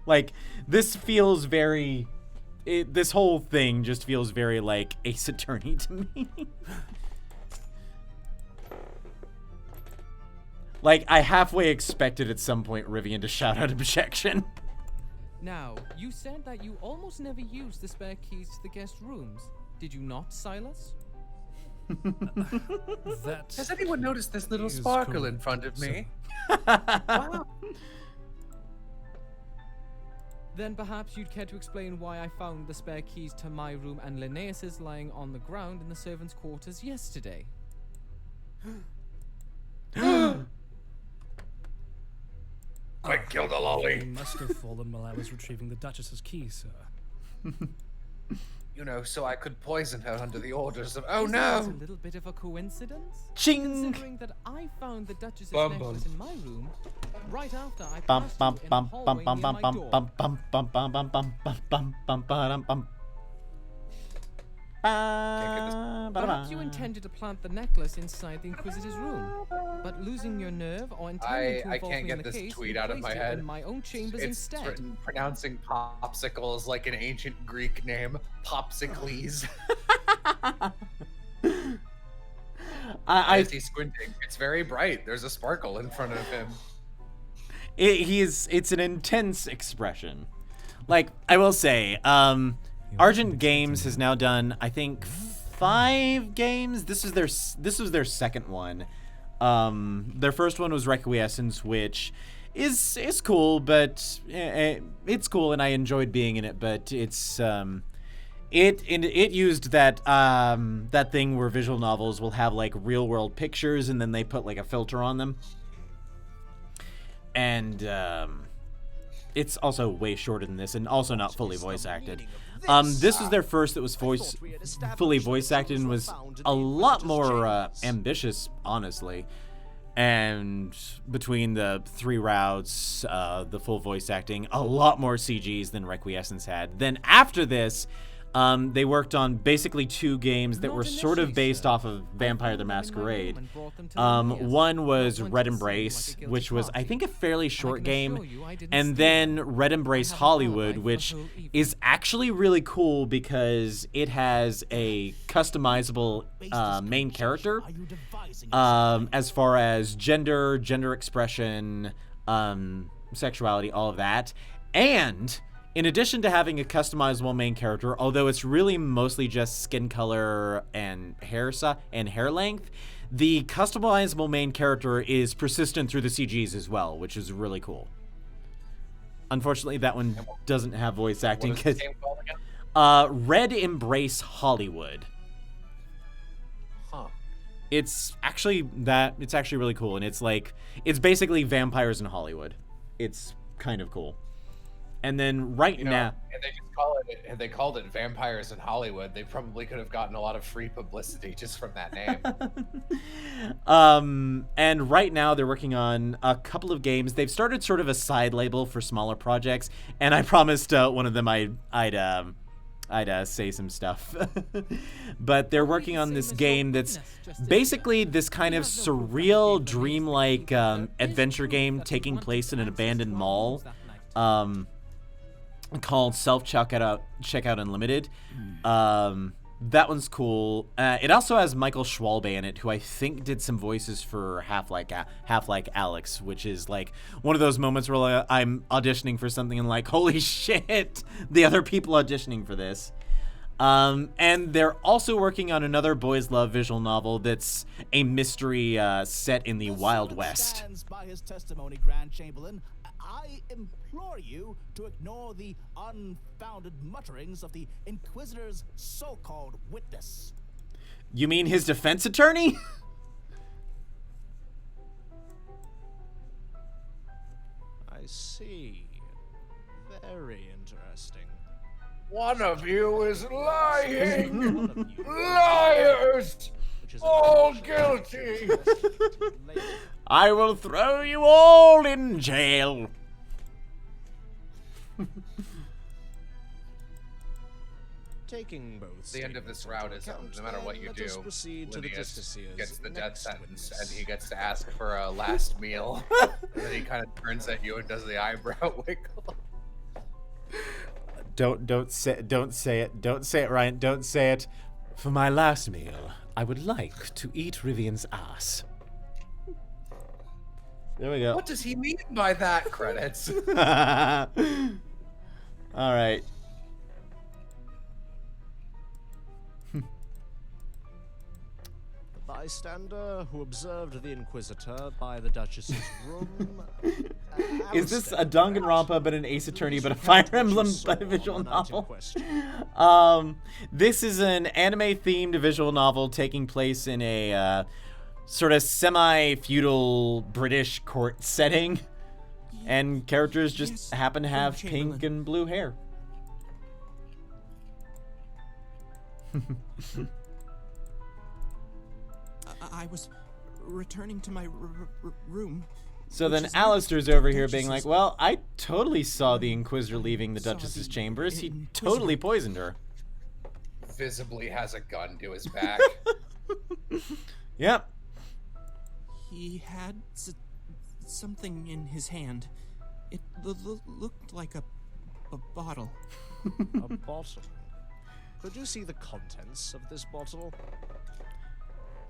like this feels very. This whole thing just feels very like Ace Attorney to me. Like, I halfway expected at some point Rivian to shout out objection. Now, you said that you almost never use the spare keys to the guest rooms. Did you not, Silas? Has anyone noticed this little sparkle in front of me? Wow. Then perhaps you'd care to explain why I found the spare keys to my room and Linnaeus's lying on the ground in the servants' quarters yesterday. I killed a lolly. They must have fallen while I was retrieving the Duchess's key, sir. You know, so I could poison her under the orders of. Oh Isn't no! that a little bit of a coincidence? Ching! Considering that I found the Duchess's Bum, necklace bum. in my room right after I Bum passed bum you in bum the bum hallway bum near bum my bum door. bum bum bum bum bum bum bum bum bum bum. Perhaps you intended to plant the necklace inside the Inquisitor's room, but losing your nerve or intending to I involve can't me in get the this case, tweet you out of my placed it head. in my own chambers It's instead. written pronouncing popsicle as like an ancient Greek name, Popsicles. Why is he squinting? It's very bright. There's a sparkle in front of him. It's an intense expression. Like, I will say, Argent Games has now done, I think, 5 games. This was their second one. Their first one was Requiescence, which is cool, but it's cool, and I enjoyed being in it. But it's it used that that thing where visual novels will have like real world pictures, and then they put like a filter on them, and it's also way shorter than this, and also not fully voice acted. This was their first that was fully voice acted and was a lot more ambitious, honestly. And between the 3 routes, the full voice acting, a lot more CGs than Requiescence had. Then after this, they worked on basically 2 games that were sort of based off of Vampire the Masquerade. One was Red Embrace, which was, I think, a fairly short game. And then Red Embrace Hollywood, which is actually really cool because it has a customizable main character as far as gender expression, sexuality, all of that. And in addition to having a customizable main character, although it's really mostly just skin color and hair length, the customizable main character is persistent through the CGs as well, which is really cool. Unfortunately, that one doesn't have voice acting. What is the game called again? Red Embrace Hollywood. Huh. It's actually really cool, and it's basically vampires in Hollywood. It's kind of cool. And then now, if they called it Vampires in Hollywood, they probably could have gotten a lot of free publicity just from that name. And right now they're working on a couple of games. They've started sort of a side label for smaller projects, and I promised one of them I'd say some stuff. But they're working on this game that's basically this kind of surreal, dreamlike adventure game taking place in an abandoned mall. Called Self-Checkout Unlimited. That one's cool. It also has Michael Schwalbe in it, who I think did some voices for Half-Like Alex, which is like one of those moments where I'm auditioning for something and like, holy shit, the other people auditioning for this. And they're also working on another boys' love visual novel that's a mystery set in the Wild West. Stands by his testimony, Grand Chamberlain. I implore you to ignore the unfounded mutterings of the Inquisitor's so-called witness. You mean his defense attorney? I see. Very interesting. One of you is lying! Liars! All guilty! I will throw you all in jail. Taking both. The end of this route is no matter what you do, Linnaeus gets the death sentence, and he gets to ask for a last meal. And then he kind of turns at you and does the eyebrow wiggle. Don't say it, Ryan. Don't say it. For my last meal, I would like to eat Rivian's ass. There we go. What does he mean by that? Credits. All right. The bystander who observed the Inquisitor by the Duchess's room. Is this a Danganronpa but an Ace Attorney but a Fire Emblem but a visual novel? This is an anime-themed visual novel taking place in a sort of semi-feudal British court setting, and characters just happen to have pink and blue hair. I was returning to my room. So then Alistair's over here being like, well, I totally saw the Inquisitor leaving the Duchess's chambers. He totally poisoned her. Visibly has a gun to his back. Yep. He had something in his hand. It looked like a bottle. A bottle? Could you see the contents of this bottle?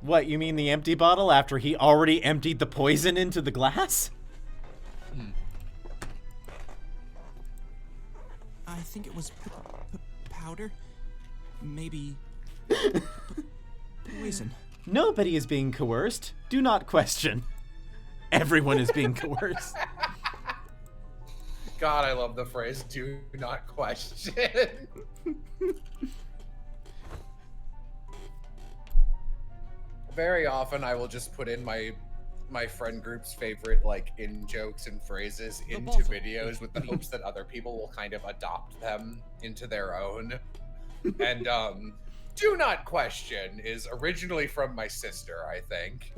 What, you mean the empty bottle after he already emptied the poison into the glass? I think it was powder. Maybe poison. Nobody is being coerced. Do not question. Everyone is being coerced. God, I love the phrase, do not question. Very often I will just put in my friend group's favorite like in jokes and phrases into videos with the hopes that other people will kind of adopt them into their own. And do not question is originally from my sister, I think.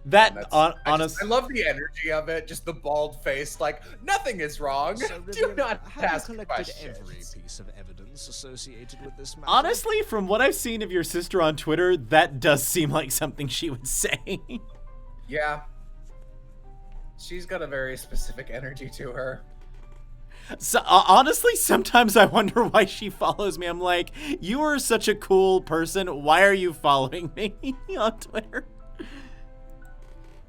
That honestly, I love the energy of it. Just the bald face, like nothing is wrong. So, do not ask questions. Every piece of evidence associated with this matter? Honestly, from what I've seen of your sister on Twitter, that does seem like something she would say. Yeah, she's got a very specific energy to her. So honestly, sometimes I wonder why she follows me. I'm like, you are such a cool person. Why are you following me on Twitter?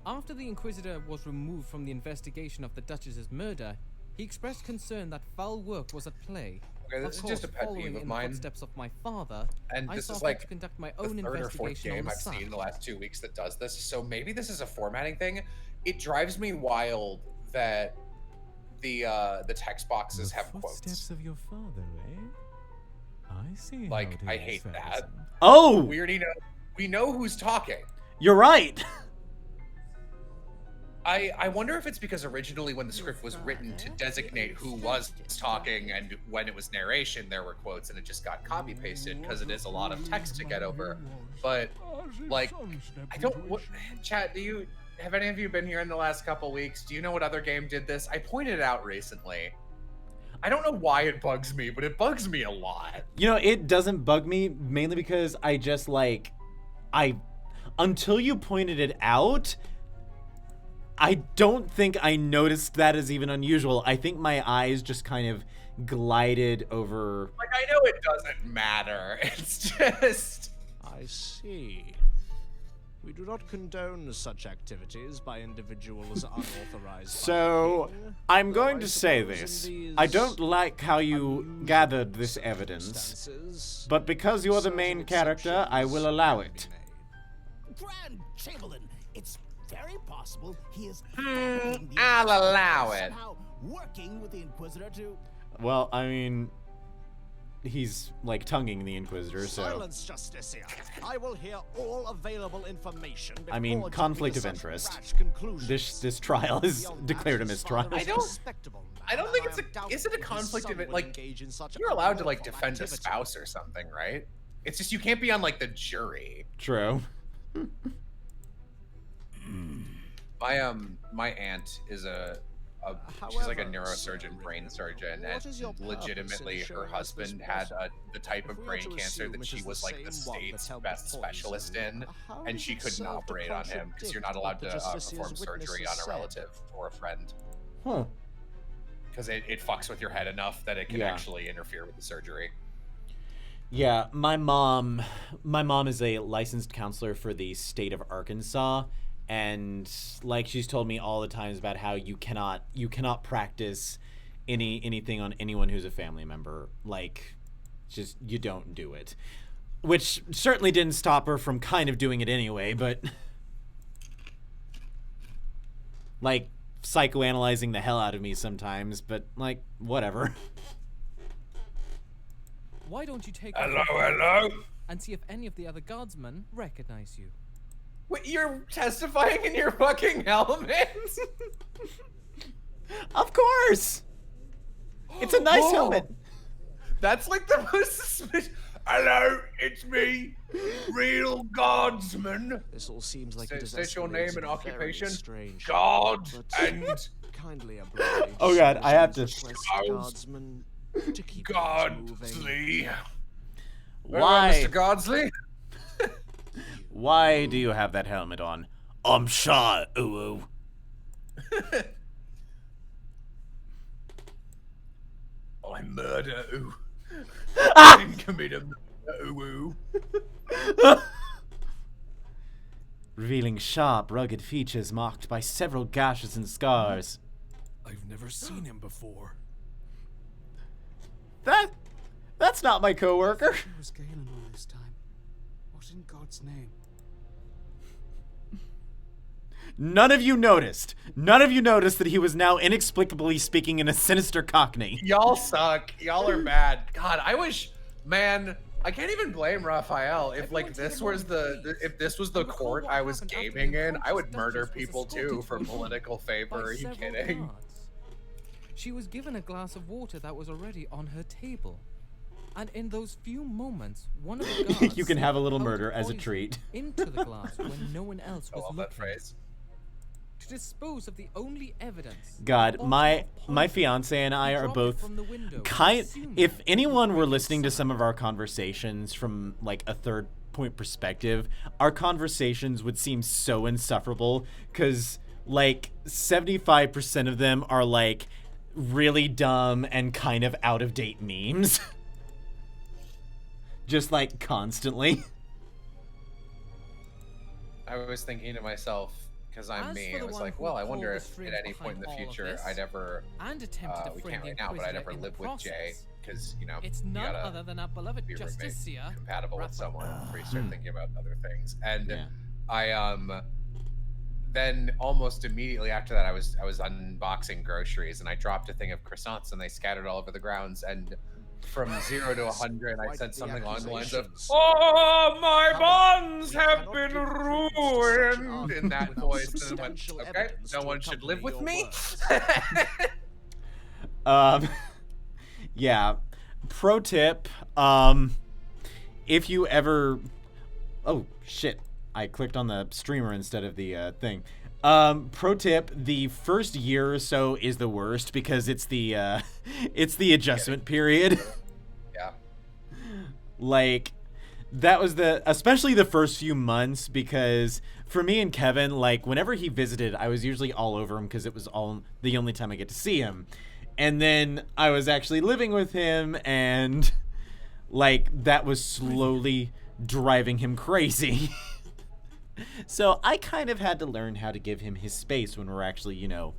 After the Inquisitor was removed from the investigation of the Duchess's murder, he expressed concern that foul work was at play. Okay, this is just a pet peeve of mine. In the footsteps of my father, and I this saw is fit like to conduct my the own third or fourth investigation game on I've the seen in the last 2 weeks that does this. So maybe this is a formatting thing. It drives me wild that the text boxes have quotes. Footsteps of your father, eh? I see. Like, I hate that. Oh! We know who's talking. You're right. I wonder if it's because originally when the script was written to designate who was talking and when it was narration, there were quotes and it just got copy pasted because it is a lot of text to get over. But like, chat, have any of you been here in the last couple weeks? Do you know what other game did this? I pointed it out recently. I don't know why it bugs me, but it bugs me a lot. You know, it doesn't bug me mainly because I just until you pointed it out, I don't think I noticed that as even unusual. I think my eyes just kind of glided over. Like, I know it doesn't matter. It's just... I see. We do not condone such activities by individuals unauthorized. So, by the king, I'm going though to I say suppose in this. these I don't like how you gathered this evidence, circumstances, but because you're the certain main character, I will allow exceptions it. can be Grand Chamberlain, it's very possible he is I'll allow it. somehow working with the Inquisitor to... Well, I mean, he's, like, tonguing the Inquisitor, so... Silence, Justicia. I will hear all available information. I mean, before conflict jumping of to such interest. rash conclusions. This trial is Beyond declared a that, his mistrial. father is I don't- respectable man, I don't think and it's am a. Is it a doubtful his conflict son of it? will Like, engage in such you're allowed to like unlawful defend a activity. spouse or something, right? It's just you can't be on like the jury. True. My aunt is she's like a However, neurosurgeon, Sir brain Ridley, surgeon, what is your and purpose legitimately in her showing us husband this had vessel? the type If of we are brain to cancer assume that it she is was the like the same one that state's held best the specialist poison, in, how and does she it couldn't serve to operate on him because you're not allowed to contradict what the perform Justicia's surgery on witnesses a said? relative or a friend. Huh. Because it fucks with your head enough that it can Yeah. actually interfere with the surgery. Yeah, my mom is a licensed counselor for the state of Arkansas, and like she's told me all the times about how you cannot practice anything on anyone who's a family member. Like, just you don't do it. Which certainly didn't stop her from kind of doing it anyway, but like psychoanalyzing the hell out of me sometimes, but like whatever. Why don't you take Hello, off your hello. coat and see if any of the other guardsmen recognize you? Wait, you're testifying in your fucking helmet? Of course. It's a nice Whoa. helmet. That's like the most suspicious. Hello, it's me, real guardsman. This all seems like Say- it is state your escalating name and very occupation. strange. Guard But and kindly oblige. Oh God, I have to- request the guardsman to keep things moving. Gardsley. Why? Mr. Gardsley? Why do you have that helmet on? I'm shy, ooh. I murder ooh. Ah! I didn't commit a murder ooh. Revealing sharp, rugged features marked by several gashes and scars. I've never seen him before. That's not my coworker. Who was Galen all this time? What in God's name? None of you noticed. None of you noticed that he was now inexplicably speaking in a sinister Cockney. Y'all suck. Y'all are bad. God, I wish, man. I can't even blame Raphael. If like this was if this was the court I was gaming in, I would murder people too for political favor. Are you kidding? She was given a glass of water that was already on her table. And in those few moments, one of the guards You can have a little poured murder as a poison treat. into the glass when no one else I was love looking. that phrase. To dispose of the only evidence. God, the my bottle of fiance and I He are dropped it both from the window, kind. assuming If it anyone would were break listening to the some of our conversations from like a third point perspective, our conversations would seem so insufferable because like 75% of them are like really dumb and kind of out of date memes. Just like constantly. I was thinking to myself, because I'm As me, for I the was one like, who well, I pulled wonder the if at strings any point in the behind all of future this I'd ever, and attempted to we frame can't the right now, but I'd Inquisitor ever in the live with Jay, process. because, you know, It's you none gotta other than our beloved be roommate Justicia. compatible with someone before you start Hmm. thinking about other things. And Yeah. I then almost immediately after that I was unboxing groceries and I dropped a thing of croissants and they scattered all over the grounds, and from 0 to 100 I Quite said the something along the lines of, accusations. "Oh, my However, buns you have cannot been give credence to such an ruined," in that argument without voice, and I went, substantial okay, evidence no to one should live with accompany me. your words. Yeah. Pro tip, if you ever, oh shit, I clicked on the streamer instead of the thing. Pro tip, the first year or so is the worst because it's the adjustment period. Yeah. Like, that was especially the first few months, because for me and Kevin, like, whenever he visited, I was usually all over him because it was the only time I get to see him. And then I was actually living with him, and like that was slowly driving him crazy. So I kind of had to learn how to give him his space when we're actually, you know,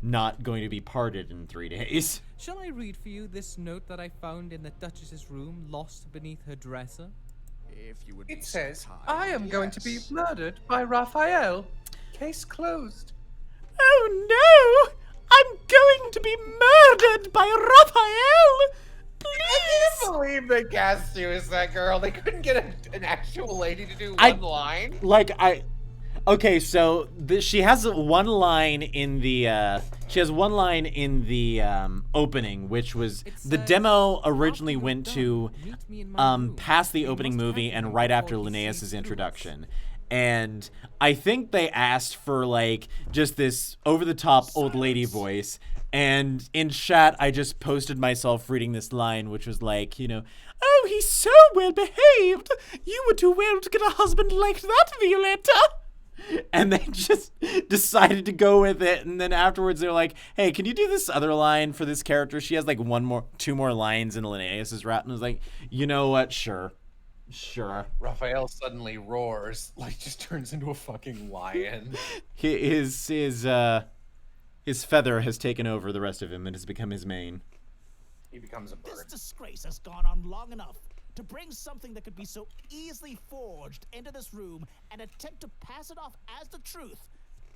not going to be parted in 3 days. Shall I read for you this note that I found in the Duchess's room, lost beneath her dresser? If you would It says, I am going to be murdered by Raphael. Case closed. Oh no! I'm going to be murdered by Raphael! I can't believe they cast you as that girl. They couldn't get an actual lady to do one line. Okay, so she has one line in the opening, which was the demo originally went to past the opening movie and right after Linnaeus's introduction. And I think they asked for like just this over-the-top old lady voice. And in chat, I just posted myself reading this line, which was like, you know, oh, he's so well behaved. You were too well to get a husband like that, Violetta. And they just decided to go with it. And then afterwards, they're like, hey, can you do this other line for this character? She has like two more lines in Linnaeus's rap. And I was like, you know what? Sure. Raphael suddenly roars, like just turns into a fucking lion. His feather has taken over the rest of him and has become his mane. He becomes a bird. This disgrace has gone on long enough to bring something that could be so easily forged into this room and attempt to pass it off as the truth.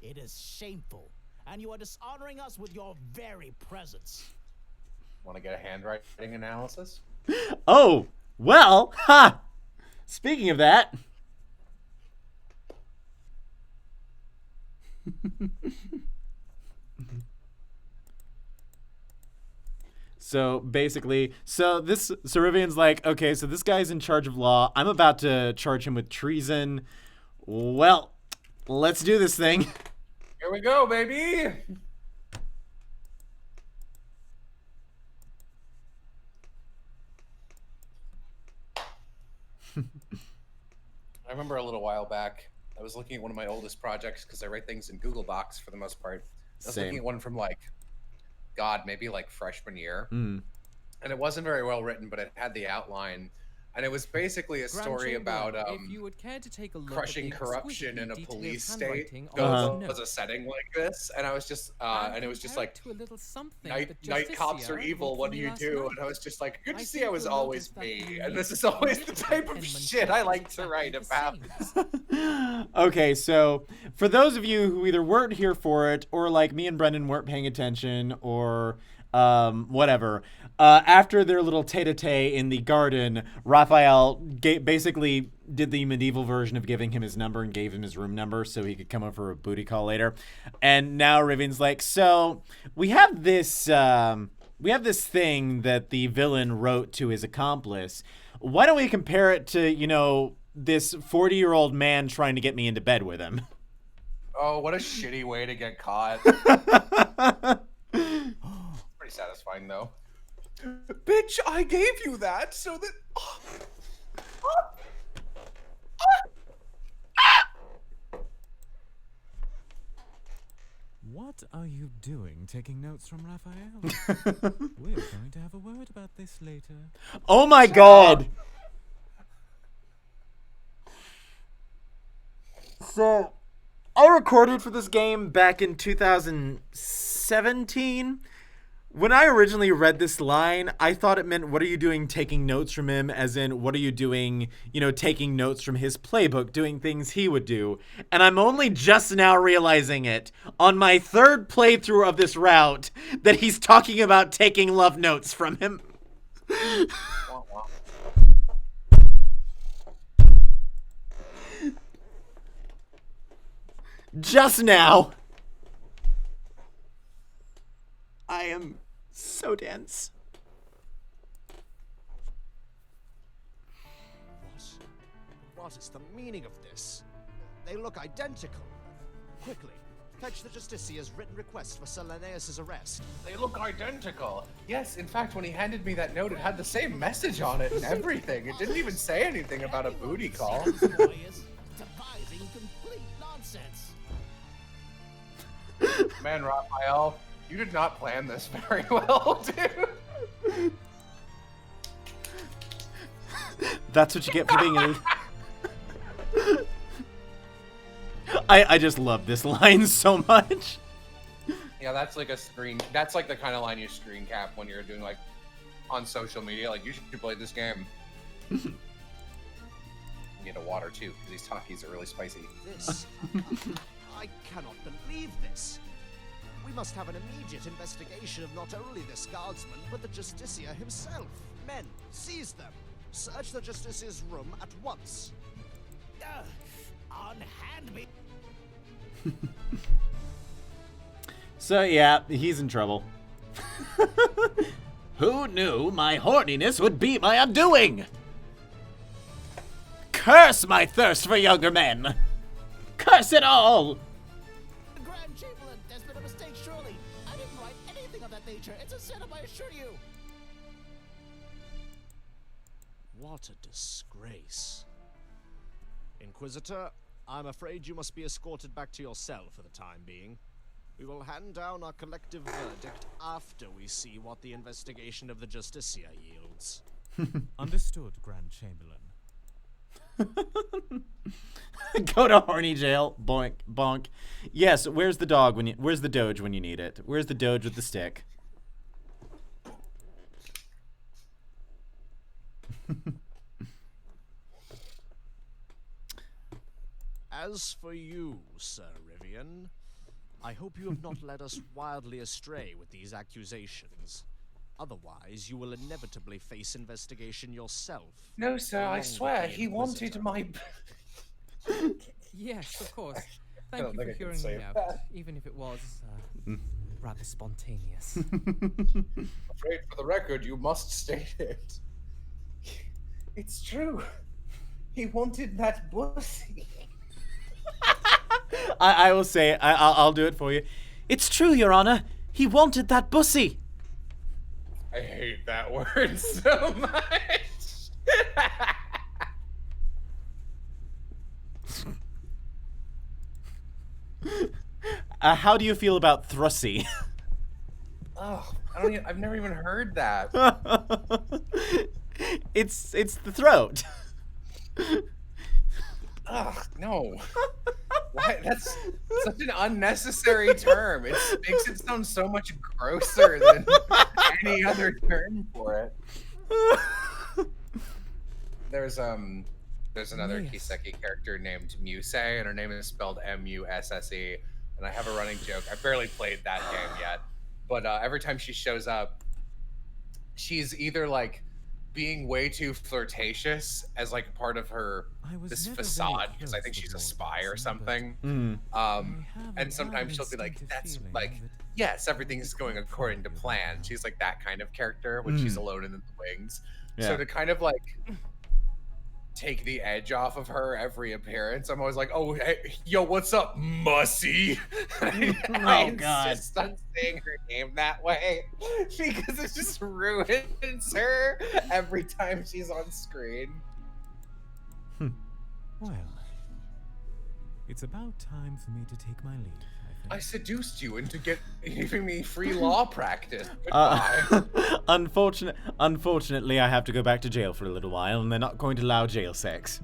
It is shameful, and you are dishonoring us with your very presence. Want to get a handwriting analysis? Oh, well, ha! Speaking of that... So basically, Rivian's like, okay, so this guy's in charge of law. I'm about to charge him with treason. Well, let's do this thing. Here we go, baby. I remember a little while back, I was looking at one of my oldest projects because I write things in Google Docs for the most part. I was looking at one from like, God, maybe like freshman year. And it wasn't very well written, but it had the outline. And it was basically a story about if you would care to take a look crushing at the corruption in a exquisitely police detailed state handwriting was a setting like this. And I was just, and it was just like, to a little something night cops are evil, what do you do? night. And I was just like, good to I see think I was you'll always notice that me. the And this is always the type of shit I like to write about. Okay, so for those of you who either weren't here for it or like me and Brendan weren't paying attention or whatever, after their little tete-a-tete in the garden, Raphael basically did the medieval version of giving him his number and gave him his room number so he could come over for a booty call later. And now Rivian's like, so we have this thing that the villain wrote to his accomplice. Why don't we compare it to, you know, this 40-year-old man trying to get me into bed with him? Oh, what a shitty way to get caught. Pretty satisfying, though. Bitch, I gave you that so that... What are you doing, taking notes from Raphael? We're going to have a word about this later. Oh my god! So, I recorded for this game back in 2017. When I originally read this line, I thought it meant, what are you doing taking notes from him? As in, what are you doing, you know, taking notes from his playbook, doing things he would do? And I'm only just now realizing it, on my third playthrough of this route, that he's talking about taking love notes from him. Just now. I am so dense. What is the meaning of this? They look identical. Quickly, fetch the Justicia's written request for Sir Linnaeus's arrest. They look identical. Yes, in fact, when he handed me that note, it had the same message on it and everything. It didn't even say anything about a booty call. Devising complete nonsense. Man, Raphael, you did not plan this very well, dude. That's what you get for being a... I just love this line so much. Yeah, that's like a screen. That's like the kind of line you screen cap when you're doing like on social media. Like, you should play this game. Need a water too, because these Takis are really spicy. This? I cannot believe this. We must have an immediate investigation of not only this guardsman, but the Justicia himself. Men, seize them. Search the Justicia's room at once. On hand me. So yeah, he's in trouble. Who knew my horniness would be my undoing? Curse my thirst for younger men! Curse it all! Grand Chamberlain, there's been a mistake, surely. I didn't write anything of that nature. It's a setup, I assure you. What a disgrace. Inquisitor, I'm afraid you must be escorted back to your cell for the time being. We will hand down our collective verdict after we see what the investigation of the Justicia yields. Understood, Grand Chamberlain. Go to horny jail, boink, bonk. Yes, where's the dog when you? Where's the Doge when you need it? Where's the Doge with the stick? As for you, Sir Rivian, I hope you have not led us wildly astray with these accusations. Otherwise, you will inevitably face investigation yourself. No, sir, I swear, he wanted my... Yes, of course. Thank you for hearing me out, even if it was rather spontaneous. Afraid for the record, you must state it. It's true. He wanted that pussy. I will say it. I'll do it for you. It's true, Your Honor. He wanted that bussy. I hate that word so much. How do you feel about thrussy? Oh, I've never even heard that. It's the throat. Ugh, no. Why? That's such an unnecessary term. It makes it sound so much grosser than any other term for it. There's another Kiseki character named Muse, and her name is spelled M-U-S-S-E. And I have a running joke. I barely played that game yet, but every time she shows up, she's either like being way too flirtatious as like part of her this facade, because I think she's a spy or something. And sometimes she'll be like, that's like, yes, everything's going according to plan. She's like that kind of character when she's alone in the wings. Yeah. So to kind of like take the edge off of her every appearance, I'm always like, oh, hey, yo, what's up, Mussy? I insist on saying her name that way because it just ruins her every time she's on screen. Well, it's about time for me to take my leave, I think. I seduced you into giving me free law practice. Goodbye. Unfortunately, I have to go back to jail for a little while, and they're not going to allow jail sex.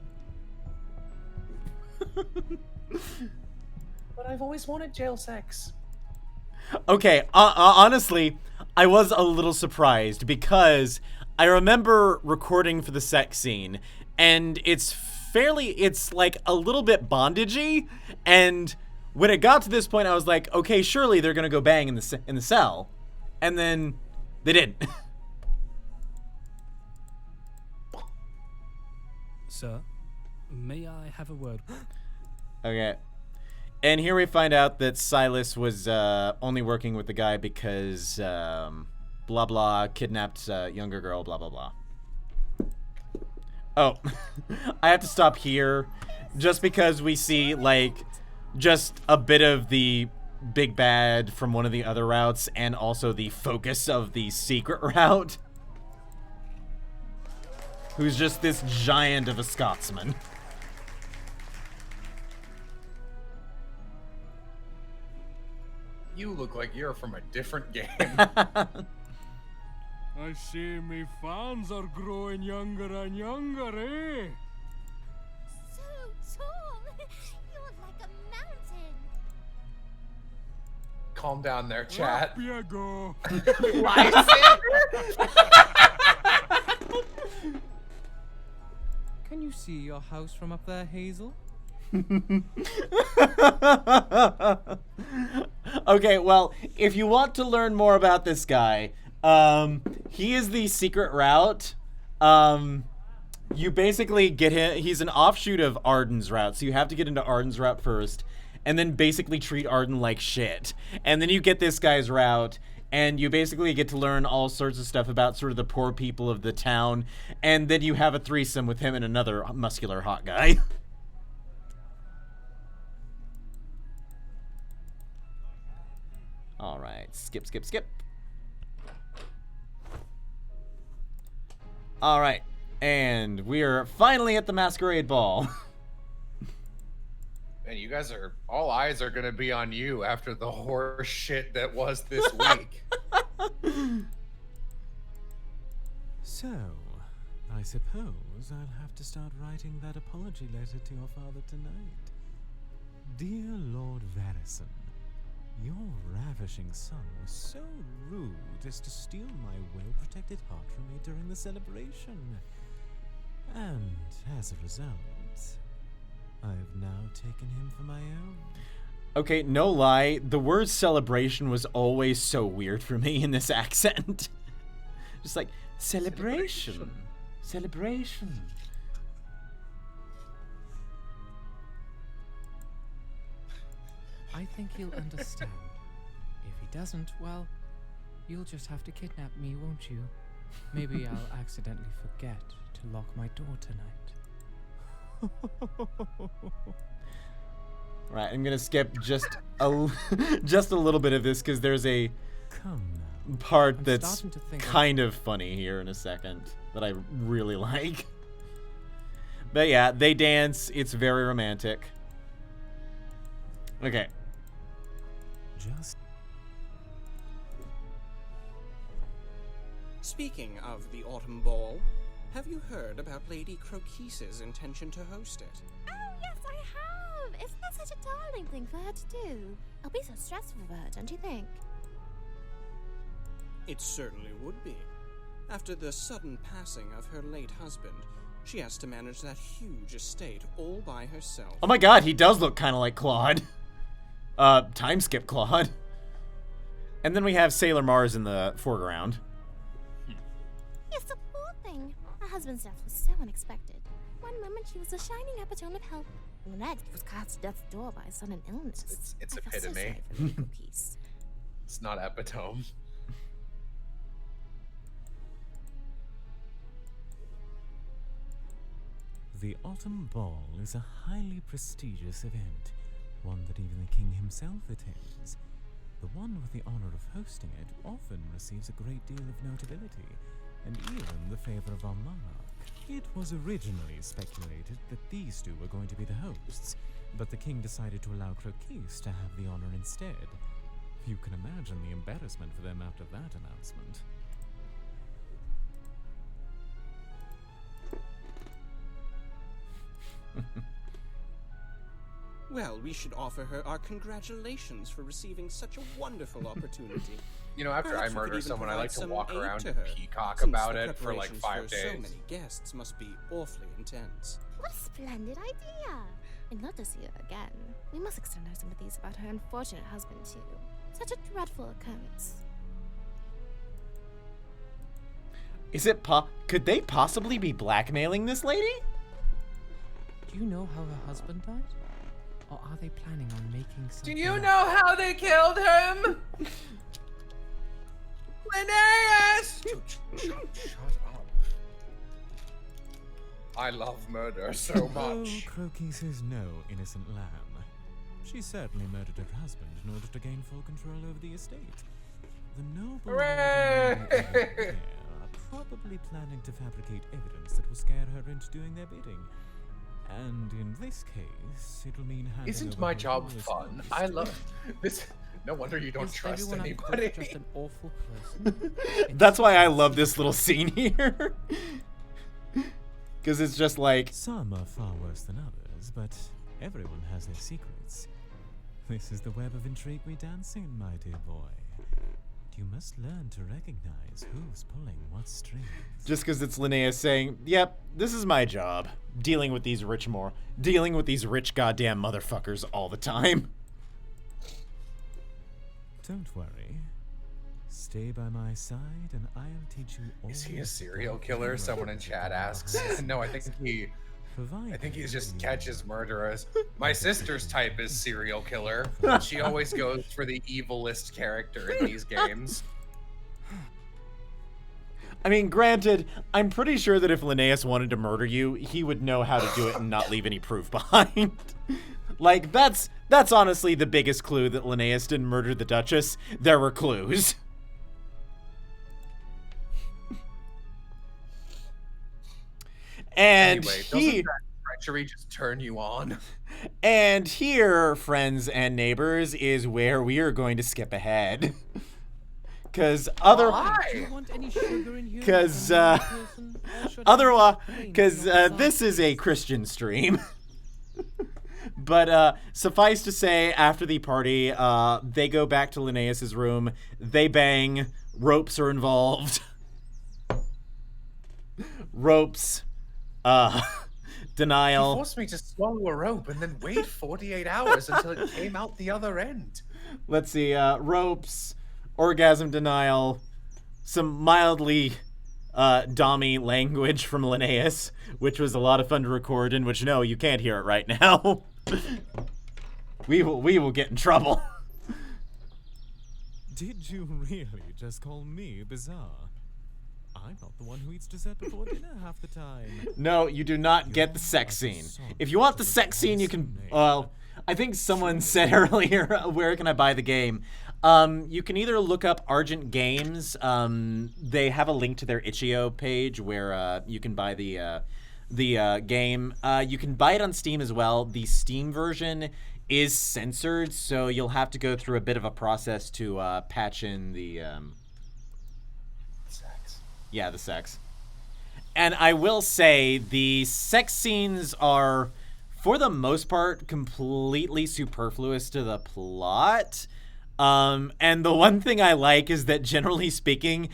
But I've always wanted jail sex. Okay, honestly, I was a little surprised because I remember recording for the sex scene, and it's like a little bit bondagey, and when it got to this point, I was like, okay, surely they're gonna go bang in the cell, and then they didn't. Sir, may I have a word? Okay. And here we find out that Silas was only working with the guy because blah blah kidnapped younger girl, blah blah blah. Oh, I have to stop here just because we see like just a bit of the big bad from one of the other routes and also the focus of the secret route, who's just this giant of a Scotsman. You look like you're from a different game. I see me fans are growing younger and younger, eh? So tall. You're like a Calm down there, chat. Up you go. Can you see your house from up there, Hazel? Okay, well, if you want to learn more about this guy, he is the secret route. You basically get him. He's an offshoot of Arden's route, so you have to get into Arden's route first, and then basically treat Arden like shit. And then you get this guy's route, and you basically get to learn all sorts of stuff about sort of the poor people of the town, and then you have a threesome with him and another muscular hot guy. All right, skip, skip, skip. All right, and we are finally at the masquerade ball. And you guys are, all eyes are gonna be on you after the horror shit that was this week. So, I suppose I'll have to start writing that apology letter to your father tonight. Dear Lord Varison, your ravishing son was so rude as to steal my well-protected heart from me during the celebration. And as a result, I've now taken him for my own. Okay, no lie, the word celebration was always so weird for me in this accent. Just like, celebration. Celebration. I think he'll understand. If he doesn't, well, you'll just have to kidnap me, won't you? Maybe I'll accidentally forget to lock my door tonight. Right, I'm gonna skip just a just a little bit of this because there's a part that's kind of funny here in a second that I really like. But yeah, they dance. It's very romantic. Okay. Speaking of the autumn ball, have you heard about Lady Croquise's intention to host it? Oh, yes, I have. Isn't that such a darling thing for her to do? It'll be so stressful for her, don't you think? It certainly would be. After the sudden passing of her late husband, she has to manage that huge estate all by herself. Oh my god, he does look kind of like Claude. Time skip Claude. And then we have Sailor Mars in the foreground. Yes, the poor thing. Her husband's death was so unexpected. One moment she was a shining epitome of help, and the next was cast to death's door by a sudden illness. It's I felt so epitome. sorry for the little piece. It's not epitome. The Autumn Ball is a highly prestigious event, one that even the king himself attends. The one with the honor of hosting it often receives a great deal of notability, and even the favor of our monarch. It was originally speculated that these two were going to be the hosts, but the king decided to allow Croquise to have the honor instead. You can imagine the embarrassment for them after that announcement. Well, we should offer her our congratulations for receiving such a wonderful opportunity. You know, after Perhaps I we could murder even someone, I like provide to walk some aid around to and her, peacock since about the it for like preparations 5 for days. so many guests must be awfully intense. What a splendid idea! I'd love to see her again. We must extend our sympathies about her unfortunate husband, too. Such a dreadful occurrence. Is it could they possibly be blackmailing this lady? Do you know how her husband died? Or are they planning on making something Do you up? know how they killed him? Linnaeus! Shut up. I love murder so much. Oh, Croquise is no innocent lamb. She certainly murdered her husband in order to gain full control over the estate. The noble Hooray! Lord and Lady Claire are probably planning to fabricate evidence that will scare her into doing their bidding. And in this case, it'll mean handing Isn't over my her job role as fun? host. I love this. No wonder you don't Is trust everyone at court anybody. just an awful person? That's why I love this little scene here. Because it's just like... Some are far worse than others, but everyone has their secrets. This is the web of intrigue we dance in, my dear boy. You must learn to recognize who's pulling what strings. Just because it's Linnaeus saying, "Yep, this is my job, dealing with these rich goddamn motherfuckers all the time." Don't worry. Stay by my side, and I'll teach you all. Is he a serial killer? Someone in chat asks. No, I think he's just catches murderers. My sister's type is serial killer. She always goes for the evilest character in these games. I mean, granted, I'm pretty sure that if Linnaeus wanted to murder you, he would know how to do it and not leave any proof behind. Like, that's honestly the biggest clue that Linnaeus didn't murder the Duchess. There were clues. And anyway, doesn't that treachery just turn you on? And here, friends and neighbors, is where we are going to skip ahead. Because this is a Christian stream. But suffice to say, after the party, they go back to Linnaeus's room. They bang. Ropes are involved. Ropes. Denial. He forced me to swallow a rope and then wait 48 hours until it came out the other end. Let's see. Ropes. Orgasm denial. Some mildly dommy language from Linnaeus, which was a lot of fun to record, in which, no, you can't hear it right now. We will get in trouble. Did you really just call me bizarre? I'm not the one who eats dessert before dinner half the time. No, you do not get the sex scene. If you want the sex scene, you can... Well, I think someone said earlier, where can I buy the game? You can either look up Argent Games. They have a link to their itch.io page where you can buy the game. You can buy it on Steam as well. The Steam version is censored, so you'll have to go through a bit of a process to patch in the... Yeah, the sex. And I will say, the sex scenes are, for the most part, completely superfluous to the plot. And the one thing I like is that, generally speaking,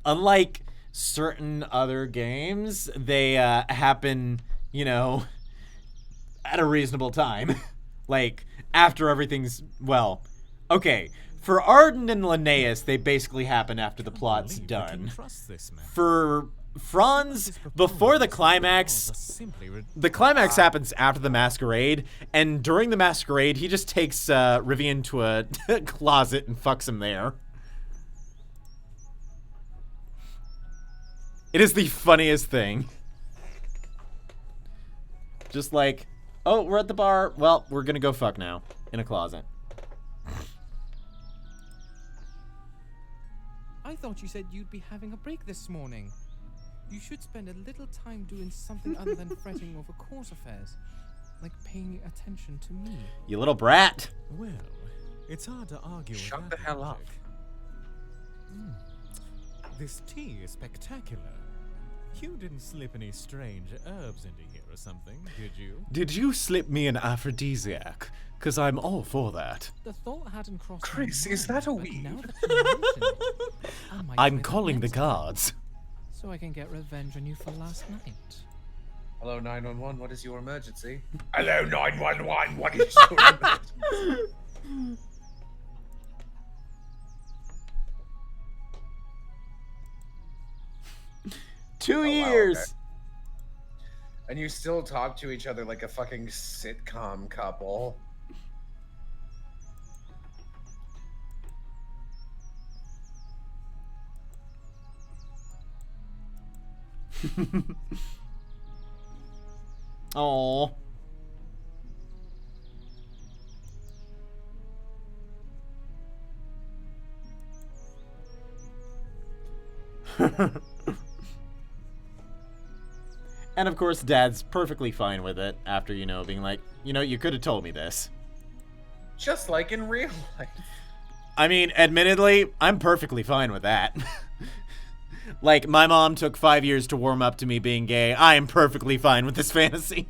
unlike certain other games, they happen, you know, at a reasonable time. Like, after everything's, well, okay. For Arden and Linnaeus, they basically happen after the plot's done. For Franz, before the climax happens after the masquerade, and during the masquerade, he just takes Rivian to a closet and fucks him there. It is the funniest thing. Just like, oh, we're at the bar. Well, we're gonna go fuck now in a closet. I thought you said you'd be having a break this morning. You should spend a little time doing something other than fretting over court affairs, like paying attention to me. You little brat. Well, it's hard to argue with that. Shut the hell up. This tea is spectacular. You didn't slip any strange herbs into here or something, did you? Did you slip me an aphrodisiac? Because I'm all for that. The thought hadn't crossed Chris, my is mind, that a but weed? now that you mention it, I might I'm try calling the next time, guards. so I can get revenge on you for last night. Hello, 911, what is your emergency? Hello, 911, what is your emergency? 2 years. Wow, okay. And you still talk to each other like a fucking sitcom couple. Aww. And of course, Dad's perfectly fine with it after, you know, being like, you know, you could have told me this. Just like in real life. I mean, admittedly, I'm perfectly fine with that. Like, my mom took 5 years to warm up to me being gay. I am perfectly fine with this fantasy.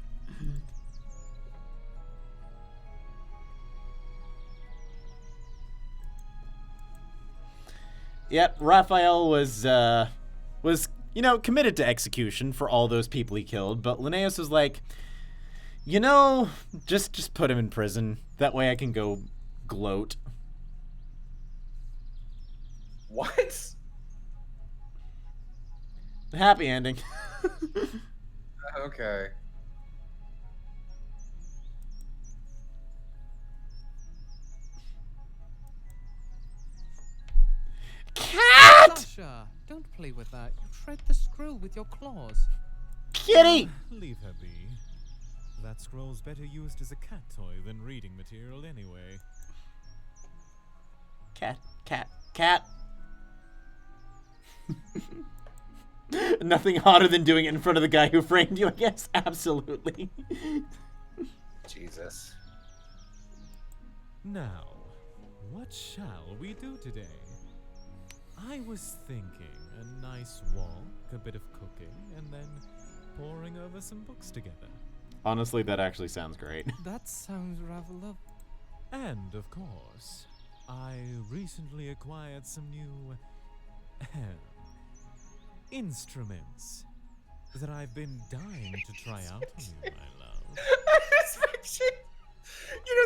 Yep, Raphael was committed to execution for all those people he killed, but Linnaeus was like, just put him in prison. That way I can go gloat. What? Happy ending. Okay. Cat! Sasha, don't play with that. You shred the scroll with your claws. Kitty! Leave her be. That scroll's better used as a cat toy than reading material anyway. Cat. Nothing hotter than doing it in front of the guy who framed you, I guess. Absolutely. Jesus. Now, what shall we do today? I was thinking a nice walk, a bit of cooking, and then poring over some books together. Honestly, that actually sounds great. That sounds rather lovely. And, of course, I recently acquired some new instruments that I've been dying to try out on you, my love. I just pictured,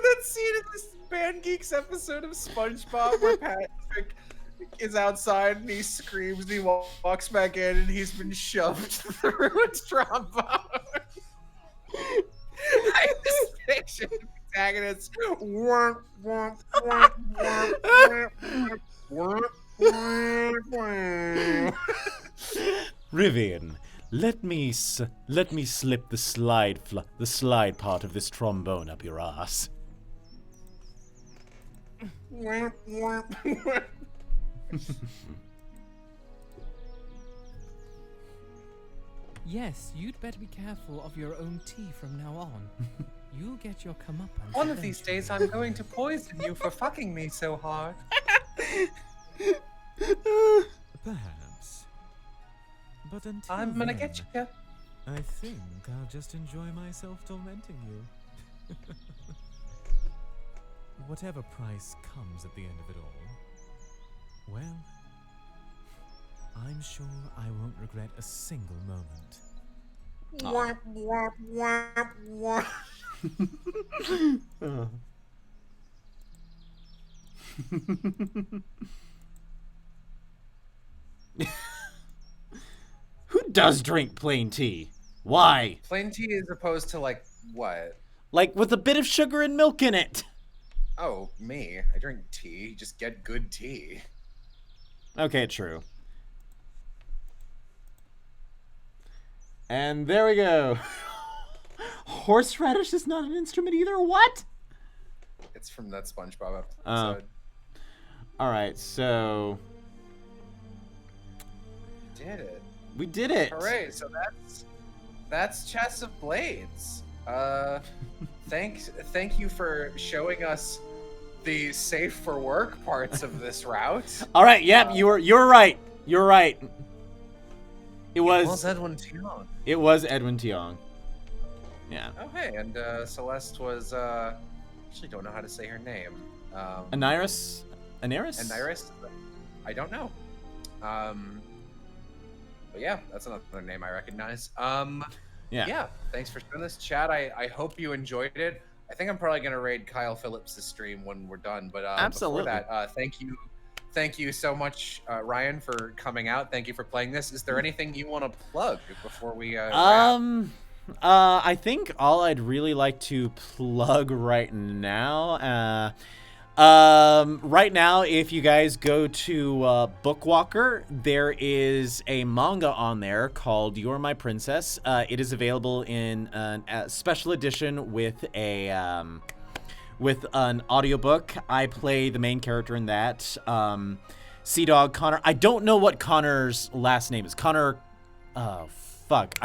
that scene in this Band Geeks episode of SpongeBob where Patrick is outside and he screams and he walks back in and he's been shoved through a trombone. I just pictured the protagonist. Rivian, let me slip the slide part of this trombone up your ass. Yes, you'd better be careful of your own tea from now on. You'll get your comeuppance. One of these days I'm going to poison you for fucking me so hard. Perhaps. But until I'm gonna then, get you. I think I'll just enjoy myself tormenting you. Whatever price comes at the end of it all, well, I'm sure I won't regret a single moment. Who does drink plain tea? Why? Plain tea as opposed to like what? Like with a bit of sugar and milk in it. Oh, me. I drink tea. Just get good tea. Okay, true. And there we go. Horseradish is not an instrument either? What? It's from that SpongeBob episode. Alright, so... We did it. We did it. Hooray, so that's Chess of Blades. Thank you for showing us the safe for work parts of this route. Alright, yep, you're right. You're right. It was Edwin Tiong. It was Edwin Tiong. Yeah. Oh hey, and Celeste was actually don't know how to say her name. Aniris? Aniris? I don't know. But yeah, that's another name I recognize. Yeah. Thanks for showing this, Chad. I hope you enjoyed it. I think I'm probably gonna raid Kyle Phillips' stream when we're done. But absolutely. Before that, thank you so much, Ryan, for coming out. Thank you for playing this. Is there anything you want to plug before we? Wrap? I think all I'd really like to plug right now. Right now, if you guys go to Bookwalker, there is a manga on there called You're My Princess. It is available in a special edition with an audiobook. I play the main character in that. Sea Dog Connor. I don't know what Connor's last name is. Connor. Oh fuck.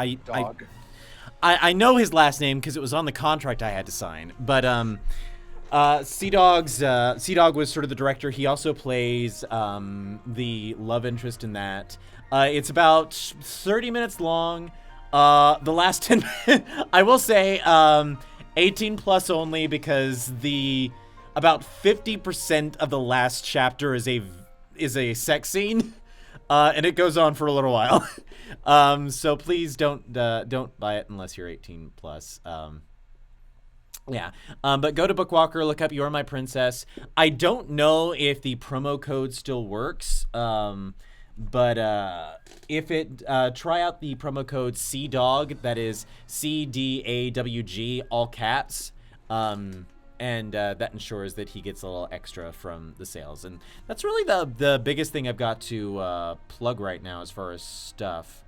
I know his last name because it was on the contract I had to sign. But Sea Dog was sort of the director. He also plays the love interest in that. It's about 30 minutes long. The last 10 minutes, I will say 18 plus only, because about 50% of the last chapter is is a sex scene, and it goes on for a little while. So please don't buy it unless you're 18 plus. Yeah, but go to Bookwalker, look up "You're My Princess." I don't know if the promo code still works, but if it try out the promo code CDAWG, that is CDAWG, all caps, and that ensures that he gets a little extra from the sales. And that's really the biggest thing I've got to plug right now as far as stuff.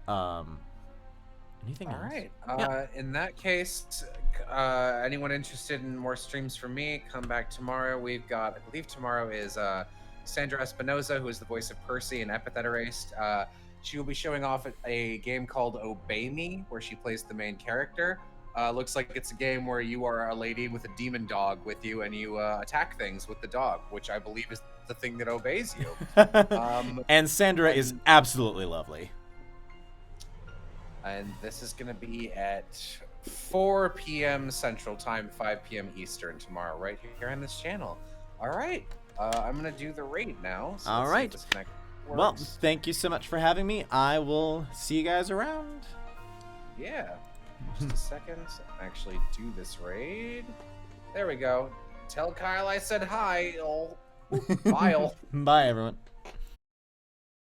Anything else? All right. Yeah. In that case, anyone interested in more streams from me, come back tomorrow. We've got, I believe tomorrow is Sandra Espinoza, who is the voice of Percy in Epithet Erased. She will be showing off a game called Obey Me, where she plays the main character. Looks like it's a game where you are a lady with a demon dog with you, and you attack things with the dog, which I believe is the thing that obeys you. And Sandra is absolutely lovely. And this is going to be at 4 p.m. Central Time, 5 p.m. Eastern tomorrow, right here on this channel. All right. I'm going to do the raid now. So all right. Well, thank you so much for having me. I will see you guys around. Yeah. Just a second. Actually do this raid. There we go. Tell Kyle I said hi. Bye. Bye, everyone.